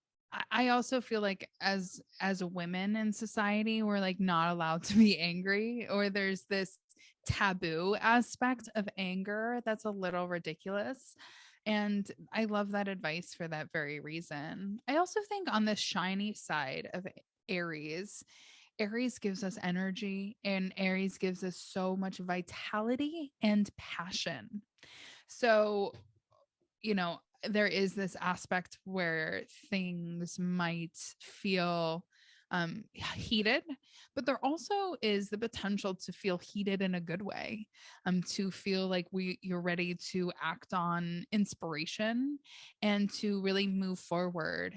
[SPEAKER 1] I also feel like as women in society, we're like not allowed to be angry, or there's this taboo aspect of anger that's a little ridiculous. And I love that advice for that very reason. I also think on the shiny side of Aries, Aries gives us energy, and Aries gives us so much vitality and passion. So, you know, there is this aspect where things might feel heated, but there also is the potential to feel heated in a good way, to feel like you're ready to act on inspiration and to really move forward.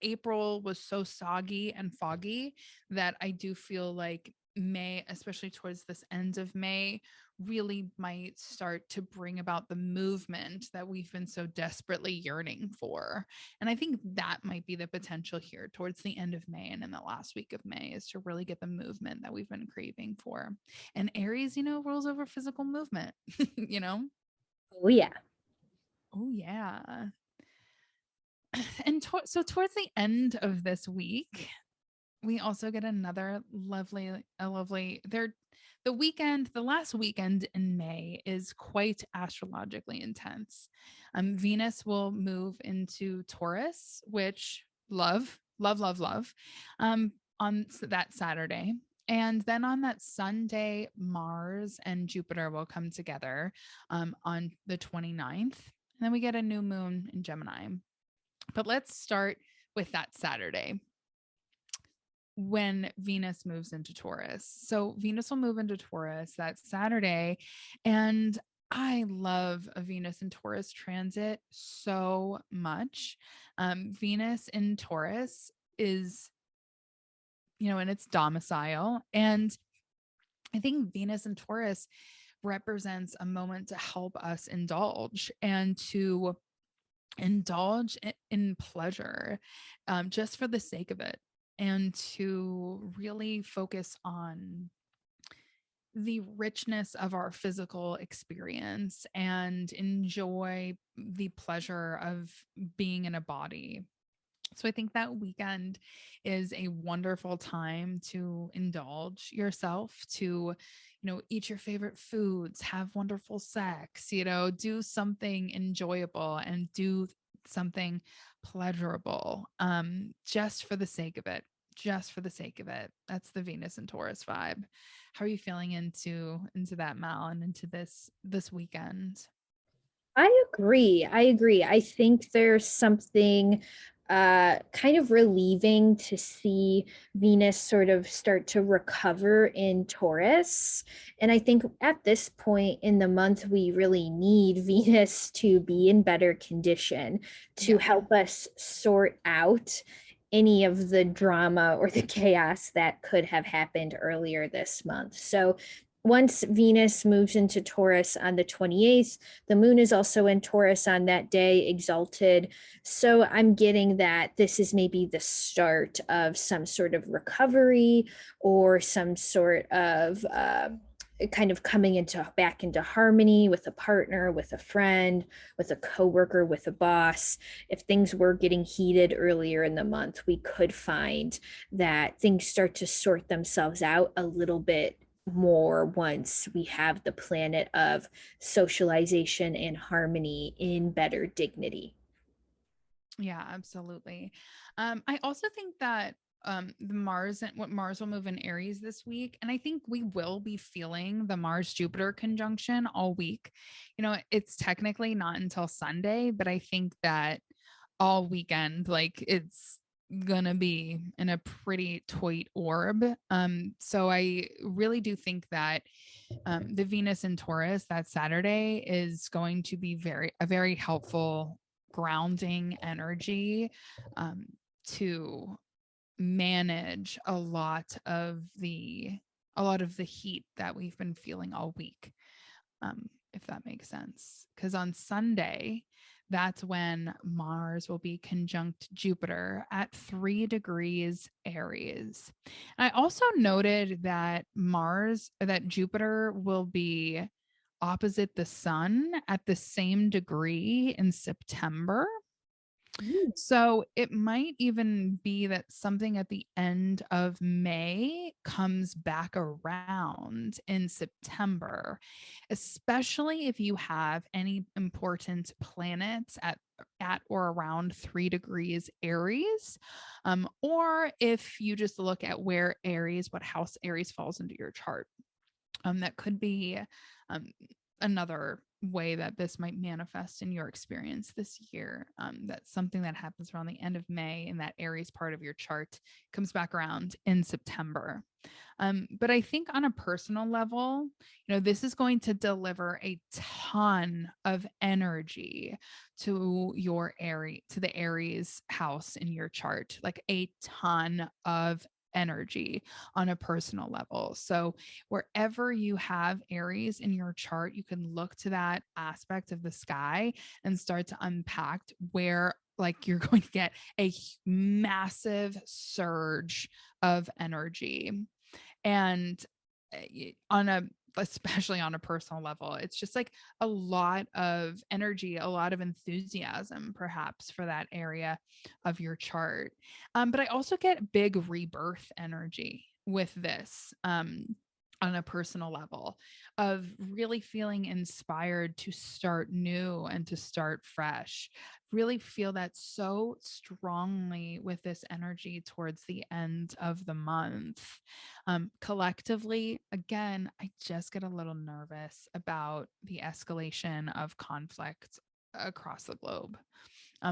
[SPEAKER 1] April was so soggy and foggy that I do feel like May, especially towards this end of May, really might start to bring about the movement that we've been so desperately yearning for. And I think that might be the potential here towards the end of May and in the last week of May, is to really get the movement that we've been craving for. And Aries, rules over physical movement, you know?
[SPEAKER 2] Oh, yeah.
[SPEAKER 1] Oh, yeah. And so towards the end of this week, we also get another lovely the last weekend in May is quite astrologically intense. Venus will move into Taurus, which love on that Saturday. And then on that Sunday, Mars and Jupiter will come together on the 29th. And then we get a new moon in Gemini. But let's start with that Saturday when Venus moves into Taurus. So Venus will move into Taurus that Saturday. And I love a Venus in Taurus transit so much. Venus in Taurus is, in its domicile. And I think Venus in Taurus represents a moment to help us indulge and to indulge in pleasure, just for the sake of it, and to really focus on the richness of our physical experience and enjoy the pleasure of being in a body. So I think that weekend is a wonderful time to indulge yourself, to, eat your favorite foods, have wonderful sex, do something enjoyable and do something pleasurable, just for the sake of it. Just for the sake of it. That's the Venus and Taurus vibe. How are you feeling into that, Mal, and into this weekend?
[SPEAKER 2] I agree. I agree. I think there's something kind of relieving to see Venus sort of start to recover in Taurus. And I think at this point in the month, we really need Venus to be in better condition to
[SPEAKER 1] Yeah.
[SPEAKER 2] help us sort out any of the drama or the chaos that could have happened earlier this month. So once Venus moves into Taurus on the 28th, the moon is also in Taurus on that day, exalted. So I'm getting that this is maybe the start of some sort of recovery or some sort of kind of coming back into harmony with a partner, with a friend, with a coworker, with a boss. If things were getting heated earlier in the month, we could find that things start to sort themselves out a little bit more once we have the planet of socialization and harmony in better dignity.
[SPEAKER 1] Yeah, absolutely. I also think that what Mars will move in Aries this week, and I think we will be feeling the Mars Jupiter conjunction all week. It's technically not until Sunday, but I think that all weekend, like, it's gonna be in a pretty tight orb. So I really do think that the Venus in Taurus that Saturday is going to be a very helpful grounding energy, um, to manage a lot of the heat that we've been feeling all week, if that makes sense. Because on Sunday, that's when Mars will be conjunct Jupiter at 3 degrees Aries. I also noted that Jupiter will be opposite the sun at the same degree in September.
[SPEAKER 2] Mm.
[SPEAKER 1] So it might even be that something at the end of May comes back around in September, especially if you have any important planets at or around 3 degrees Aries. Or if you just look at where Aries, what house Aries falls into your chart. That could be um, another way that this might manifest in your experience this year. That's something that happens around the end of May, and that Aries part of your chart comes back around in September. But I think on a personal level, this is going to deliver a ton of energy to the Aries house in your chart, like a ton of energy on a personal level. So wherever you have Aries in your chart, you can look to that aspect of the sky and start to unpack where like you're going to get a massive surge of energy. And on a especially on a personal level, it's just like a lot of energy, a lot of enthusiasm perhaps for that area of your chart. But I also get big rebirth energy with this, on a personal level, of really feeling inspired to start new and to start fresh. Really feel that so strongly with this energy towards the end of the month. Collectively, again, I just get a little nervous about the escalation of conflict across the globe.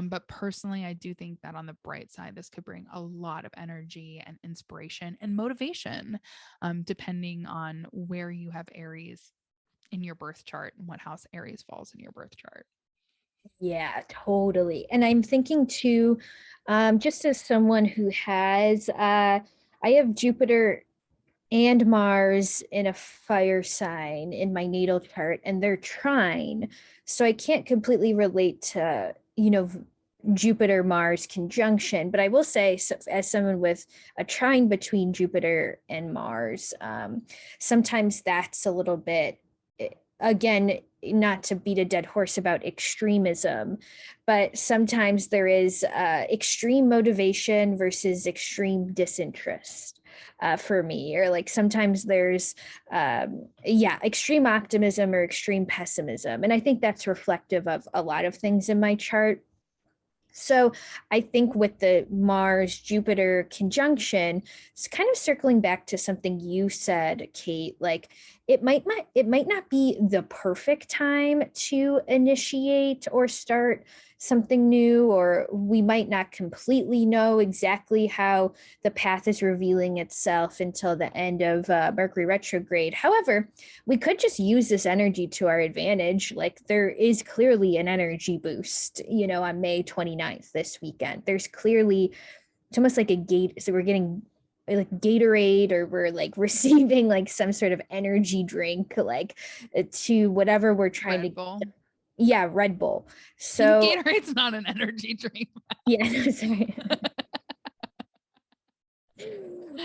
[SPEAKER 1] But personally, I do think that on the bright side, this could bring a lot of energy and inspiration and motivation, depending on where you have Aries in your birth chart and what house Aries falls in your birth chart.
[SPEAKER 2] Yeah, totally. And I'm thinking too, just as someone who has, I have Jupiter and Mars in a fire sign in my natal chart, and they're trine. So I can't completely relate to, Jupiter Mars conjunction. But I will say, so, as someone with a trine between Jupiter and Mars, sometimes that's a little bit, again, not to beat a dead horse about extremism, but sometimes there is extreme motivation versus extreme disinterest for me, or like sometimes there's extreme optimism or extreme pessimism, and I think that's reflective of a lot of things in my chart. So I think with the Mars Jupiter conjunction, it's kind of circling back to something you said, Kate, like it might not be the perfect time to initiate or start something new, or we might not completely know exactly how the path is revealing itself until the end of Mercury retrograde. However, we could just use this energy to our advantage. Like there is clearly an energy boost, on May 29th this weekend. There's clearly, it's almost like a gate. So we're getting like Gatorade, or we're like receiving like some sort of energy drink, like to whatever we're trying
[SPEAKER 1] Red
[SPEAKER 2] to.
[SPEAKER 1] Bull.
[SPEAKER 2] Yeah, Red Bull. So
[SPEAKER 1] Gatorade's not an energy drink.
[SPEAKER 2] yeah, no, sorry.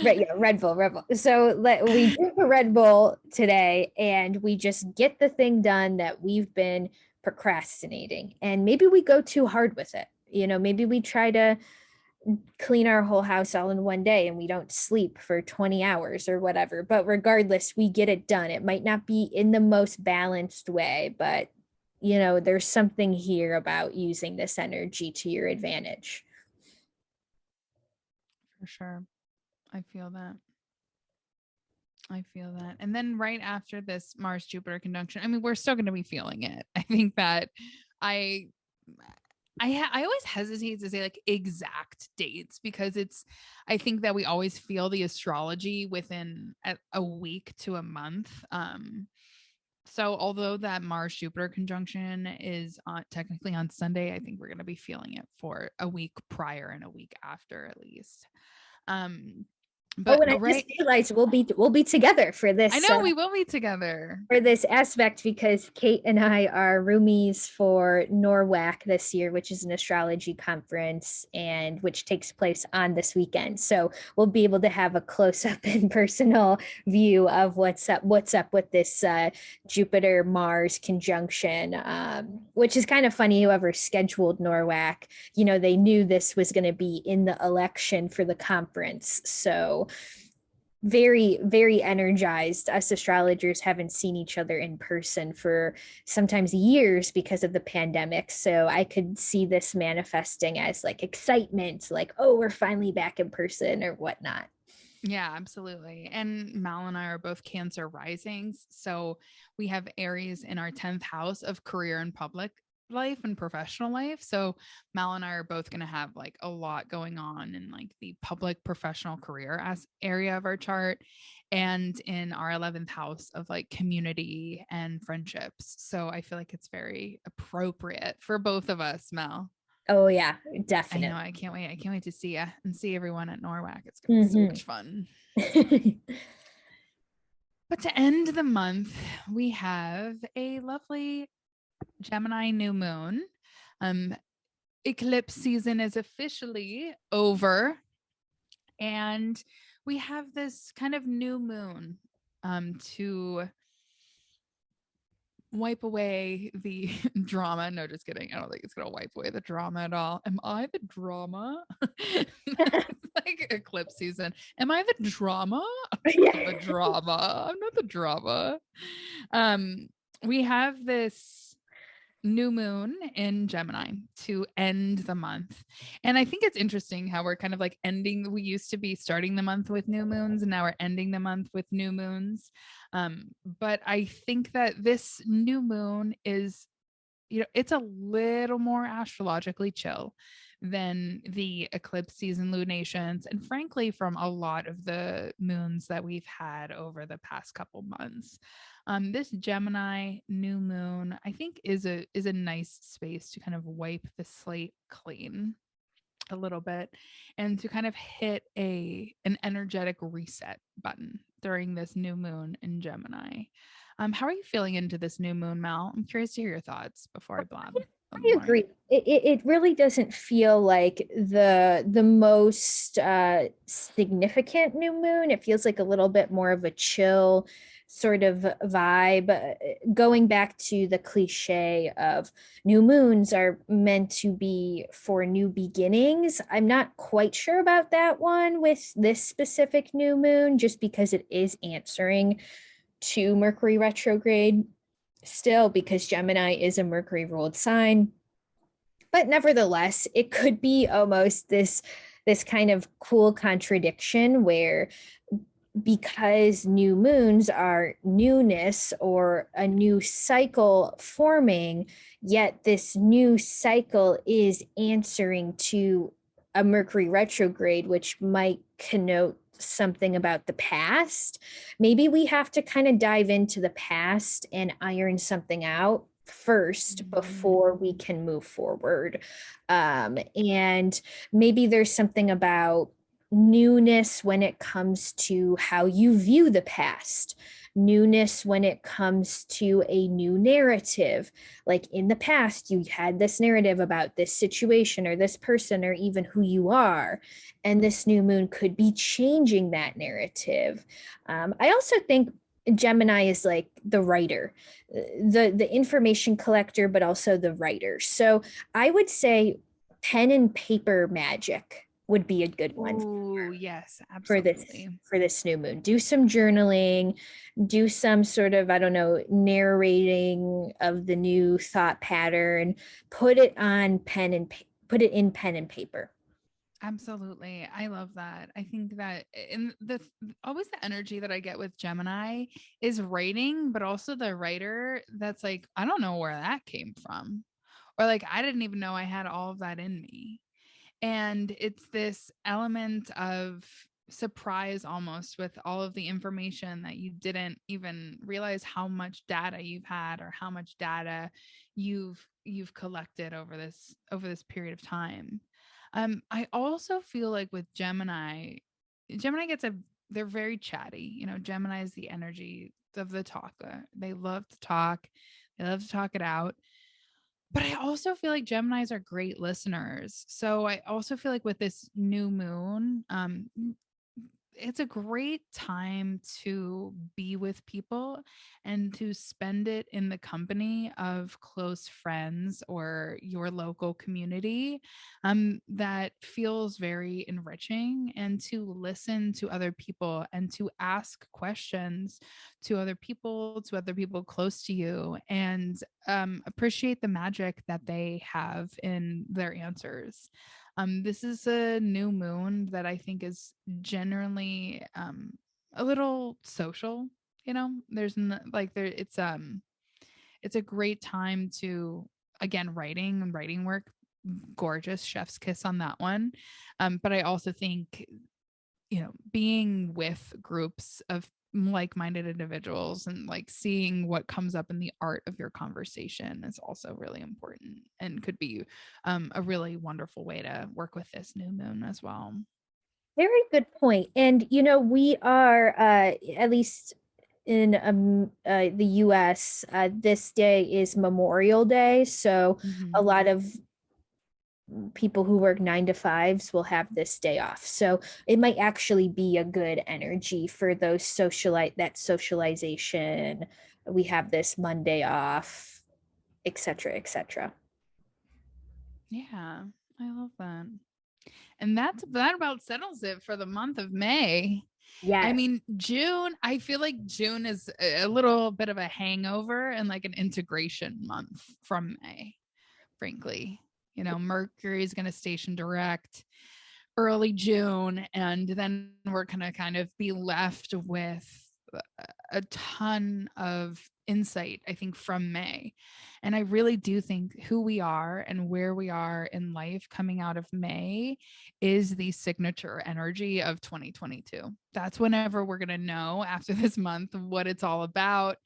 [SPEAKER 2] Right, yeah, Red Bull. So we drink a Red Bull today, and we just get the thing done that we've been procrastinating. And maybe we go too hard with it. Maybe we try to clean our whole house all in one day and we don't sleep for 20 hours or whatever. But regardless, we get it done. It might not be in the most balanced way, but there's something here about using this energy to your advantage.
[SPEAKER 1] For sure. I feel that. I feel that. And then right after this Mars Jupiter conjunction, I mean, we're still going to be feeling it. I think that I I always hesitate to say like exact dates, because I think that we always feel the astrology within a week to a month. So although that Mars Jupiter conjunction is technically on Sunday, I think we're going to be feeling it for a week prior and a week after at least. Um,
[SPEAKER 2] Oh,
[SPEAKER 1] But
[SPEAKER 2] and I just
[SPEAKER 1] right,
[SPEAKER 2] realized we'll be together
[SPEAKER 1] I know we will be together.
[SPEAKER 2] for this aspect because Kate and I are roomies for NORWAC this year, which is an astrology conference and which takes place on this weekend. So we'll be able to have a close up and personal view of what's up with this Jupiter Mars conjunction, which is kind of funny. Whoever scheduled NORWAC, they knew this was going to be in the election for the conference. So very, very energized. Us astrologers haven't seen each other in person for sometimes years because of the pandemic. So I could see this manifesting as like excitement, like, oh, we're finally back in person or whatnot.
[SPEAKER 1] Yeah, absolutely. And Mal and I are both Cancer risings. So we have Aries in our 10th house of career and public life and professional life. So Mal and I are both going to have like a lot going on in like the public professional career as area of our chart and in our 11th house of like community and friendships. So I feel like it's very appropriate for both of us, Mel.
[SPEAKER 2] Oh yeah,
[SPEAKER 1] I know.
[SPEAKER 2] definitely.
[SPEAKER 1] I can't wait. I can't wait to see you and see everyone at NORWAC. It's going to be so
[SPEAKER 2] Mhm.
[SPEAKER 1] much fun. But to end the month, we have a lovely Gemini new moon. Um, Eclipse season is officially over, and we have this kind of new moon to wipe away the drama. No, just kidding. I don't think it's going to wipe away the drama at all. Am I the drama? Like eclipse season. Am I the drama? I'm not the drama. I'm not the drama. Um, we have this new moon in Gemini to end the month. And I think it's interesting how we're kind of like ending. We used to be starting the month with new moons, and now we're ending the month with new moons. But I think that this new moon is, it's a little more astrologically chill than the eclipse season lunations. And frankly, from a lot of the moons that we've had over the past couple months. This Gemini new moon, I think, is a nice space to kind of wipe the slate clean a little bit and to kind of hit an energetic reset button during this new moon in Gemini. How are you feeling into this new moon, Mal? I'm curious to hear your thoughts before I blab
[SPEAKER 2] I
[SPEAKER 1] more.
[SPEAKER 2] agree. It really doesn't feel like the most significant new moon. It feels like a little bit more of a chill sort of vibe. Going back to the cliche of new moons are meant to be for new beginnings. I'm not quite sure about that one with this specific new moon, just because it is answering to Mercury retrograde still, because Gemini is a Mercury ruled sign. But nevertheless, it could be almost this kind of cool contradiction where, because new moons are newness or a new cycle forming, yet this new cycle is answering to a Mercury retrograde, which might connote something about the past. Maybe we have to kind of dive into the past and iron something out first
[SPEAKER 1] Mm.
[SPEAKER 2] before we can move forward. And maybe there's something about newness when it comes to how you view the past, newness when it comes to a new narrative. Like in the past, you had this narrative about this situation or this person or even who you are. And this new moon could be changing that narrative. I also think Gemini is like the writer, the information collector, but also the writer. So I would say pen and paper magic would be a good one
[SPEAKER 1] Oh, yes,
[SPEAKER 2] for this
[SPEAKER 1] absolutely.
[SPEAKER 2] for this new moon. Do some journaling, do some sort of, I don't know, narrating of the new thought pattern, put it in pen and paper.
[SPEAKER 1] Absolutely. I love that. I think that in the always the energy that I get with Gemini is writing, but also the writer that's like, I don't know where that came from. Or like, I didn't even know I had all of that in me. And it's this element of surprise almost with all of the information that you didn't even realize how much data you've had or how much data you've collected over this period of time. I also feel like with Gemini, Gemini they're very chatty. Gemini is the energy of the talker. They love to talk. They love to talk it out. But I also feel like Geminis are great listeners. So I also feel like with this new moon, it's a great time to be with people and to spend it in the company of close friends or your local community, that feels very enriching, and to listen to other people and to ask questions to other people close to you, and appreciate the magic that they have in their answers. This is a new moon that I think is generally a little social. There's like there it's a great time to, again, writing work, gorgeous chef's kiss on that one. But I also think, being with groups of like-minded individuals and like seeing what comes up in the art of your conversation is also really important, and could be a really wonderful way to work with this new moon as well.
[SPEAKER 2] Very good point. And we are at least in the US, this day is Memorial Day, so a
[SPEAKER 1] Mhm.
[SPEAKER 2] lot of people who work 9 to 5s will have this day off. So it might actually be a good energy for those that socialization. We have this Monday off, etc., etc.
[SPEAKER 1] Yeah, I love that. And that about settles it for the month of May. I
[SPEAKER 2] Yes.
[SPEAKER 1] mean, June, I feel like June is a little bit of a hangover and like an integration month from May, frankly. Mercury is going to station direct early June, and then we're going to kind of be left with a ton of insight, I think, from May. And I really do think who we are and where we are in life coming out of May is the signature energy of 2022. That's whenever we're going to know after this month what it's all about,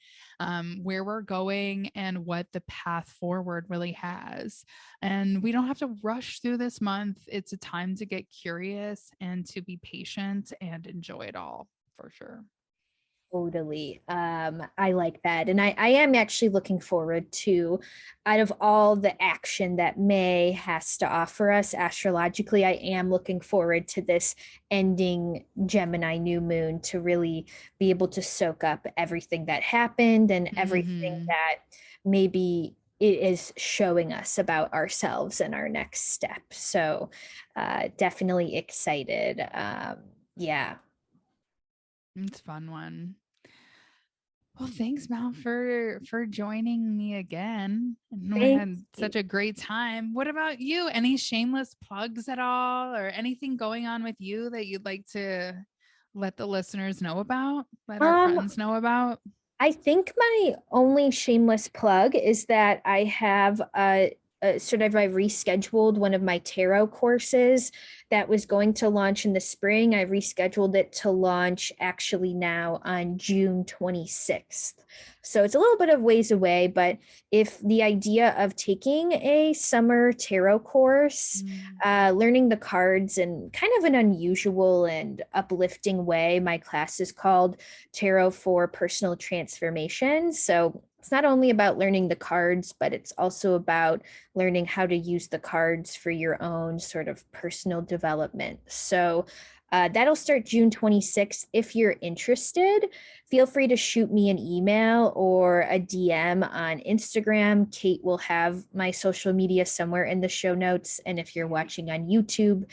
[SPEAKER 1] where we're going, and what the path forward really has. And we don't have to rush through this month. It's a time to get curious and to be patient and enjoy it all, for sure.
[SPEAKER 2] Totally. I like that. And I am actually looking forward to, out of all the action that May has to offer us astrologically, I am looking forward to this ending Gemini new moon to really be able to soak up everything that happened and everything
[SPEAKER 1] Mm-hmm.
[SPEAKER 2] that maybe it is showing us about ourselves and our next step. So definitely excited. Yeah.
[SPEAKER 1] It's a fun one. Well, thanks, Mal, for joining me again. And we
[SPEAKER 2] Thank
[SPEAKER 1] had
[SPEAKER 2] you.
[SPEAKER 1] such a great time. What about you? Any shameless plugs at all, or anything going on with you that you'd like to let the listeners know about, let our
[SPEAKER 2] Um,
[SPEAKER 1] friends know about?
[SPEAKER 2] I think my only shameless plug is that I have sort of I rescheduled one of my tarot courses that was going to launch in the spring. I rescheduled it to launch actually now on June 26th. So it's a little bit of ways away, but if the idea of taking a summer tarot course,
[SPEAKER 1] Mm.
[SPEAKER 2] learning the cards in kind of an unusual and uplifting way, my class is called Tarot for Personal Transformation. So it's not only about learning the cards, but it's also about learning how to use the cards for your own sort of personal development. So that'll start June 26th. If you're interested, feel free to shoot me an email or a DM on Instagram. Kate will have my social media somewhere in the show notes. And if you're watching on YouTube,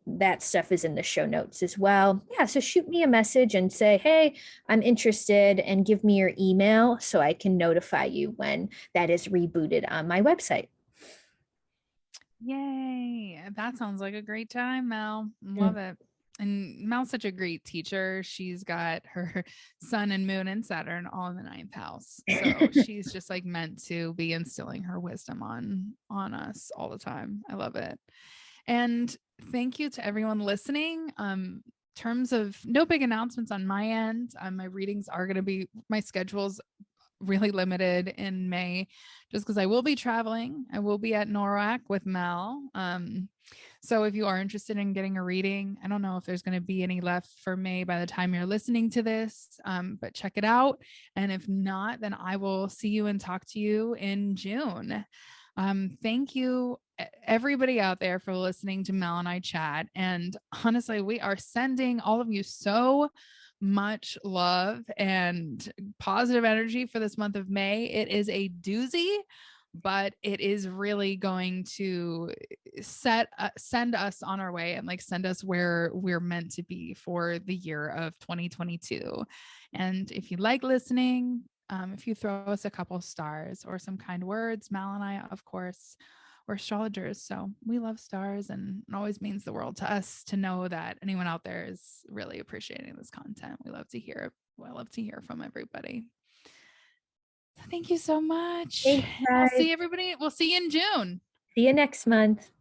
[SPEAKER 2] that stuff is in the show notes as well. Yeah, so shoot me a message and say, hey, I'm interested, and give me your email so I can notify you when that is rebooted on my website.
[SPEAKER 1] Yay. That sounds like a great time, Mel.
[SPEAKER 2] Mm.
[SPEAKER 1] Love it. And Mel's such a great teacher. She's got her sun and moon and Saturn all in the ninth house. So she's just like meant to be instilling her wisdom on us all the time. I love it. And thank you to everyone listening. Terms of no big announcements on my end. My readings are going to be, my schedules really limited in May just because I will be traveling. I will be at NORAC with Mel. So if you are interested in getting a reading, I don't know if there's going to be any left for May by the time you're listening to this, but check it out. And if not, then I will see you and talk to you in June. Thank you, everybody out there, for listening to Mel and I chat. And honestly, we are sending all of you so much love and positive energy for this month of May. It is a doozy, but it is really going to send us on our way and like send us where we're meant to be for the year of 2022. And if you like listening, if you throw us a couple stars or some kind words, Mal and I, of course, we're astrologers, so we love stars, and it always means the world to us to know that anyone out there is really appreciating this content. We love to hear. I love to hear from everybody. Thank you so much.
[SPEAKER 2] Thanks,
[SPEAKER 1] We'll
[SPEAKER 2] guys.
[SPEAKER 1] see everybody. We'll see you in June.
[SPEAKER 2] See you next month.